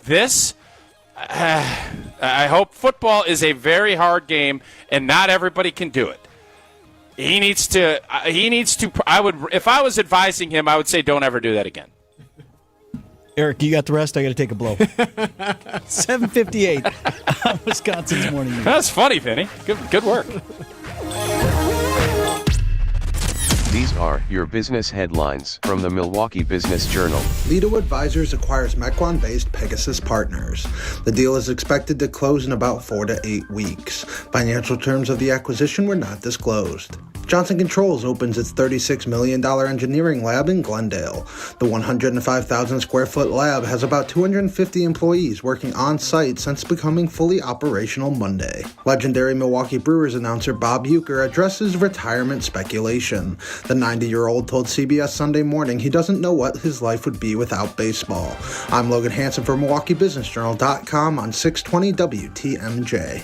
I hope football is a very hard game, and not everybody can do it. He needs to, if I was advising him, I would say don't ever do that again. Eric, you got the rest? I got to take a blow. 7:58 on Wisconsin's Morning News. That's funny, Vinny. Good work. These are your business headlines from the Milwaukee Business Journal. Lido Advisors acquires Mequon-based Pegasus Partners. The deal is expected to close in about 4 to 8 weeks. Financial terms of the acquisition were not disclosed. Johnson Controls opens its $36 million engineering lab in Glendale. The 105,000 square foot lab has about 250 employees working on site since becoming fully operational Monday. Legendary Milwaukee Brewers announcer Bob Uecker addresses retirement speculation. The 90-year-old told CBS Sunday Morning he doesn't know what his life would be without baseball. I'm Logan Hansen for MilwaukeeBusinessJournal.com on 620 WTMJ.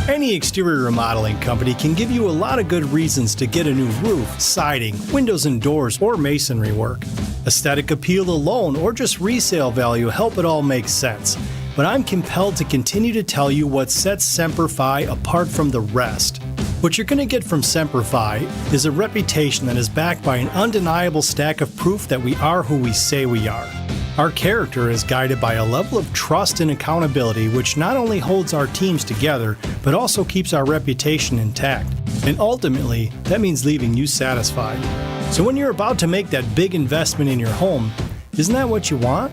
Any exterior remodeling company can give you a lot of good reasons to get a new roof, siding, windows and doors, or masonry work. Aesthetic appeal alone or just resale value help it all make sense. But I'm compelled to continue to tell you what sets Semper Fi apart from the rest. What you're going to get from Semper Fi is a reputation that is backed by an undeniable stack of proof that we are who we say we are. Our character is guided by a level of trust and accountability which not only holds our teams together, but also keeps our reputation intact. And ultimately, that means leaving you satisfied. So when you're about to make that big investment in your home, isn't that what you want?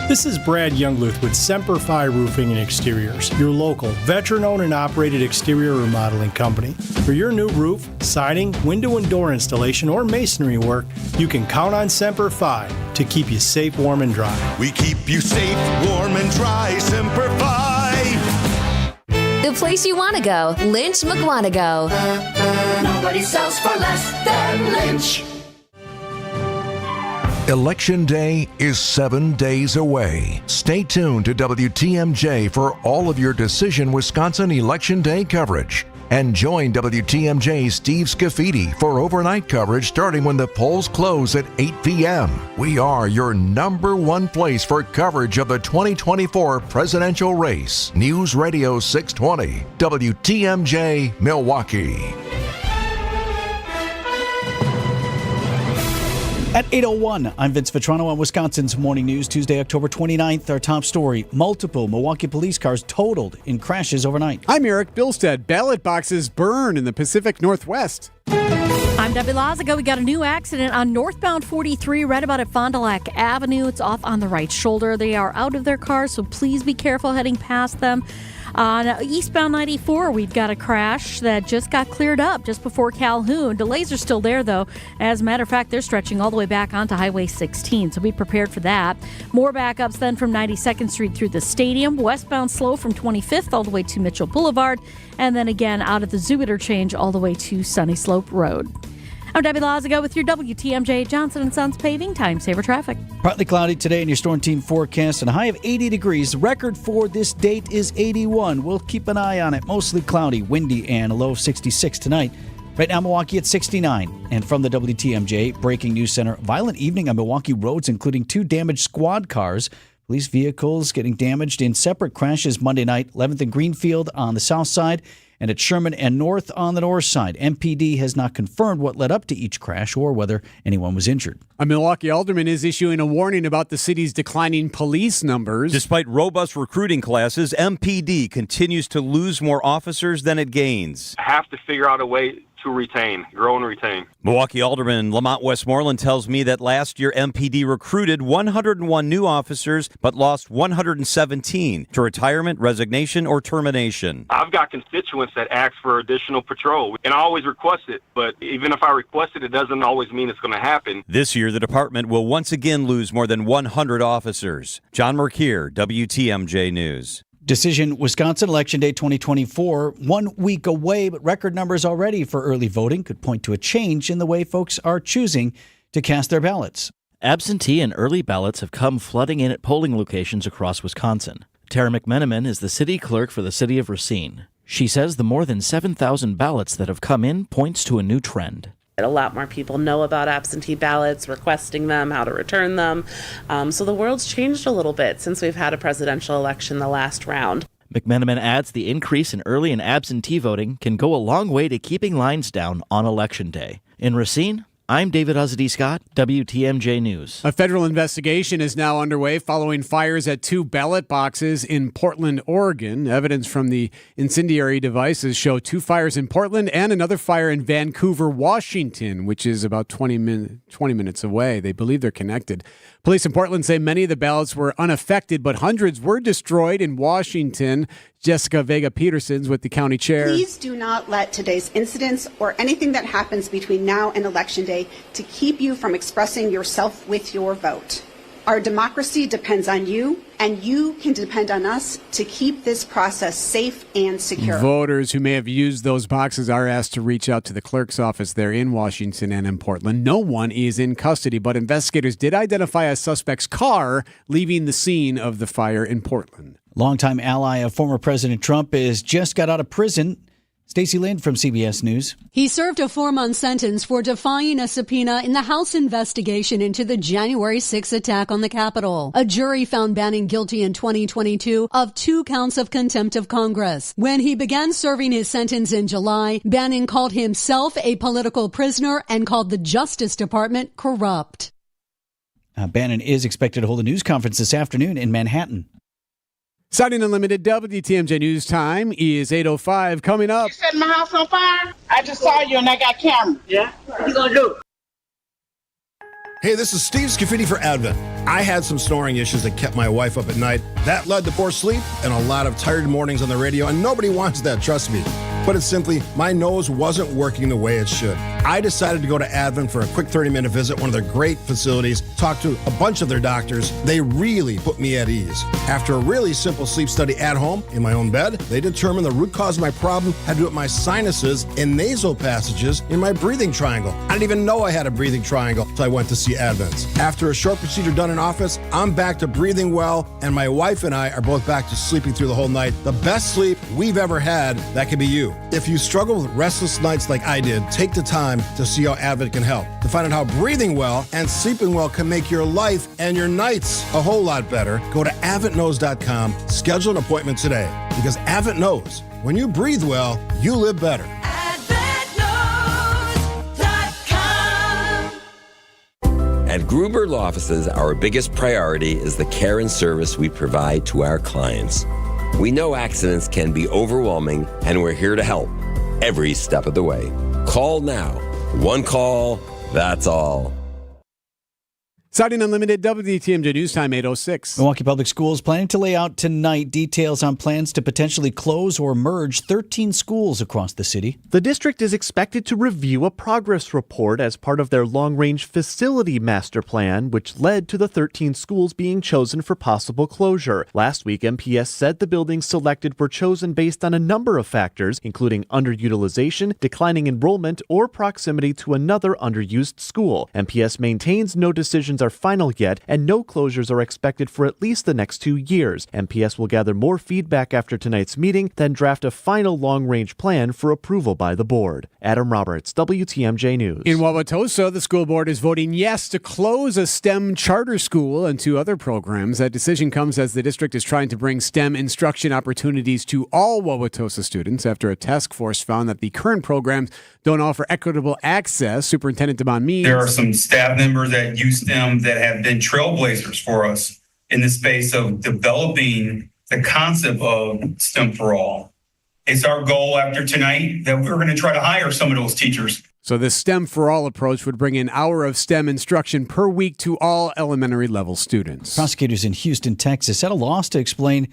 This is Brad Youngluth with Semper Fi Roofing and Exteriors, your local, veteran-owned and operated exterior remodeling company. For your new roof, siding, window and door installation, or masonry work, you can count on Semper Fi to keep you safe, warm, and dry. We keep you safe, warm, and dry, Semper Fi. The place you want to go, Lynch McWanago. Nobody sells for less than Lynch. Election Day is 7 days away. Stay tuned to WTMJ for all of your Decision Wisconsin Election Day coverage. And join WTMJ's Steve Scafidi for overnight coverage starting when the polls close at 8 p.m. We are your #1 place for coverage of the 2024 presidential race. News Radio 620, WTMJ, Milwaukee. At 8:01, I'm Vince Vitrano on Wisconsin's Morning News, Tuesday, October 29th. Our top story, multiple Milwaukee police cars totaled in crashes overnight. I'm Erik. Bilstad. Ballot boxes burn in the Pacific Northwest. I'm Debbie Lazaga. We got a new accident on northbound 43 right about at Fond du Lac Avenue. It's off on the right shoulder. They are out of their cars, so please be careful heading past them. On eastbound 94, we've got a crash that just got cleared up just before Calhoun. Delays are still there, though. As a matter of fact, they're stretching all the way back onto Highway 16, so be prepared for that. More backups then from 92nd Street through the stadium. Westbound slow from 25th all the way to Mitchell Boulevard. And then again out of the Zoo Interchange all the way to Sunny Slope Road. I'm Debbie Lazago with your WTMJ Johnson & Sons Paving Time Saver Traffic. Partly cloudy today in your Storm Team forecast and a high of 80 degrees. The record for this date is 81. We'll keep an eye on it. Mostly cloudy, windy, and a low of 66 tonight. Right now, Milwaukee at 69. And from the WTMJ Breaking News Center, violent evening on Milwaukee roads, including 2 damaged squad cars. Police vehicles getting damaged in separate crashes Monday night, 11th and Greenfield on the south side, and at Sherman and North on the north side. MPD has not confirmed what led up to each crash or whether anyone was injured. A Milwaukee alderman is issuing a warning about the city's declining police numbers. Despite robust recruiting classes, MPD continues to lose more officers than it gains. Have to figure out a way to retain, grow and retain. Milwaukee Alderman Lamont Westmoreland tells me that last year MPD recruited 101 new officers but lost 117 to retirement, resignation, or termination. I've got constituents that ask for additional patrol, and I always request it, but even if I request it, it doesn't always mean it's going to happen. This year, the department will once again lose more than 100 officers. John Merkier, WTMJ News. Decision, Wisconsin Election Day 2024, 1 week away, but record numbers already for early voting could point to a change in the way folks are choosing to cast their ballots. Absentee and early ballots have come flooding in at polling locations across Wisconsin. Tara McMenamin is the city clerk for the city of Racine. She says the more than 7,000 ballots that have come in points to a new trend. A lot more people know about absentee ballots, requesting them, how to return them. So the world's changed a little bit since we've had a presidential election the last round. McMenamin adds the increase in early and absentee voting can go a long way to keeping lines down on Election Day. In Racine, I'm David Scott, WTMJ News. A federal investigation is now underway following fires at 2 ballot boxes in Portland, Oregon. Evidence from the incendiary devices show 2 fires in Portland and another fire in Vancouver, Washington, which is about 20 minutes away. They believe they're connected. Police in Portland say many of the ballots were unaffected, but hundreds were destroyed in Washington. Jessica Vega-Peterson's with the county chair. Please do not let today's incidents or anything that happens between now and Election Day to keep you from expressing yourself with your vote. Our democracy depends on you, and you can depend on us to keep this process safe and secure. Voters who may have used those boxes are asked to reach out to the clerk's office there in Washington and in Portland. No one is in custody, but investigators did identify a suspect's car leaving the scene of the fire in Portland. Longtime ally of former President Trump is just got out of prison. Stacey Lind from CBS News. He served a 4-month sentence for defying a subpoena in the House investigation into the January 6th attack on the Capitol. A jury found Bannon guilty in 2022 of 2 counts of contempt of Congress. When he began serving his sentence in July, Bannon called himself a political prisoner and called the Justice Department corrupt. Bannon is expected to hold a news conference this afternoon in Manhattan. Sighting Unlimited WTMJ News Time is 8:05. Coming up. You setting my house on fire? I just saw you and I got camera. Yeah? What you gonna do? Hey, this is Steve Scafidi for Advent. I had some snoring issues that kept my wife up at night. That led to poor sleep and a lot of tired mornings on the radio, and nobody wants that, trust me. Put it simply, my nose wasn't working the way it should. I decided to go to Advent for a quick 30-minute visit, one of their great facilities, talk to a bunch of their doctors. They really put me at ease. After a really simple sleep study at home, in my own bed, they determined the root cause of my problem had to do with my sinuses and nasal passages in my breathing triangle. I didn't even know I had a breathing triangle, so I went to see Advent. After a short procedure done in office, I'm back to breathing well, and my wife and I are both back to sleeping through the whole night. The best sleep we've ever had, that could be you. If you struggle with restless nights like I did, take the time to see how Advent can help. To find out how breathing well and sleeping well can make your life and your nights a whole lot better, go to AdventKnows.com, schedule an appointment today. Because Advent knows, when you breathe well, you live better. At Gruber Law Offices, our biggest priority is the care and service we provide to our clients. We know accidents can be overwhelming, and we're here to help every step of the way. Call now. One call, that's all. Siding Unlimited, WTMJ News Time, 8:06. Milwaukee Public Schools planning to lay out tonight details on plans to potentially close or merge 13 schools across the city. The district is expected to review a progress report as part of their long-range facility master plan, which led to the 13 schools being chosen for possible closure. Last week, MPS said the buildings selected were chosen based on a number of factors, including underutilization, declining enrollment, or proximity to another underused school. MPS maintains no decisions are final yet, and no closures are expected for at least the next 2 years. MPS will gather more feedback after tonight's meeting, then draft a final long-range plan for approval by the board. Adam Roberts, WTMJ News. In Wauwatosa, the school board is voting yes to close a STEM charter school and 2 other programs. That decision comes as the district is trying to bring STEM instruction opportunities to all Wauwatosa students after a task force found that the current programs don't offer equitable access. Superintendent Demond Means. There are some staff members at USTEM that have been trailblazers for us in the space of developing the concept of STEM for all. It's our goal after tonight that we're going to try to hire some of those teachers. So the STEM for All approach would bring an hour of STEM instruction per week to all elementary level students. Prosecutors in Houston, Texas, at a loss to explain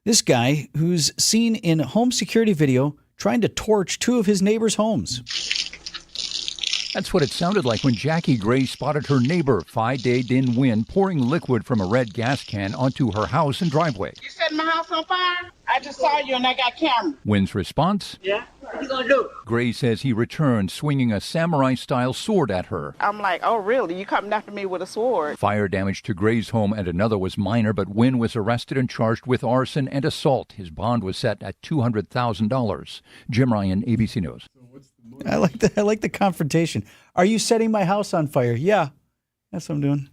this guy who's seen in home security video trying to torch 2 of his neighbors' homes. That's what it sounded like when Jackie Gray spotted her neighbor, Phi Day Din Nguyen, pouring liquid from a red gas can onto her house and driveway. You setting my house on fire? I just saw you and I got camera. Nguyen's response? Yeah? What you gonna do? Gray says he returned, swinging a samurai-style sword at her. I'm like, oh really? You coming after me with a sword? Fire damage to Gray's home and another was minor, but Nguyen was arrested and charged with arson and assault. His bond was set at $200,000. Jim Ryan, ABC News. I like the confrontation. Are you setting my house on fire? Yeah, that's what I'm doing.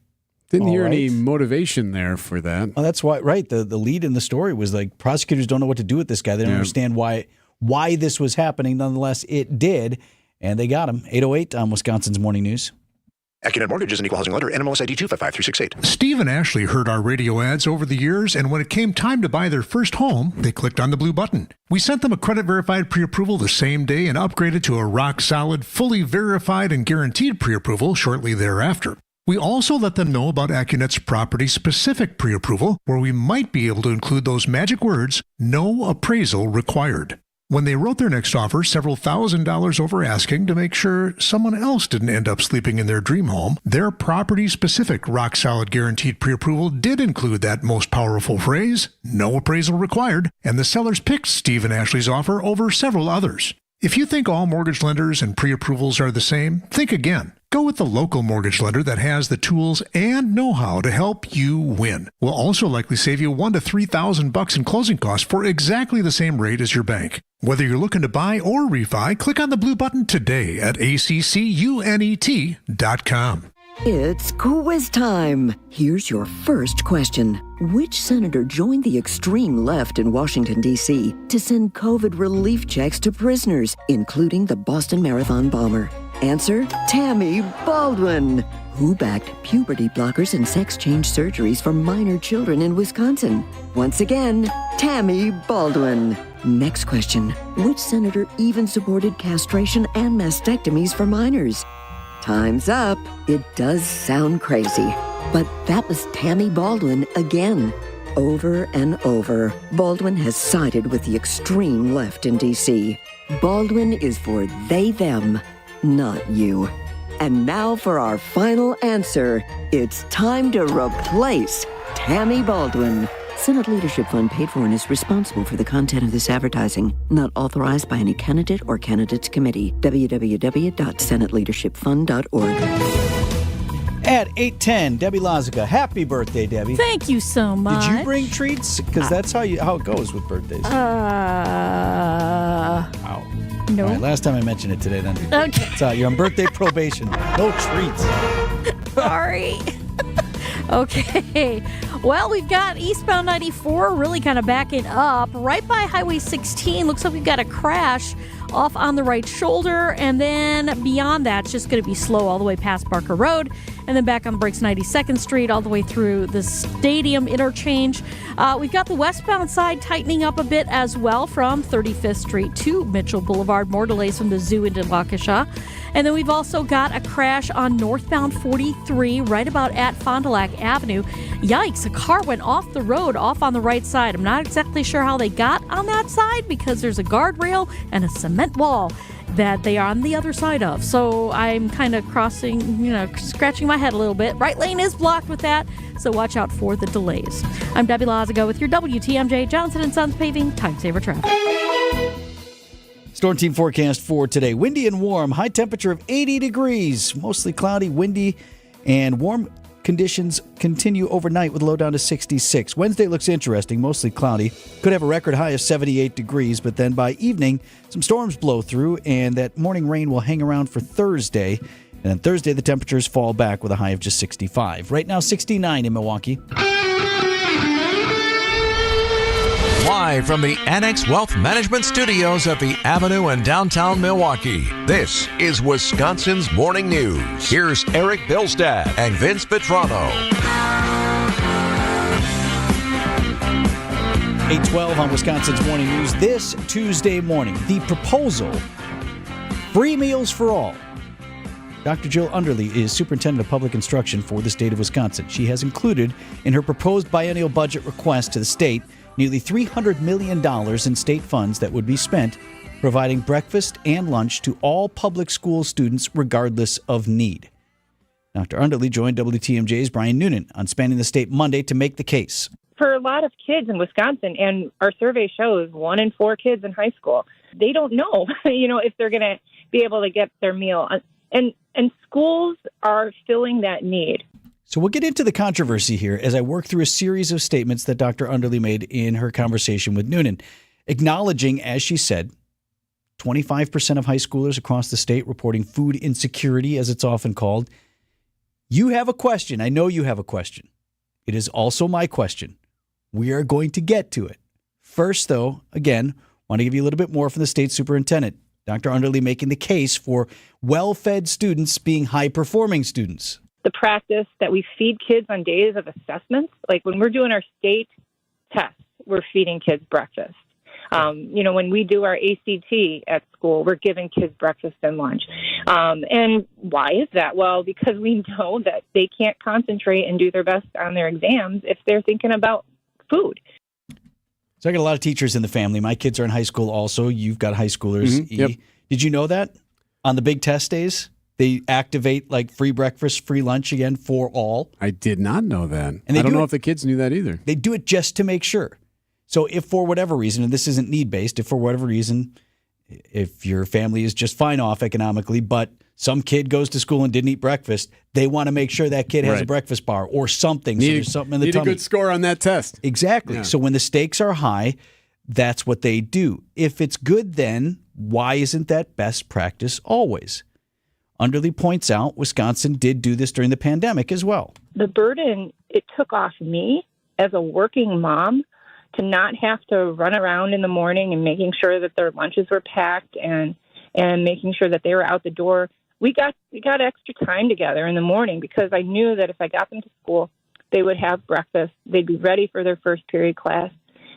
Didn't hear any motivation there for that. Oh, that's why, right. The lead in the story was like prosecutors don't know what to do with this guy. They don't understand why this was happening. Nonetheless, it did, and they got him. 8:08 on Wisconsin's Morning News. AccuNet Mortgage is an equal housing lender. NMLS ID 255368. Steve and Ashley heard our radio ads over the years, and when it came time to buy their first home, they clicked on the blue button. We sent them a credit-verified pre-approval the same day and upgraded to a rock-solid, fully verified and guaranteed pre-approval shortly thereafter. We also let them know about AccuNet's property-specific pre-approval, where we might be able to include those magic words, no appraisal required. When they wrote their next offer, several $1,000s over asking to make sure someone else didn't end up sleeping in their dream home, their property-specific rock-solid guaranteed pre-approval did include that most powerful phrase, no appraisal required, and the sellers picked Steve and Ashley's offer over several others. If you think all mortgage lenders and pre-approvals are the same, think again. Go with the local mortgage lender that has the tools and know-how to help you win. We'll also likely save you $1,000 to $3,000 in closing costs for exactly the same rate as your bank. Whether you're looking to buy or refi, click on the blue button today at accunet.com. It's quiz time. Here's your first question. Which senator joined the extreme left in Washington, D.C. to send COVID relief checks to prisoners, including the Boston Marathon bomber? Answer, Tammy Baldwin. Who backed puberty blockers and sex change surgeries for minor children in Wisconsin? Once again, Tammy Baldwin. Next question. Which senator even supported castration and mastectomies for minors? Time's up. It does sound crazy, but that was Tammy Baldwin again. Over and over, Baldwin has sided with the extreme left in D.C. Baldwin is for they, them, not you. And now for our final answer. It's time to replace Tammy Baldwin. Senate Leadership Fund paid for and is responsible for the content of this advertising. Not authorized by any candidate or candidates committee. www.senateleadershipfund.org. At 8:10, Debbie Lazica. Happy birthday, Debbie. Thank you so much. Did you bring treats? Because that's how it goes with birthdays. Wow. No. All right, last time I mentioned it today, then. Okay. So you're on birthday probation. No treats. Sorry. Okay. Well, we've got eastbound 94 really kind of backing up right by Highway 16. Looks like we've got a crash off on the right shoulder. And then beyond that, it's just going to be slow all the way past Barker Road. And then back on the brakes 92nd Street all the way through the Stadium interchange. We've got the westbound side tightening up a bit as well from 35th Street to Mitchell Boulevard. More delays from the zoo into Waukesha. And then we've also got a crash on northbound 43 right about at Fond du Lac Avenue. Yikes, a car went off the road, off on the right side. I'm not exactly sure how they got on that side because there's a guardrail and a cement wall that they are on the other side of. So I'm kind of scratching my head a little bit. Right lane is blocked with that, so watch out for the delays. I'm Debbie Lazago with your WTMJ Johnson & Sons Paving Time Saver Traffic. Storm team forecast for today. Windy and warm. High temperature of 80 degrees. Mostly cloudy, windy, and warm conditions continue overnight with low down to 66. Wednesday looks interesting, mostly cloudy. Could have a record high of 78 degrees, but then by evening, some storms blow through, and that morning rain will hang around for Thursday. And then Thursday, the temperatures fall back with a high of just 65. Right now, 69 in Milwaukee. Live from the Annex Wealth Management Studios at the Avenue in downtown Milwaukee, this is Wisconsin's Morning News. Here's Erik Bilstad and Vince Vitrano. 8:12 on Wisconsin's Morning News. This Tuesday morning, the proposal, free meals for all. Dr. Jill Underly is Superintendent of Public Instruction for the state of Wisconsin. She has included in her proposed biennial budget request to the state nearly $300 million in state funds that would be spent providing breakfast and lunch to all public school students regardless of need. Dr. Underly joined WTMJ's Brian Noonan on Spanning the State Monday to make the case. For a lot of kids in Wisconsin, and our survey shows 1 in 4 kids in high school, they don't know, if they're going to be able to get their meal. And schools are filling that need. So we'll get into the controversy here as I work through a series of statements that Dr. Underly made in her conversation with Noonan, acknowledging, as she said, 25% of high schoolers across the state reporting food insecurity, as it's often called. You have a question. I know you have a question. It is also my question. We are going to get to it. First, though, again, want to give you a little bit more from the state superintendent, Dr. Underly, making the case for well-fed students being high-performing students. The practice that we feed kids on days of assessments, like when we're doing our state tests, we're feeding kids breakfast. When we do our ACT at school, we're giving kids breakfast and lunch. And why is that? Well, because we know that they can't concentrate and do their best on their exams if they're thinking about food. So I got a lot of teachers in the family. My kids are in high school also. You've got high schoolers. Mm-hmm. Yep. Did you know that on the big test days, they activate like free breakfast, free lunch again for all? I did not know that. And I don't know if the kids knew that either. They do it just to make sure. So if for whatever reason, and this isn't need-based, if for whatever reason, if your family is just fine off economically, but some kid goes to school and didn't eat breakfast, they want to make sure that kid has a breakfast bar or something. So there's something in the tummy. Need a good score on that test. Exactly. Yeah. So when the stakes are high, that's what they do. If it's good then, why isn't that best practice always? Underly points out Wisconsin did do this during the pandemic as well. The burden it took off me as a working mom to not have to run around in the morning and making sure that their lunches were packed and making sure that they were out the door. We got extra time together in the morning because I knew that if I got them to school, they would have breakfast, they'd be ready for their first period class.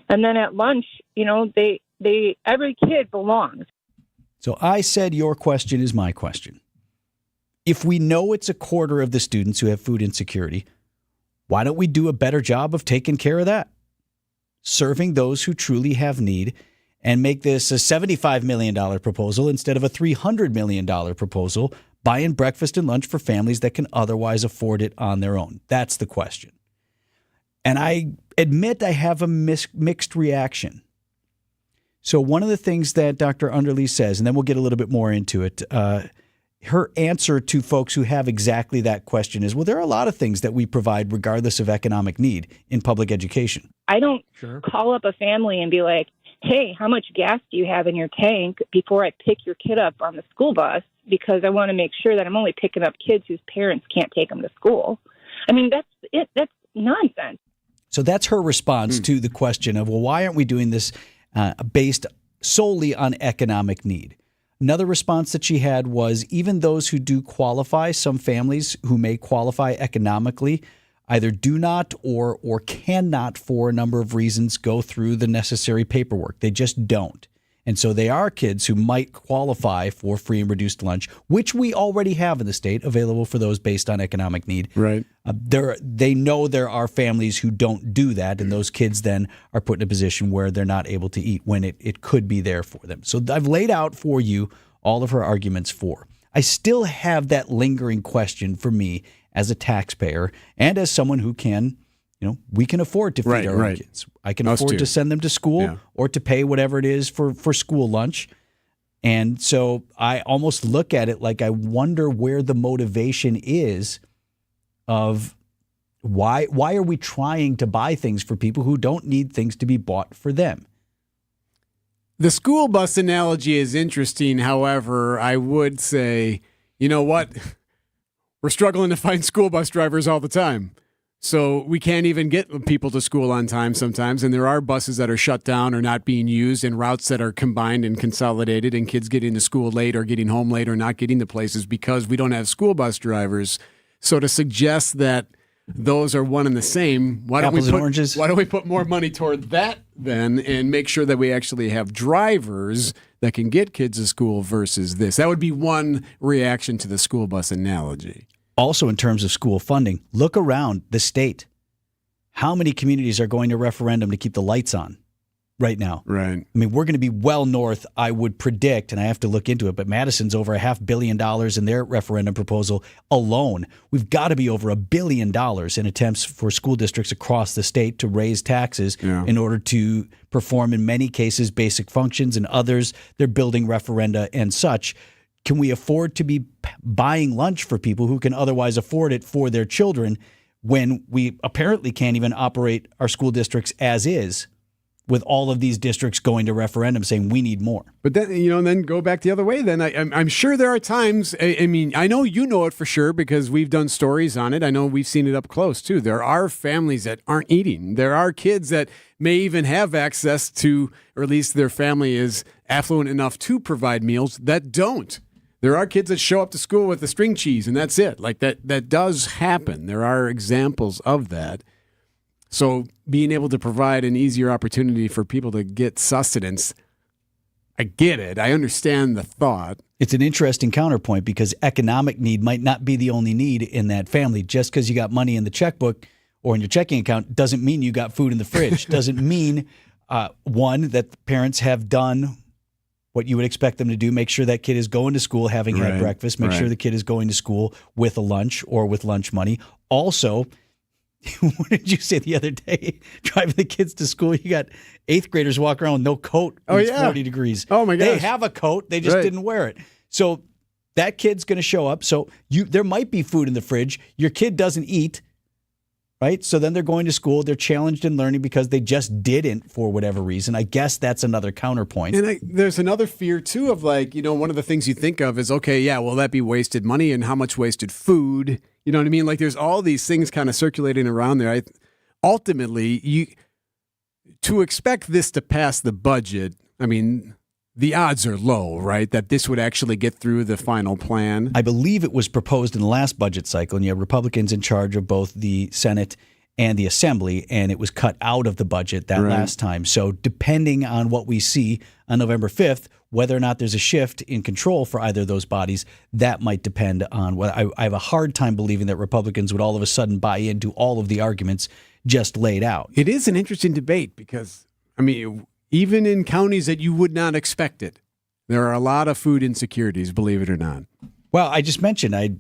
And then at lunch, every kid belongs. So I said your question is my question. If we know it's a quarter of the students who have food insecurity, why don't we do a better job of taking care of that? Serving those who truly have need and make this a $75 million proposal instead of a $300 million proposal, buying breakfast and lunch for families that can otherwise afford it on their own. That's the question. And I admit I have a mixed reaction. So one of the things that Dr. Underly says, and then we'll get a little bit more into it, her answer to folks who have exactly that question is, well, there are a lot of things that we provide regardless of economic need in public education. I don't call up a family and be like, hey, how much gas do you have in your tank before I pick your kid up on the school bus because I want to make sure that I'm only picking up kids whose parents can't take them to school. I mean, that's it. That's nonsense. So that's her response to the question of, well, why aren't we doing this based solely on economic need? Another response that she had was even those who do qualify, some families who may qualify economically, either do not or cannot, for a number of reasons, go through the necessary paperwork. They just don't. And so they are kids who might qualify for free and reduced lunch, which we already have in the state, available for those based on economic need. Right. They know there are families who don't do that, and those kids then are put in a position where they're not able to eat when it could be there for them. So I've laid out for you all of her arguments for. I still have that lingering question for me as a taxpayer and as someone who can, we can afford to feed our own kids. I can afford to send them to school or to pay whatever it is for school lunch. And so I almost look at it like I wonder where the motivation is of why are we trying to buy things for people who don't need things to be bought for them? The school bus analogy is interesting. However, I would say, you know what? We're struggling to find school bus drivers all the time. So we can't even get people to school on time sometimes. And there are buses that are shut down or not being used and routes that are combined and consolidated and kids getting to school late or getting home late or not getting to places because we don't have school bus drivers. So to suggest that those are one and the same, why don't we put more money toward that then and make sure that we actually have drivers that can get kids to school versus this? That would be one reaction to the school bus analogy. Also, in terms of school funding, look around the state. How many communities are going to referendum to keep the lights on right now? Right. I mean, we're going to be well north, I would predict, and I have to look into it, but Madison's over $500 million in their referendum proposal alone. We've got to be over $1 billion in attempts for school districts across the state to raise taxes in order to perform, in many cases, basic functions, and others, they're building referenda and such. Can we afford to be buying lunch for people who can otherwise afford it for their children when we apparently can't even operate our school districts as is, with all of these districts going to referendum saying we need more? But then, then go back the other way. Then I'm sure there are times, I mean, I know you know it for sure because we've done stories on it. I know we've seen it up close too. There are families that aren't eating. There are kids that may even have access to, or at least their family is affluent enough to provide meals that don't. There are kids that show up to school with the string cheese and that's it. Like that does happen. There are examples of that. So being able to provide an easier opportunity for people to get sustenance, I get it. I understand the thought. It's an interesting counterpoint because economic need might not be the only need in that family. Just because you got money in the checkbook or in your checking account doesn't mean you got food in the fridge. Doesn't mean, one, that the parents have done what you would expect them to do, make sure that kid is going to school having had breakfast, make sure the kid is going to school with a lunch or with lunch money. Also, what did you say the other day? Driving the kids to school, you got 8th graders walking around with no coat when it's 40 degrees. Oh, my gosh. They have a coat, they just didn't wear it. So that kid's going to show up. So there might be food in the fridge. Your kid doesn't eat, right? So then they're going to school. They're challenged in learning because they just didn't for whatever reason. I guess that's another counterpoint. And there's another fear, too, of one of the things you think of is, okay, yeah, will that be wasted money and how much wasted food? You know what I mean? Like there's all these things kind of circulating around there. Ultimately, to expect this to pass the budget, I mean, the odds are low, right, that this would actually get through the final plan. I believe it was proposed in the last budget cycle, and you have Republicans in charge of both the Senate and the Assembly, and it was cut out of the budget that last time. So depending on what we see on November 5th, whether or not there's a shift in control for either of those bodies, that might depend on what I have a hard time believing that Republicans would all of a sudden buy into all of the arguments just laid out. It is an interesting debate because, I mean, even in counties that you would not expect it, there are a lot of food insecurities, believe it or not. Well, I just mentioned I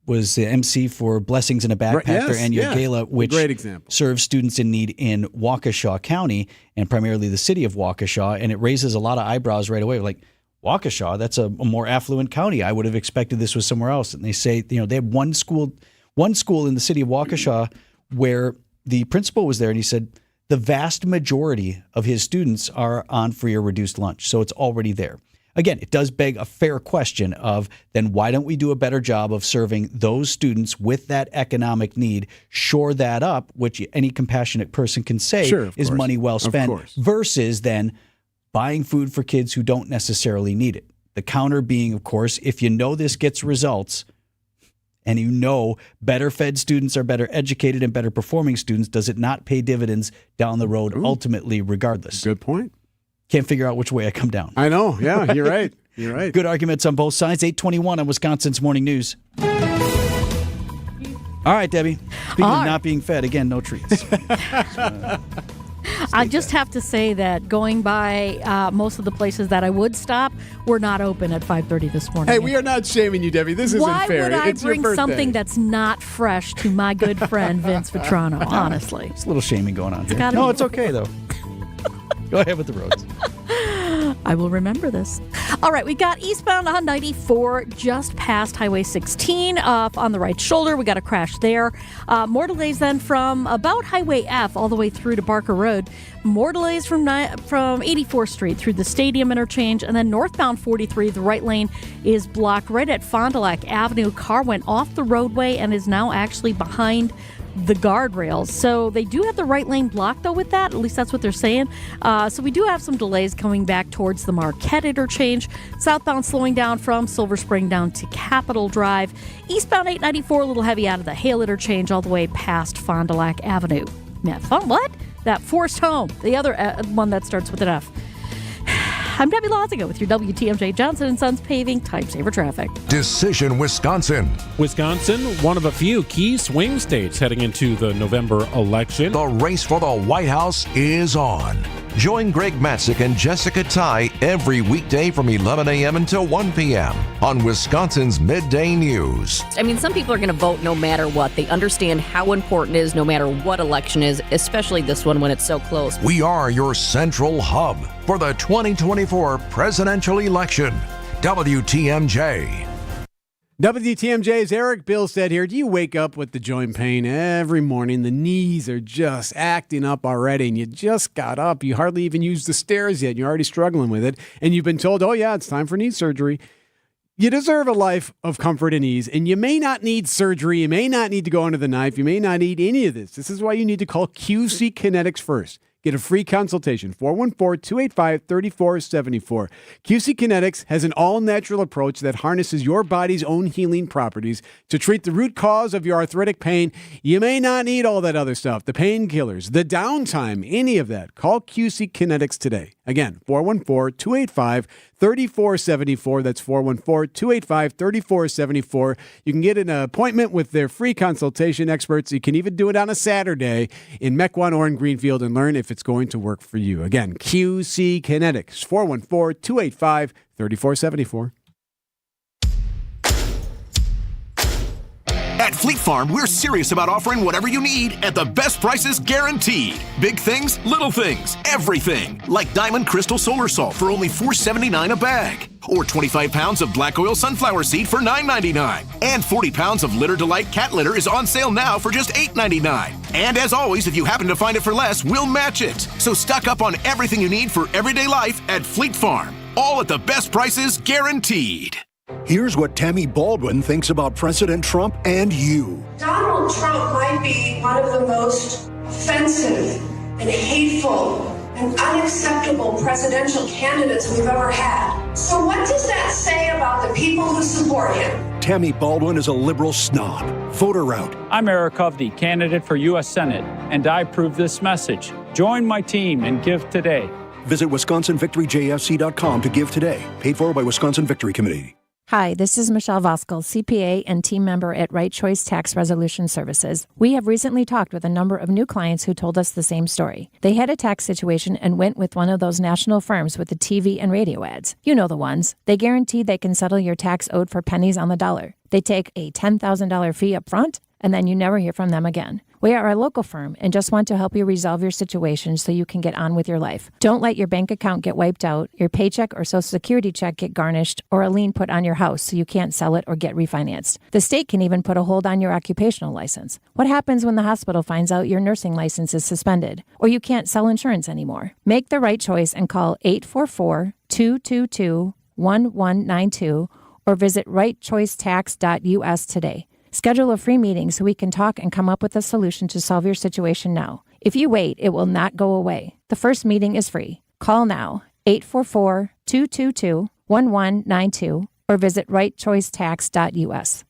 was the MC for Blessings in a Backpack, their annual gala, which great example. Serves students in need in Waukesha County and primarily the city of Waukesha. And it raises a lot of eyebrows right away. Like, Waukesha, that's a more affluent county. I would have expected this was somewhere else. And they say, they have one school in the city of Waukesha where the principal was there and he said the vast majority of his students are on free or reduced lunch. So it's already there. Again, it does beg a fair question of then why don't we do a better job of serving those students with that economic need, shore that up, which any compassionate person can say is money well spent, versus then buying food for kids who don't necessarily need it. The counter being, of course, if you know this gets results and you know better fed students are better educated and better performing students, does it not pay dividends down the road ultimately regardless? Good point. Can't figure out which way I come down. I know. Yeah, you're right. You're right. Good arguments on both sides. 8:21 on Wisconsin's Morning News. All right, Debbie. Speaking of not being fed, again, no treats. I just have to say that going by most of the places that I would stop were not open at 5:30 this morning. Hey, we are not shaming you, Debbie. This isn't fair. Why would I It's bring your birthday. something that's not fresh to my good friend Vince Vitrano, honestly? It's a little shaming going on here. gotta No, be. it's okay, though. Go ahead with the roads. I will remember this. All right, we got eastbound on 94 just past Highway 16 off on the right shoulder. We got a crash there. More delays then from about Highway F all the way through to Barker Road. More delays from 84th Street through the Stadium interchange. And then northbound 43, the right lane is blocked right at Fond du Lac Avenue. Car went off the roadway and is now actually behind the guardrails. So they do have the right lane blocked, though, with that. At least that's what they're saying. So we do have some delays coming back towards the Marquette interchange. Southbound slowing down from Silver Spring down to Capitol Drive. Eastbound 894, a little heavy out of the Hale interchange all the way past Fond du Lac Avenue. Yeah, what? That Forced Home, the other one that starts with an F. I'm Debbie Loziga with your WTMJ Johnson & Sons Paving Time Saver Traffic. Decision Wisconsin. Wisconsin, one of a few key swing states heading into the November election. The race for the White House is on. Join Greg Matzik and Jessica Ty every weekday from 11 a.m. until 1 p.m. on Wisconsin's Midday News. I mean, some people are going to vote no matter what. They understand how important it is no matter what election is, especially this one when it's so close. We are your central hub for the 2024 presidential election. WTMJ. WTMJ's Erik Bilstad here. Do you wake up with the joint pain every morning? The knees are just acting up already, and you just got up. You hardly even used the stairs yet, and you're already struggling with it. And you've been told, oh, yeah, it's time for knee surgery. You deserve a life of comfort and ease, and you may not need surgery. You may not need to go under the knife. You may not need any of this. This is why you need to call QC Kinetics first. Get a free consultation, 414-285-3474. QC Kinetics has an all-natural approach that harnesses your body's own healing properties to treat the root cause of your arthritic pain. You may not need all that other stuff, the painkillers, the downtime, any of that. Call QC Kinetics today. Again, 414-285-3474. That's 414-285-3474. You can get an appointment with their free consultation experts. You can even do it on a Saturday in Mequon or in Greenfield and learn if it's going to work for you. Again, QC Kinetics, 414-285-3474. At Fleet Farm, we're serious about offering whatever you need at the best prices guaranteed. Big things, little things, everything. Like Diamond Crystal Solar Salt for only $4.79 a bag. Or 25 pounds of black oil sunflower seed for $9.99. And 40 pounds of Litter Delight cat litter is on sale now for just $8.99. And as always, if you happen to find it for less, we'll match it. So stock up on everything you need for everyday life at Fleet Farm. All at the best prices guaranteed. Here's what Tammy Baldwin thinks about President Trump and you. Donald Trump might be one of the most offensive and hateful and unacceptable presidential candidates we've ever had. So what does that say about the people who support him? Tammy Baldwin is a liberal snob. Vote her out. I'm Erik Hovde, candidate for U.S. Senate, and I approve this message. Join my team and give today. Visit WisconsinVictoryJFC.com to give today. Paid for by Wisconsin Victory Committee. Hi, this is Michelle Voskel, CPA and team member at Right Choice Tax Resolution Services. We have recently talked with a number of new clients who told us the same story. They had a tax situation and went with one of those national firms with the TV and radio ads. You know the ones. They guarantee they can settle your tax owed for pennies on the dollar. They take a $10,000 fee up front, and then you never hear from them again. We are a local firm and just want to help you resolve your situation so you can get on with your life. Don't let your bank account get wiped out, your paycheck or Social Security check get garnished, or a lien put on your house so you can't sell it or get refinanced. The state can even put a hold on your occupational license. What happens when the hospital finds out your nursing license is suspended or you can't sell insurance anymore? Make the right choice and call 844-222-1192 or visit rightchoicetax.us today. Schedule a free meeting so we can talk and come up with a solution to solve your situation now. If you wait, it will not go away. The first meeting is free. Call now, 844-222-1192, or visit rightchoicetax.us.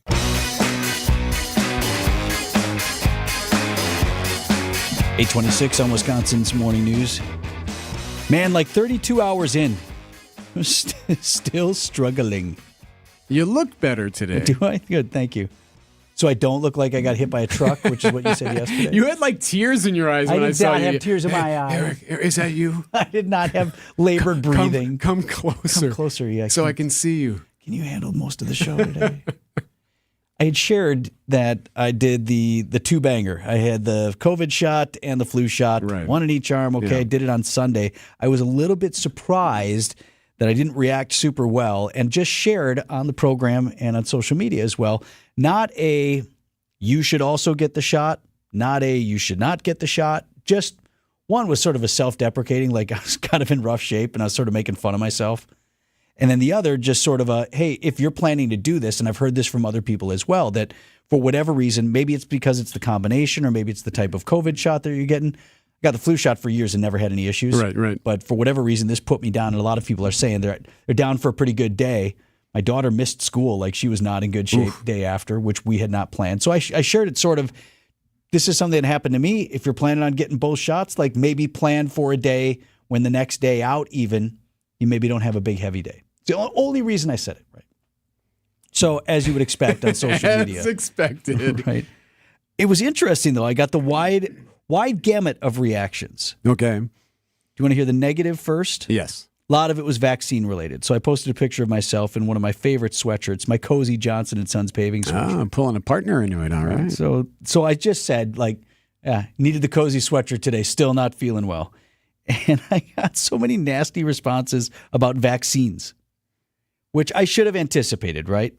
8:26 on Wisconsin's Morning News. Man, like 32 hours in, I'm still struggling. You look better today. Do I? Good, thank you. So I don't look like I got hit by a truck, which is what you said yesterday. You had like tears in your eyes when I saw you. I did not have tears in my eyes. Eric, is that you? I did not have labored breathing. Come closer. Come closer, yeah. So I can see you. Can you handle most of the show today? I had shared that I did the two-banger. I had the COVID shot and the flu shot, one in each arm. Okay, I did it on Sunday. I was a little bit surprised that I didn't react super well and just shared on the program and on social media as well. Not a, you should also get the shot, not a, you should not get the shot. Just one was sort of a self-deprecating, like I was kind of in rough shape and I was sort of making fun of myself. And then the other just sort of a, hey, if you're planning to do this, and I've heard this from other people as well, that for whatever reason, maybe it's because it's the combination or maybe it's the type of COVID shot that you're getting. I got the flu shot for years and never had any issues. Right. But for whatever reason, this put me down, and a lot of people are saying they're down for a pretty good day. My daughter missed school, like she was not in good shape day after, which we had not planned. So I shared it sort of, this is something that happened to me. If you're planning on getting both shots, like maybe plan for a day when the next day out even, you maybe don't have a big heavy day. It's the only reason I said it, right? So as you would expect on social media. As expected. Right. It was interesting, though. I got the wide gamut of reactions. Okay. Do you want to hear the negative first? Yes. A lot of it was vaccine related. So I posted a picture of myself in one of my favorite sweatshirts, my cozy Johnson & Sons paving sweatshirt. I'm pulling a partner into it. All right. So I just said, needed the cozy sweatshirt today, still not feeling well. And I got so many nasty responses about vaccines, which I should have anticipated, right?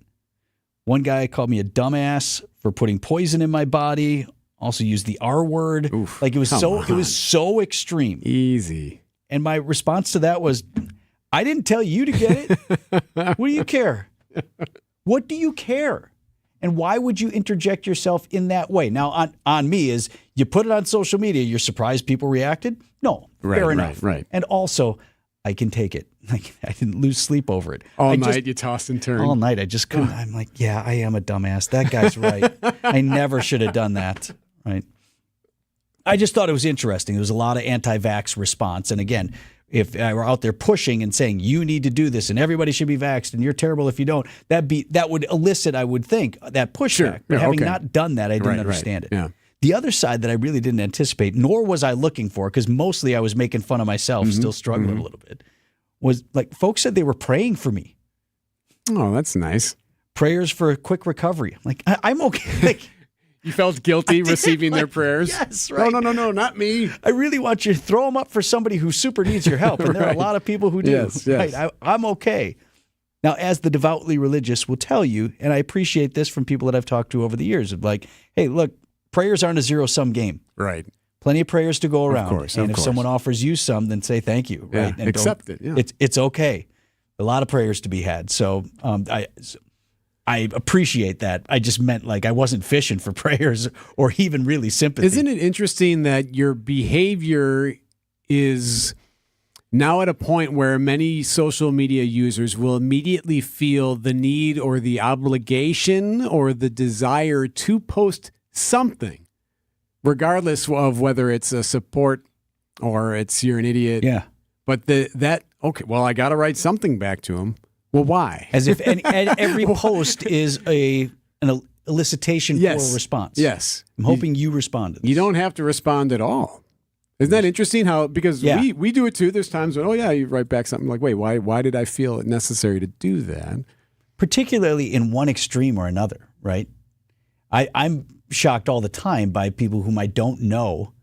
One guy called me a dumbass for putting poison in my body. Also used the R word. It was so extreme. Easy. And my response to that was, I didn't tell you to get it. What do you care? What do you care? And why would you interject yourself in that way? Now, on me is, you put it on social media, you're surprised people reacted? No, fair enough. Right. And also, I can take it. Like, I didn't lose sleep over it. All night you tossed and turned. All night, I just couldn't. I'm like, yeah, I am a dumbass. That guy's right. I never should have done that. Right. I just thought it was interesting. There was a lot of anti-vax response. And again, if I were out there pushing and saying, you need to do this and everybody should be vaxxed and you're terrible if you don't, that would elicit, I would think, that pushback. Sure. But having okay. not done that, I didn't understand it. Yeah. The other side that I really didn't anticipate, nor was I looking for, because mostly I was making fun of myself, still struggling a little bit, was like folks said they were praying for me. Oh, that's nice. Prayers for a quick recovery. Like, I'm okay. Like, you felt guilty receiving their prayers? Yes, right. No, not me. I really want you to throw them up for somebody who super needs your help. And there are a lot of people who do. Yes. Right? I'm okay. Now, as the devoutly religious will tell you, and I appreciate this from people that I've talked to over the years, of like, hey, look, prayers aren't a zero-sum game. Right. Plenty of prayers to go around. Of course. And if someone offers you some, then say thank you. Right? Yeah, and accept it. Yeah. It's okay. A lot of prayers to be had. So I appreciate that. I just meant like I wasn't fishing for prayers or even really sympathy. Isn't it interesting that your behavior is now at a point where many social media users will immediately feel the need or the obligation or the desire to post something, regardless of whether it's a support or it's you're an idiot. Yeah. But okay, well, I got to write something back to him. Well, why? As if and every post is an elicitation for a response. Yes. I'm hoping you responded. You don't have to respond at all. Isn't that interesting? Because we do it too. There's times when, you write back something like, wait, why did I feel it necessary to do that? Particularly in one extreme or another, right? I'm shocked all the time by people whom I don't know.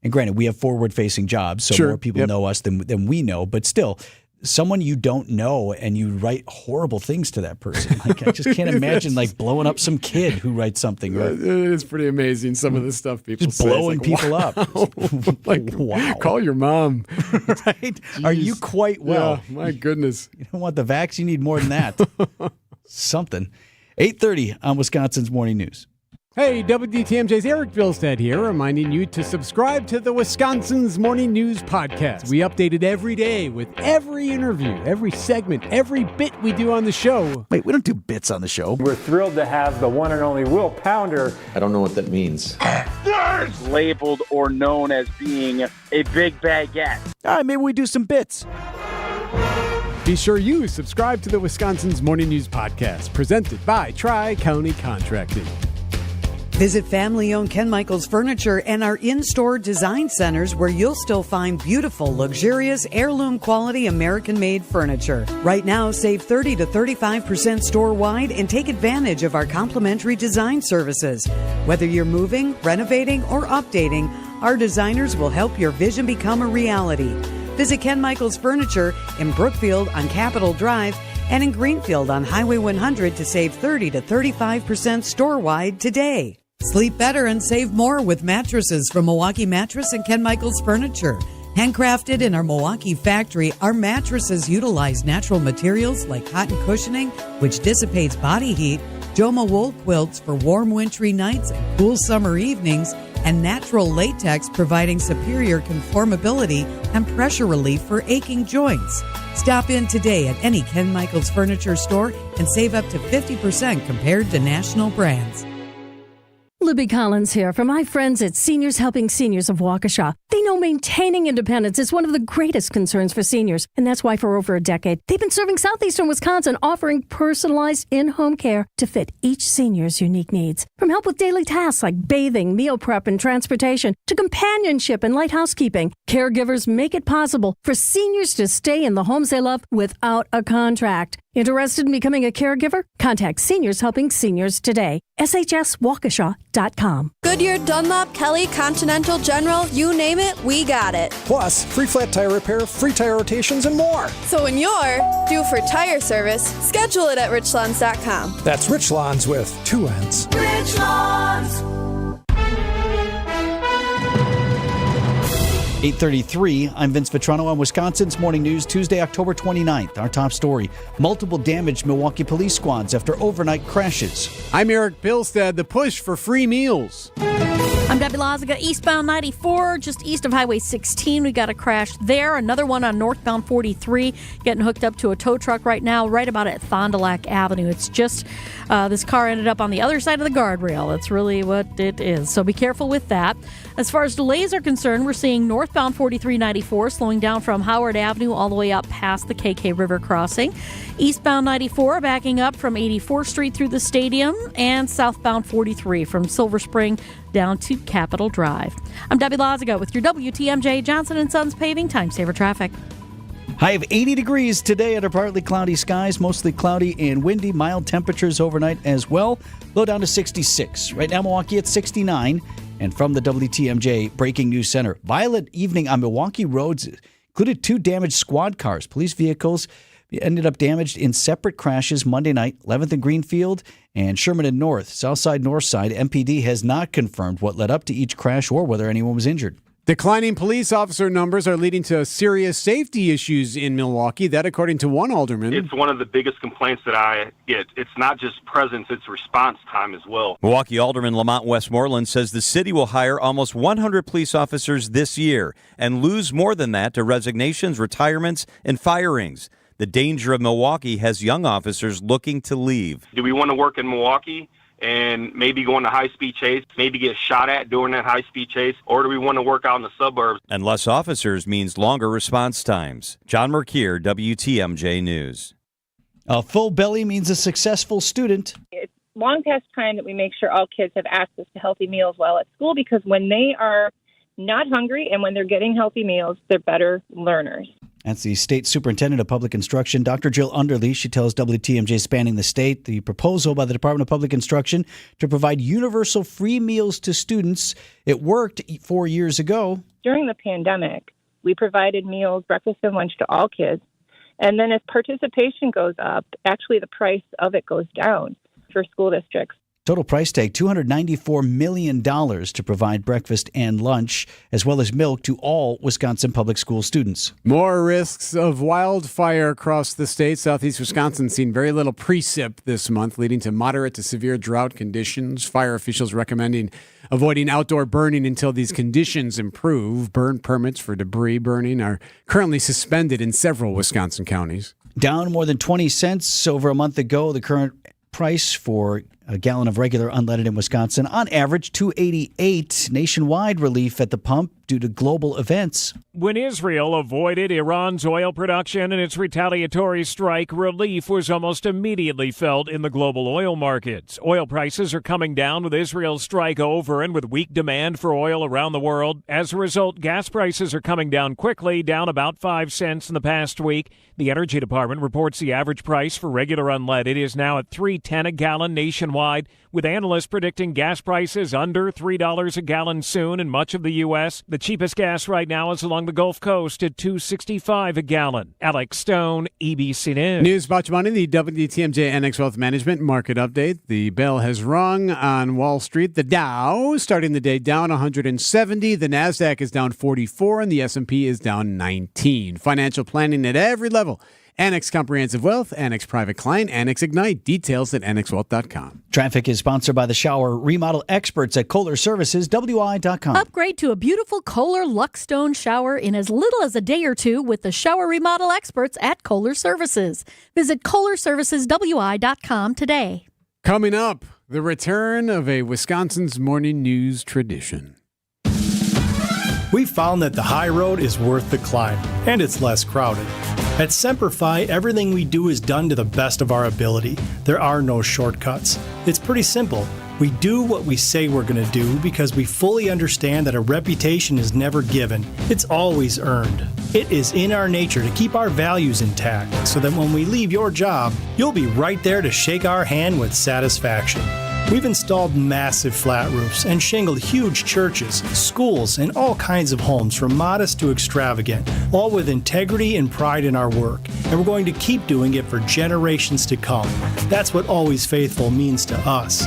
And granted, we have forward-facing jobs, so more people know us than we know. But still, someone you don't know and you write horrible things to that person. Like, I just can't imagine like blowing up some kid who writes something. Right? It is pretty amazing, some of the stuff people just say. Blowing people up. Like, wow. Call your mom. Right? Jeez. Are you quite well? Yeah, my goodness. You don't want the vax, you need more than that. Something. 8:30 on Wisconsin's Morning News. Hey, WTMJ's Erik Bilstad here, reminding you to subscribe to the Wisconsin's Morning News Podcast. We update it every day with every interview, every segment, every bit we do on the show. Wait, we don't do bits on the show. We're thrilled to have the one and only Will Pounder. I don't know what that means. Labeled or known as being a big baguette. All right, maybe we do some bits. Be sure you subscribe to the Wisconsin's Morning News Podcast, presented by Tri-County Contracting. Visit family-owned Ken Michaels Furniture and our in-store design centers where you'll still find beautiful, luxurious, heirloom-quality American-made furniture. Right now, save 30 to 35% store-wide and take advantage of our complimentary design services. Whether you're moving, renovating, or updating, our designers will help your vision become a reality. Visit Ken Michaels Furniture in Brookfield on Capitol Drive and in Greenfield on Highway 100 to save 30 to 35% store-wide today. Sleep better and save more with mattresses from Milwaukee Mattress and Ken Michaels Furniture. Handcrafted in our Milwaukee factory, our mattresses utilize natural materials like cotton cushioning, which dissipates body heat, Joma wool quilts for warm wintry nights and cool summer evenings, and natural latex providing superior conformability and pressure relief for aching joints. Stop in today at any Ken Michaels Furniture store and save up to 50% compared to national brands. Libby Collins here from my friends at Seniors Helping Seniors of Waukesha. They know maintaining independence is one of the greatest concerns for seniors, and that's why for over a decade, they've been serving southeastern Wisconsin, offering personalized in-home care to fit each senior's unique needs. From help with daily tasks like bathing, meal prep, and transportation, to companionship and light housekeeping, caregivers make it possible for seniors to stay in the homes they love without a contract. Interested in becoming a caregiver? Contact Seniors Helping Seniors today. shswaukesha.com. Goodyear, Dunlop, Kelly, Continental, General, you name it, we got it. Plus, free flat tire repair, free tire rotations, and more. So when you're due for tire service, schedule it at richlawns.com. That's Rich Lawns with 2 N's. Rich Lawns. 8:33, I'm Vince Vitrano on Wisconsin's Morning News, Tuesday, October 29th. Our top story, multiple damaged Milwaukee police squads after overnight crashes. I'm Erik Bilstad. The push for free meals. I'm Debbie Lazaga, eastbound 94, just east of Highway 16. We got a crash there. Another one on northbound 43, getting hooked up to a tow truck right now, right about at Fond du Lac Avenue. It's just this car ended up on the other side of the guardrail. That's really what it is. So be careful with that. As far as delays are concerned, we're seeing northbound 4394 slowing down from Howard Avenue all the way up past the KK River crossing. Eastbound 94 backing up from 84th Street through the stadium, and southbound 43 from Silver Spring down to Capitol Drive. I'm Debbie Lazaga with your WTMJ Johnson & Sons Paving Time Saver Traffic. High of 80 degrees today under partly cloudy skies, mostly cloudy and windy, mild temperatures overnight as well. Low down to 66. Right now, Milwaukee at 69. And from the WTMJ Breaking News Center, violent evening on Milwaukee roads included 2 damaged squad cars. Police vehicles ended up damaged in separate crashes Monday night, 11th and Greenfield and Sherman and North. Southside, Northside, MPD has not confirmed what led up to each crash or whether anyone was injured. Declining police officer numbers are leading to serious safety issues in Milwaukee. That, according to one alderman. It's one of the biggest complaints that I get. It's not just presence, it's response time as well. Milwaukee Alderman Lamont Westmoreland says the city will hire almost 100 police officers this year and lose more than that to resignations, retirements, and firings. The danger of Milwaukee has young officers looking to leave. Do we want to work in Milwaukee and maybe go on a high-speed chase, maybe get shot at during that high-speed chase, or do we want to work out in the suburbs? And less officers means longer response times. John Merkier, WTMJ News. A full belly means a successful student. It's long past time that we make sure all kids have access to healthy meals while at school, because when they are not hungry and when they're getting healthy meals, they're better learners. That's the State Superintendent of Public Instruction, Dr. Jill Underly. She tells WTMJ spanning the state the proposal by the Department of Public Instruction to provide universal free meals to students. It worked 4 years ago. During the pandemic, we provided meals, breakfast and lunch to all kids. And then as participation goes up, actually the price of it goes down for school districts. Total price tag, $294 million to provide breakfast and lunch, as well as milk to all Wisconsin public school students. More risks of wildfire across the state. Southeast Wisconsin seen very little precip this month, leading to moderate to severe drought conditions. Fire officials recommending avoiding outdoor burning until these conditions improve. Burn permits for debris burning are currently suspended in several Wisconsin counties. Down more than 20 cents over a month ago. The current price for a gallon of regular unleaded in Wisconsin, on average, $2.88. Nationwide relief at the pump due to global events. When Israel avoided Iran's oil production and its retaliatory strike, relief was almost immediately felt in the global oil markets. Oil prices are coming down with Israel's strike over and with weak demand for oil around the world. As a result, gas prices are coming down quickly, down about 5 cents in the past week. The Energy Department reports the average price for regular unleaded is now at $3.10 a gallon nationwide, with analysts predicting gas prices under $3 a gallon soon in much of the U.S. The cheapest gas right now is along the Gulf Coast at $2.65 a gallon. Alex Stone, EBC News. News about your money, the WTMJ NX Wealth Management market update. The bell has rung on Wall Street. The Dow starting the day down 170. The NASDAQ is down 44 and the S&P is down 19. Financial planning at every level. Annex Comprehensive Wealth, Annex Private Client, Annex Ignite. Details at annexwealth.com. Traffic is sponsored by the shower remodel experts at Kohler Services, WI.com. Upgrade to a beautiful Kohler Luxstone shower in as little as a day or two with the shower remodel experts at Kohler Services. Visit KohlerServicesWI.com today. Coming up, the return of a Wisconsin's morning news tradition. We found that the high road is worth the climb, and it's less crowded. At Semper Fi, everything we do is done to the best of our ability. There are no shortcuts. It's pretty simple. We do what we say we're going to do because we fully understand that a reputation is never given. It's always earned. It is in our nature to keep our values intact so that when we leave your job, you'll be right there to shake our hand with satisfaction. We've installed massive flat roofs and shingled huge churches, schools, and all kinds of homes from modest to extravagant, all with integrity and pride in our work. And we're going to keep doing it for generations to come. That's what Always Faithful means to us.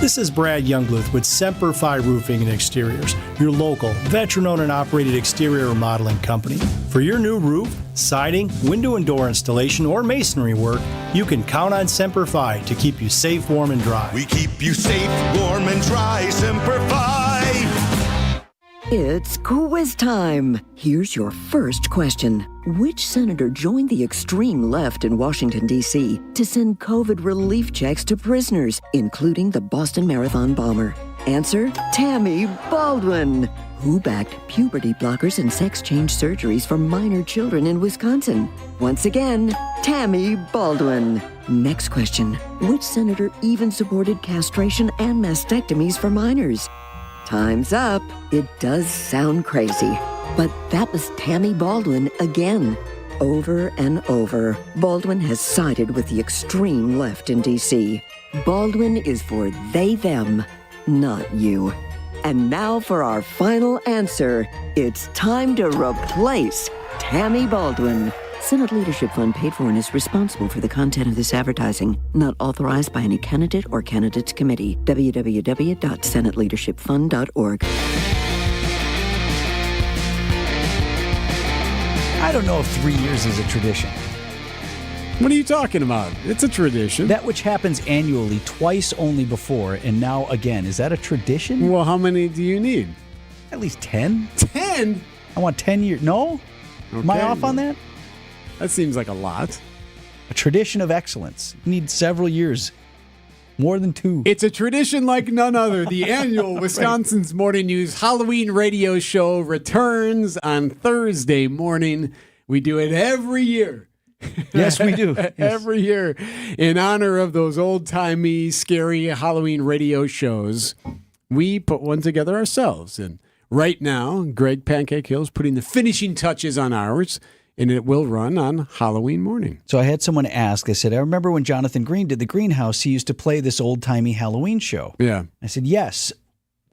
This is Brad Youngbluth with Semper Fi Roofing and Exteriors, your local, veteran-owned and operated exterior remodeling company. For your new roof, siding, window and door installation, or masonry work, you can count on Semper Fi to keep you safe, warm, and dry. We keep you safe, warm, and dry. Semper Fi. It's quiz time. Here's your first question. Which senator joined the extreme left in Washington, D.C. to send COVID relief checks to prisoners, including the Boston Marathon bomber? Answer, Tammy Baldwin. Who backed puberty blockers and sex change surgeries for minor children in Wisconsin? Once again, Tammy Baldwin. Next question. Which senator even supported castration and mastectomies for minors? Time's up. It does sound crazy, but that was Tammy Baldwin again. Over and over, Baldwin has sided with the extreme left in D.C. Baldwin is for they, them, not you. And now for our final answer. It's time to replace Tammy Baldwin. Senate Leadership Fund paid for and is responsible for the content of this advertising. Not authorized by any candidate or candidates committee. www.senateleadershipfund.org. I don't know if 3 years is a tradition. What are you talking about? It's a tradition. That which happens annually, twice only before, and now again. Is that a tradition? Well, how many do you need? At least 10. 10? I want 10 years. No? Okay. Am I off on that? That seems like a lot. A tradition of excellence. You need several years. More than 2. It's a tradition like none other. The annual Wisconsin's Morning News Halloween radio show returns on Thursday morning. We do it every year. Yes, we do. Every year in honor of those old-timey, scary Halloween radio shows. We put one together ourselves. And right now, Greg Pancake Hill's putting the finishing touches on ours. And it will run on Halloween morning. So I had someone ask, I said, I remember when Jonathan Green did the Greenhouse, he used to play this old-timey Halloween show. Yeah. I said, yes.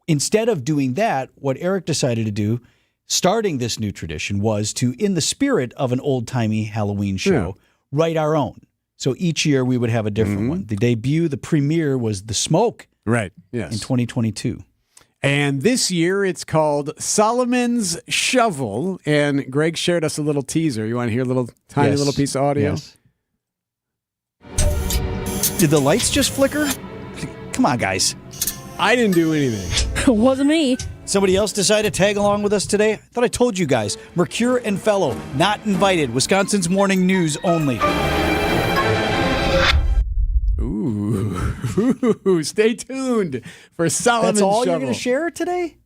Instead of doing that, what Erik decided to do, starting this new tradition, was to, in the spirit of an old-timey Halloween show, write our own. So each year we would have a different one. The debut, the premiere was The Smoke Right, yes. In 2022. And this year it's called Solomon's Shovel. And Greg shared us a little teaser. You want to hear a little tiny little piece of audio? Yes. Did the lights just flicker? Come on, guys. I didn't do anything. Wasn't me. Somebody else decided to tag along with us today? I thought I told you guys. Mercure and Fellow, not invited. Wisconsin's Morning News only. Ooh, stay tuned for Solomon's That's all Shovel. you're going to share today?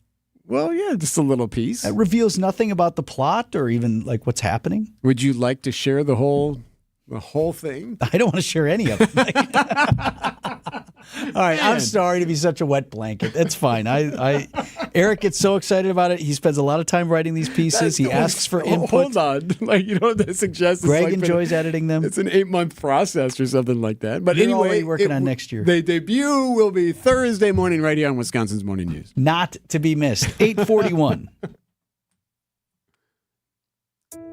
Well, yeah, just a little piece. That reveals nothing about the plot or even like what's happening. Would you like to share the whole thing? I don't want to share any of it. All right, I'm sorry to be such a wet blanket. That's fine. Eric gets so excited about it. He spends a lot of time writing these pieces. He asks for input. Hold on. Like, you know what that suggests? Greg enjoys editing them. It's an 8-month process or something like that. But You're anyway, already working on next year. The debut will be Thursday morning right here on Wisconsin's Morning News. Not to be missed. 8:41.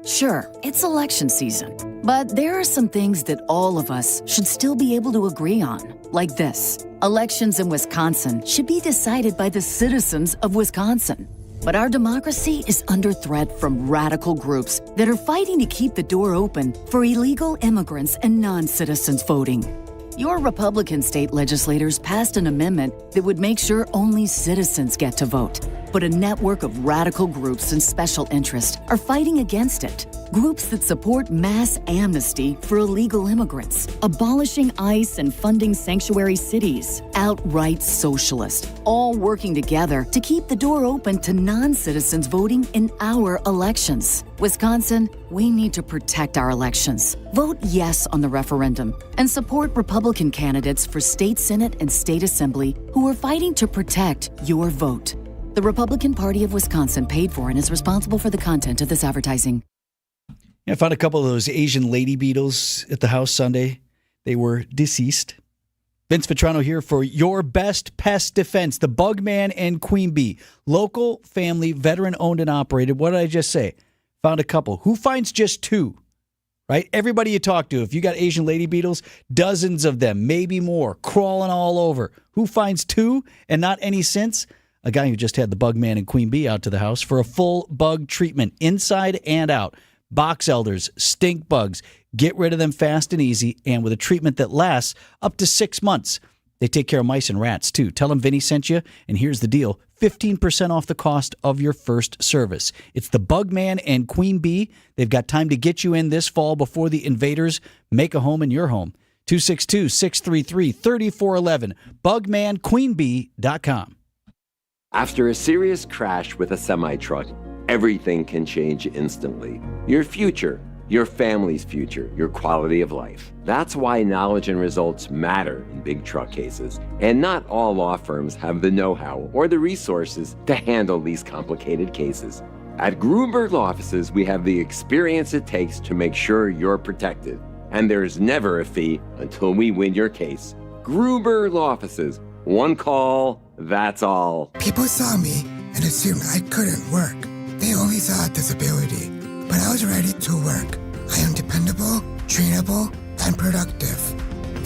Sure, it's election season, but there are some things that all of us should still be able to agree on, like this. Elections in Wisconsin should be decided by the citizens of Wisconsin. But our democracy is under threat from radical groups that are fighting to keep the door open for illegal immigrants and non-citizens voting. Your Republican state legislators passed an amendment that would make sure only citizens get to vote. But a network of radical groups and special interests are fighting against it. Groups that support mass amnesty for illegal immigrants, abolishing ICE and funding sanctuary cities, outright socialist, all working together to keep the door open to non-citizens voting in our elections. Wisconsin, we need to protect our elections. Vote yes on the referendum and support Republican candidates for state Senate and state assembly who are fighting to protect your vote. The Republican Party of Wisconsin paid for and is responsible for the content of this advertising. I found a couple of those Asian lady beetles at the house Sunday. They were deceased. Vince Vitrano here for your best pest defense, the Bugman and Queen Bee. Local, family, veteran-owned and operated. What did I just say? Found a couple. Who finds just two? Right? Everybody you talk to, if you got Asian lady beetles, dozens of them, maybe more, crawling all over. Who finds two and not any since? A guy who just had the Bugman and Queen Bee out to the house for a full bug treatment, inside and out. Box elders, stink bugs, get rid of them fast and easy, and with a treatment that lasts up to 6 months. They take care of mice and rats, too. Tell them Vinny sent you, and here's the deal. 15% off the cost of your first service. It's the Bugman and Queen Bee. They've got time to get you in this fall before the invaders make a home in your home. 262-633-3411. BugmanQueenBee.com. After a serious crash with a semi-truck, everything can change instantly. Your future, your family's future, your quality of life. That's why knowledge and results matter in big truck cases. And not all law firms have the know-how or the resources to handle these complicated cases. At Gruber Law Offices, we have the experience it takes to make sure you're protected. And there's never a fee until we win your case. Gruber Law Offices. One call, that's all. People saw me and assumed I couldn't work. They only saw a disability, but I was ready to work. I am dependable, trainable, and productive.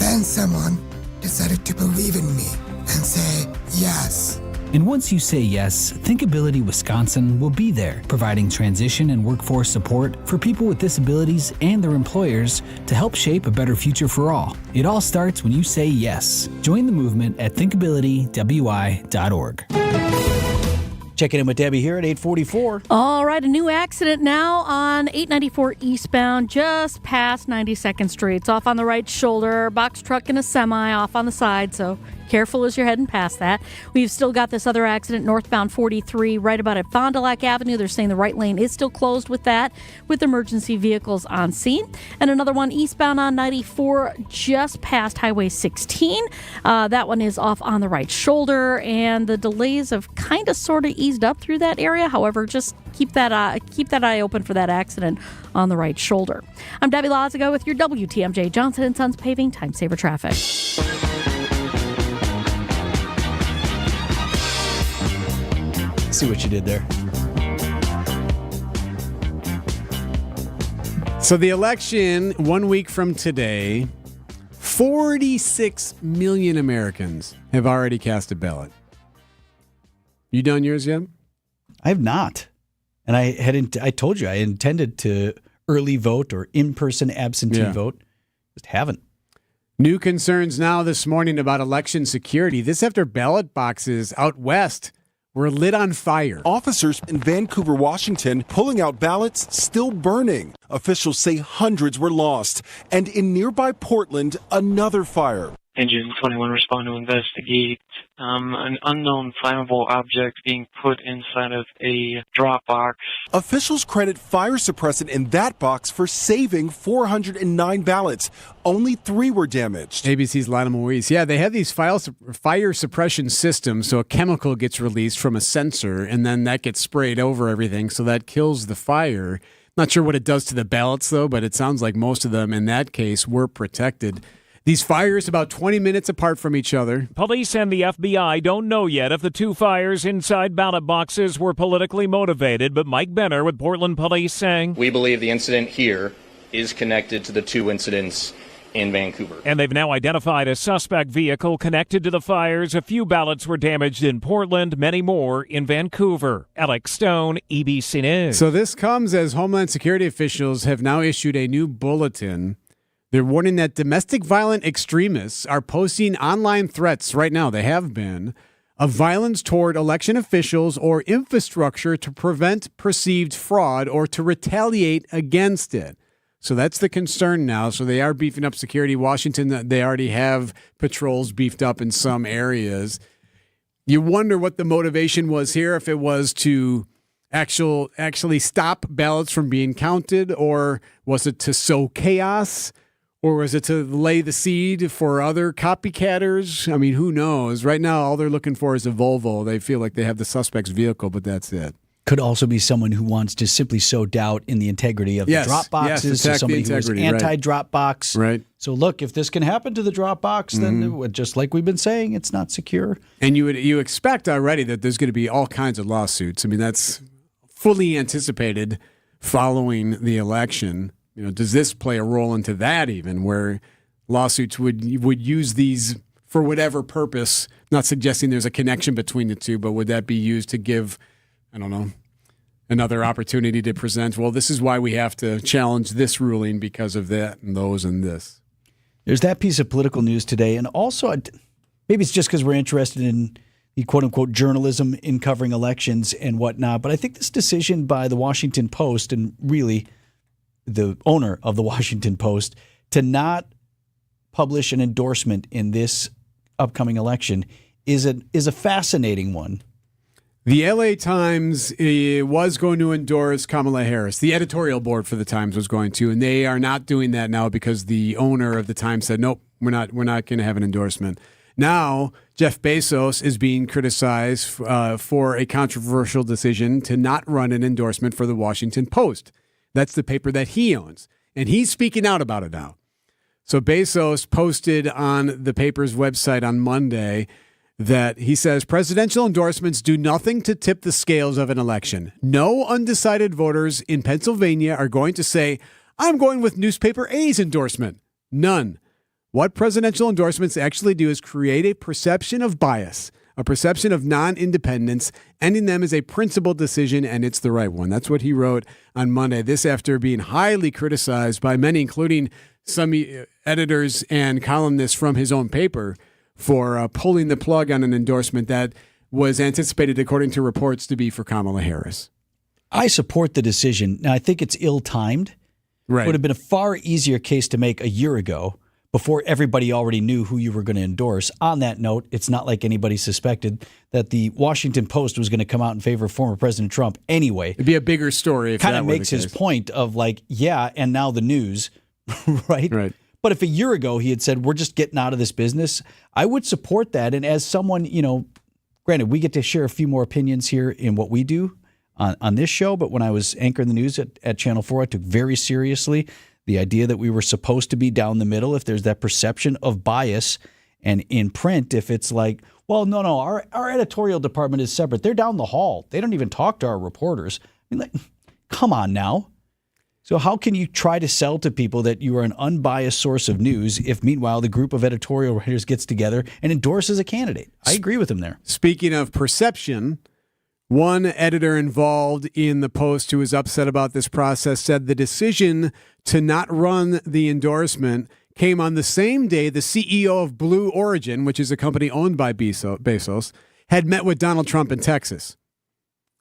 Then someone decided to believe in me and say yes. And once you say yes, Thinkability Wisconsin will be there, providing transition and workforce support for people with disabilities and their employers to help shape a better future for all. It all starts when you say yes. Join the movement at thinkabilitywi.org. Checking in with Debbie here at 8:44. All right, a new accident now on 894 eastbound, just past 92nd Street. It's off on the right shoulder, box truck and a semi off on the side, so careful as you're heading past that. We've still got this other accident northbound 43 right about at Fond du Lac Avenue. They're saying the right lane is still closed with that, with emergency vehicles on scene. And another one eastbound on 94 just past Highway 16. That one is off on the right shoulder, and the delays have kind of sort of eased up through that area. However, just keep that eye open for that accident on the right shoulder. I'm Debbie Lazago with your WTMJ Johnson & Sons Paving Time Saver Traffic. See what you did there. So the election 1 week from today, 46 million Americans have already cast a ballot. You done yours yet? I have not. And I told you I intended to early vote or in-person absentee vote. Just haven't. New concerns now this morning about election security. This after ballot boxes out west were lit on fire. Officers in Vancouver, Washington, pulling out ballots still burning. Officials say hundreds were lost. And in nearby Portland, another fire. Engine 21 respond to investigate an unknown flammable object being put inside of a drop box. Officials credit fire suppressant in that box for saving 409 ballots. Only 3 were damaged. ABC's Lana Moise. Yeah, they have these fire suppression systems, so a chemical gets released from a sensor, and then that gets sprayed over everything, so that kills the fire. Not sure what it does to the ballots, though, but it sounds like most of them in that case were protected. These fires about 20 minutes apart from each other. Police and the FBI don't know yet if the 2 fires inside ballot boxes were politically motivated, but Mike Benner with Portland Police saying, "We believe the incident here is connected to the 2 incidents in Vancouver." And they've now identified a suspect vehicle connected to the fires. A few ballots were damaged in Portland, many more in Vancouver. Alex Stone, EBC News. So this comes as Homeland Security officials have now issued a new bulletin. They're warning that domestic violent extremists are posting online threats right now, they have been, of violence toward election officials or infrastructure to prevent perceived fraud or to retaliate against it. So that's the concern now. So they are beefing up security. Washington, they already have patrols beefed up in some areas. You wonder what the motivation was here, if it was to actually stop ballots from being counted, or was it to sow chaos? Or was it to lay the seed for other copycatters? I mean, who knows? Right now, all they're looking for is a Volvo. They feel like they have the suspect's vehicle, but that's it. Could also be someone who wants to simply sow doubt in the integrity of the drop boxes. So somebody who is anti-drop box. Right. So look, if this can happen to the drop box, then just like we've been saying, it's not secure. And you expect already that there's going to be all kinds of lawsuits. I mean, that's fully anticipated following the election. You know, does this play a role into that even, where lawsuits would use these for whatever purpose? Not suggesting there's a connection between the two, but would that be used to give, I don't know, another opportunity to present, well, this is why we have to challenge this ruling because of that and those and this. There's that piece of political news today. And also, maybe it's just because we're interested in the quote-unquote journalism in covering elections and whatnot, but I think this decision by the Washington Post, and really the owner of the Washington Post, to not publish an endorsement in this upcoming election is a fascinating one. The LA Times was going to endorse Kamala Harris. The editorial board for the Times was going to, and they are not doing that now because the owner of the Times said, nope, we're not going to have an endorsement. Now, Jeff Bezos is being criticized for a controversial decision to not run an endorsement for the Washington Post. That's the paper that he owns, and he's speaking out about it now. So Bezos posted on the paper's website on Monday that he says presidential endorsements do nothing to tip the scales of an election. No undecided voters in Pennsylvania are going to say, I'm going with newspaper A's endorsement. None. What presidential endorsements actually do is create a perception of bias, a perception of non-independence, ending them as a principled decision, and it's the right one. That's what he wrote on Monday. This after being highly criticized by many, including some editors and columnists from his own paper, for pulling the plug on an endorsement that was anticipated, according to reports, to be for Kamala Harris. I support the decision. Now, I think it's ill-timed. Right. It would have been a far easier case to make a year ago, before everybody already knew who you were going to endorse. On that note, it's not like anybody suspected that the Washington Post was going to come out in favor of former President Trump anyway. It'd be a bigger story if kind that of were makes the his case. point of like, yeah, and now the news, right? Right. But if a year ago he had said, we're just getting out of this business, I would support that. And as someone, granted, we get to share a few more opinions here in what we do on this show, but when I was anchoring the news at Channel 4, I took very seriously the idea that we were supposed to be down the middle if there's that perception of bias. And in print, if it's like, well, no, our editorial department is separate. They're down the hall. They don't even talk to our reporters. I mean, like, come on now. So how can you try to sell to people that you are an unbiased source of news if, meanwhile, the group of editorial writers gets together and endorses a candidate? I agree with him there. Speaking of perception, one editor involved in the Post who was upset about this process said the decision to not run the endorsement came on the same day the CEO of Blue Origin, which is a company owned by Bezos, had met with Donald Trump in Texas,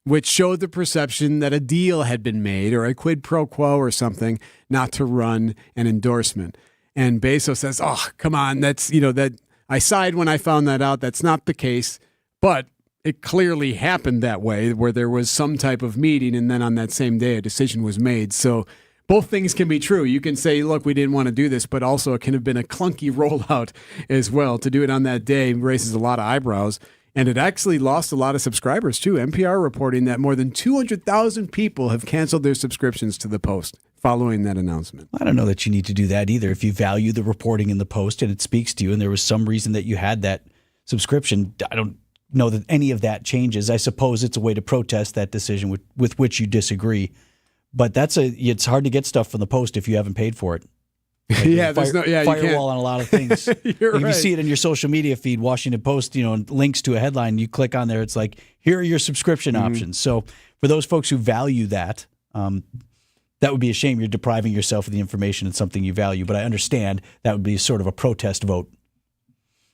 which showed the perception that a deal had been made or a quid pro quo or something not to run an endorsement. And Bezos says, oh, come on, that I sighed when I found that out. That's not the case. But it clearly happened that way, where there was some type of meeting, and then on that same day, a decision was made. So both things can be true. You can say, look, we didn't want to do this, but also it can have been a clunky rollout as well. To do it on that day raises a lot of eyebrows. And it actually lost a lot of subscribers, too. NPR reporting that more than 200,000 people have canceled their subscriptions to the Post following that announcement. I don't know that you need to do that either. If you value the reporting in the Post and it speaks to you and there was some reason that you had that subscription, I don't know that any of that changes. I suppose it's a way to protest that decision with which you disagree. But it's hard to get stuff from the Post if you haven't paid for it. Like firewall on a lot of things. If you see it in your social media feed, Washington Post, links to a headline, you click on there, it's like, here are your subscription options. So for those folks who value that, that would be a shame. You're depriving yourself of the information and something you value. But I understand that would be sort of a protest vote.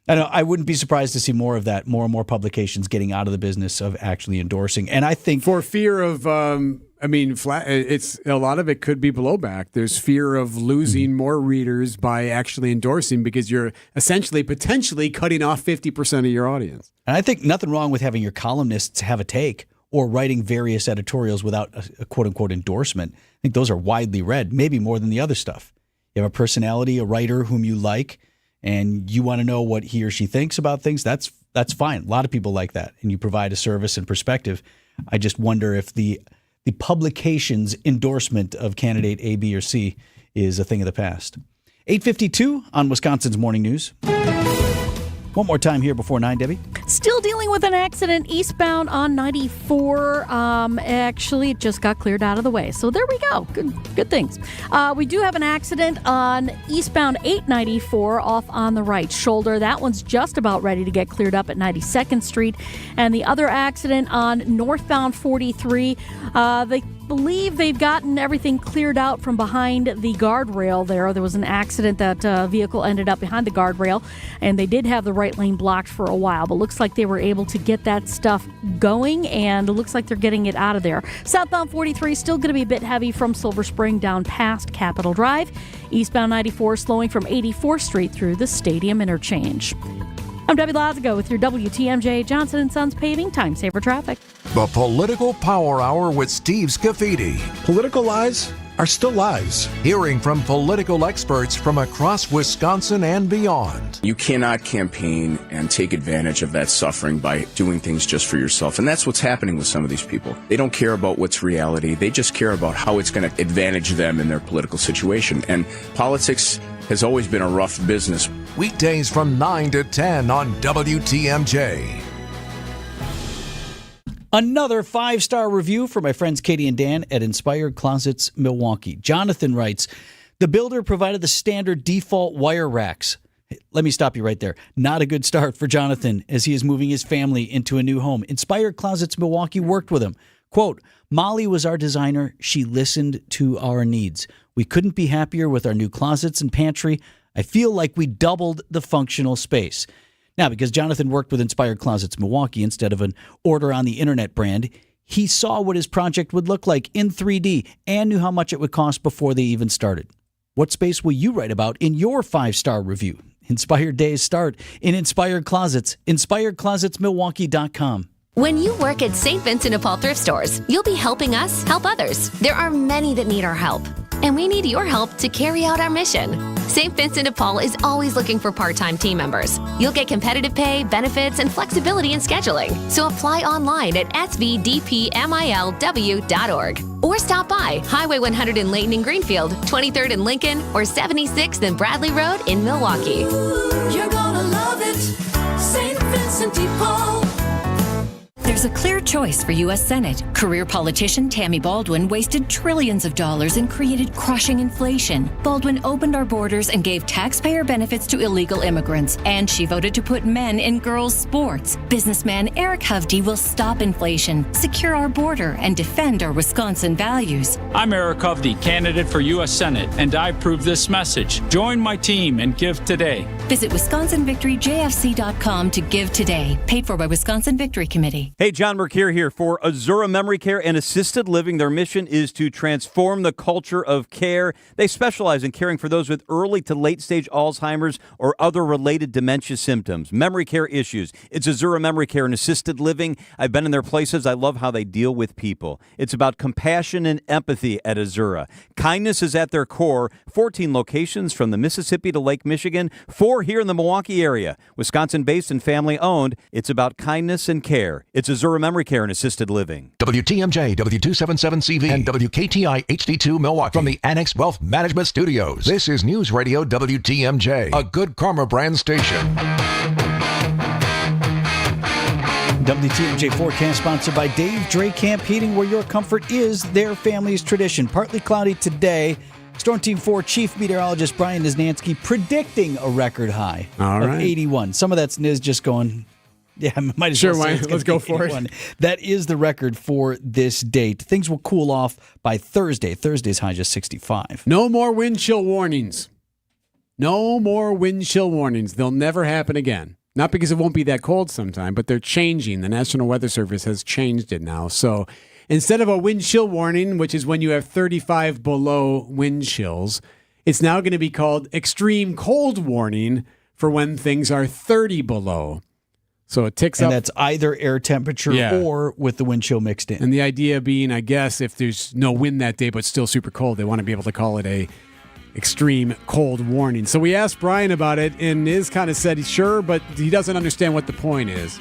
I wouldn't be surprised to see more of that, more and more publications getting out of the business of actually endorsing. And I think for fear of, it's a lot of it could be blowback. There's fear of losing more readers by actually endorsing because you're essentially potentially cutting off 50% of your audience. And I think nothing wrong with having your columnists have a take or writing various editorials without a quote unquote endorsement. I think those are widely read, maybe more than the other stuff. You have a personality, a writer whom you like, and you want to know what he or she thinks about things, that's fine. A lot of people like that, and you provide a service and perspective. I just wonder if the publication's endorsement of candidate A, B, or C is a thing of the past. 8:52 on Wisconsin's Morning News. One more time here before 9, Debbie. Still dealing with an accident eastbound on 94. Actually, it just got cleared out of the way. So there we go. Good things. We do have an accident on eastbound 894 off on the right shoulder. That one's just about ready to get cleared up at 92nd Street. And the other accident on northbound 43, they believe they've gotten everything cleared out from behind the guardrail there. There was an accident that vehicle ended up behind the guardrail, and they did have the right lane blocked for a while, but looks like they were able to get that stuff going, and it looks like they're getting it out of there. Southbound 43 still going to be a bit heavy from Silver Spring down past Capitol Drive. Eastbound 94 slowing from 84th Street through the Stadium Interchange. I'm Debbie Lazago with your WTMJ Johnson & Sons Paving Time Saver Traffic. The Political Power Hour with Steve Scafidi. Political lies are still lies. Hearing from political experts from across Wisconsin and beyond. You cannot campaign and take advantage of that suffering by doing things just for yourself. And that's what's happening with some of these people. They don't care about what's reality. They just care about how it's going to advantage them in their political situation. And politics has always been a rough business. Weekdays from 9 to 10 on WTMJ. Another 5-star review for my friends Katie and Dan at Inspired Closets Milwaukee. Jonathan writes, the builder provided the standard default wire racks. Let me stop you right there. Not a good start for Jonathan as he is moving his family into a new home. Inspired Closets Milwaukee worked with him. Quote, Molly was our designer. She listened to our needs. We couldn't be happier with our new closets and pantry. I feel like we doubled the functional space. Now, because Jonathan worked with Inspired Closets Milwaukee instead of an order on the internet brand, he saw what his project would look like in 3D and knew how much it would cost before they even started. What space will you write about in your 5-star review? Inspired days start in Inspired Closets, inspiredclosetsmilwaukee.com. When you work at St. Vincent de Paul thrift stores, you'll be helping us help others. There are many that need our help, and we need your help to carry out our mission. St. Vincent de Paul is always looking for part-time team members. You'll get competitive pay, benefits, and flexibility in scheduling. So apply online at svdpmilw.org or stop by Highway 100 in Layton and Greenfield, 23rd in Lincoln, or 76th and Bradley Road in Milwaukee. You're gonna love it, St. Vincent de Paul. There's was a clear choice for U.S. Senate. Career politician Tammy Baldwin wasted trillions of dollars and created crushing inflation. Baldwin opened our borders and gave taxpayer benefits to illegal immigrants. And she voted to put men in girls' sports. Businessman Erik will stop inflation, secure our border, and defend our Wisconsin values. I'm Erik Hovde, candidate for U.S. Senate, and I approve this message. Join my team and give today. Visit WisconsinVictoryJFC.com to give today. Paid for by Wisconsin Victory Committee. Hey, John Mercure here for Azura Memory Care and Assisted Living. Their mission is to transform the culture of care. They specialize in caring for those with early to late stage Alzheimer's or other related dementia symptoms, memory care issues. It's Azura Memory Care and Assisted Living. I've been in their places. I love how they deal with people. It's about compassion and empathy at Azura. Kindness is at their core. 14 locations from the Mississippi to Lake Michigan, 4 here in the Milwaukee area. Wisconsin-based and family-owned. It's about kindness and care. It's Azura Memory Care and Assisted Living. WTMJ, W277CV, and WKTI HD2 Milwaukee from the Annex Wealth Management Studios. This is News Radio WTMJ, a Good Karma brand station. WTMJ forecast sponsored by Dave Dre Camp Heating, where your comfort is their family's tradition. Partly cloudy today. Storm Team 4 Chief Meteorologist Brian Niznansky predicting a record high of 81. Some of that's Niz just going, yeah, might as well say let's go for 81. That is the record for this date. Things will cool off by Thursday. Thursday's high just 65. No more wind chill warnings. No more wind chill warnings. They'll never happen again. Not because it won't be that cold sometime, but they're changing. The National Weather Service has changed it now. So instead of a wind chill warning, which is when you have 35 below wind chills, it's now going to be called extreme cold warning for when things are 30 below. So it ticks up. And that's either air temperature or with the wind chill mixed in. And the idea being, I guess, if there's no wind that day but still super cold, they want to be able to call it a extreme cold warning. So we asked Brian about it, and Iz kind of said he's sure, but he doesn't understand what the point is.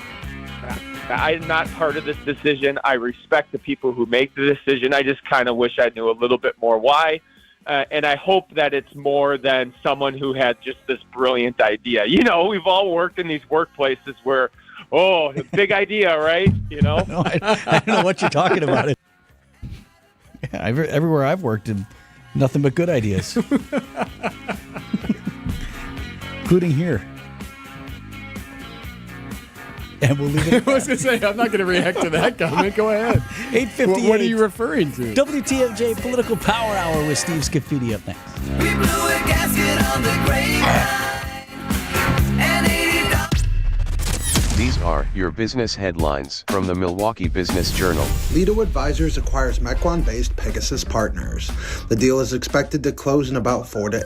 I'm not part of this decision. I respect the people who make the decision. I just kind of wish I knew a little bit more why. And I hope that it's more than someone who had just this brilliant idea. You know, we've all worked in these workplaces where, oh, the big idea, right? You know? No, I don't know what you're talking about. Yeah, everywhere I've worked in, nothing but good ideas. Including here. And we'll leave it at that. I was going to say, I'm not going to react to that comment. Go ahead. 8:58. What are you referring to? WTMJ Political Power Hour with Steve Scafidi up next. We blew a gasket on the grave. These are your business headlines from the Milwaukee Business Journal. Lido Advisors acquires Mequon-based Pegasus Partners. The deal is expected to close in about 4 to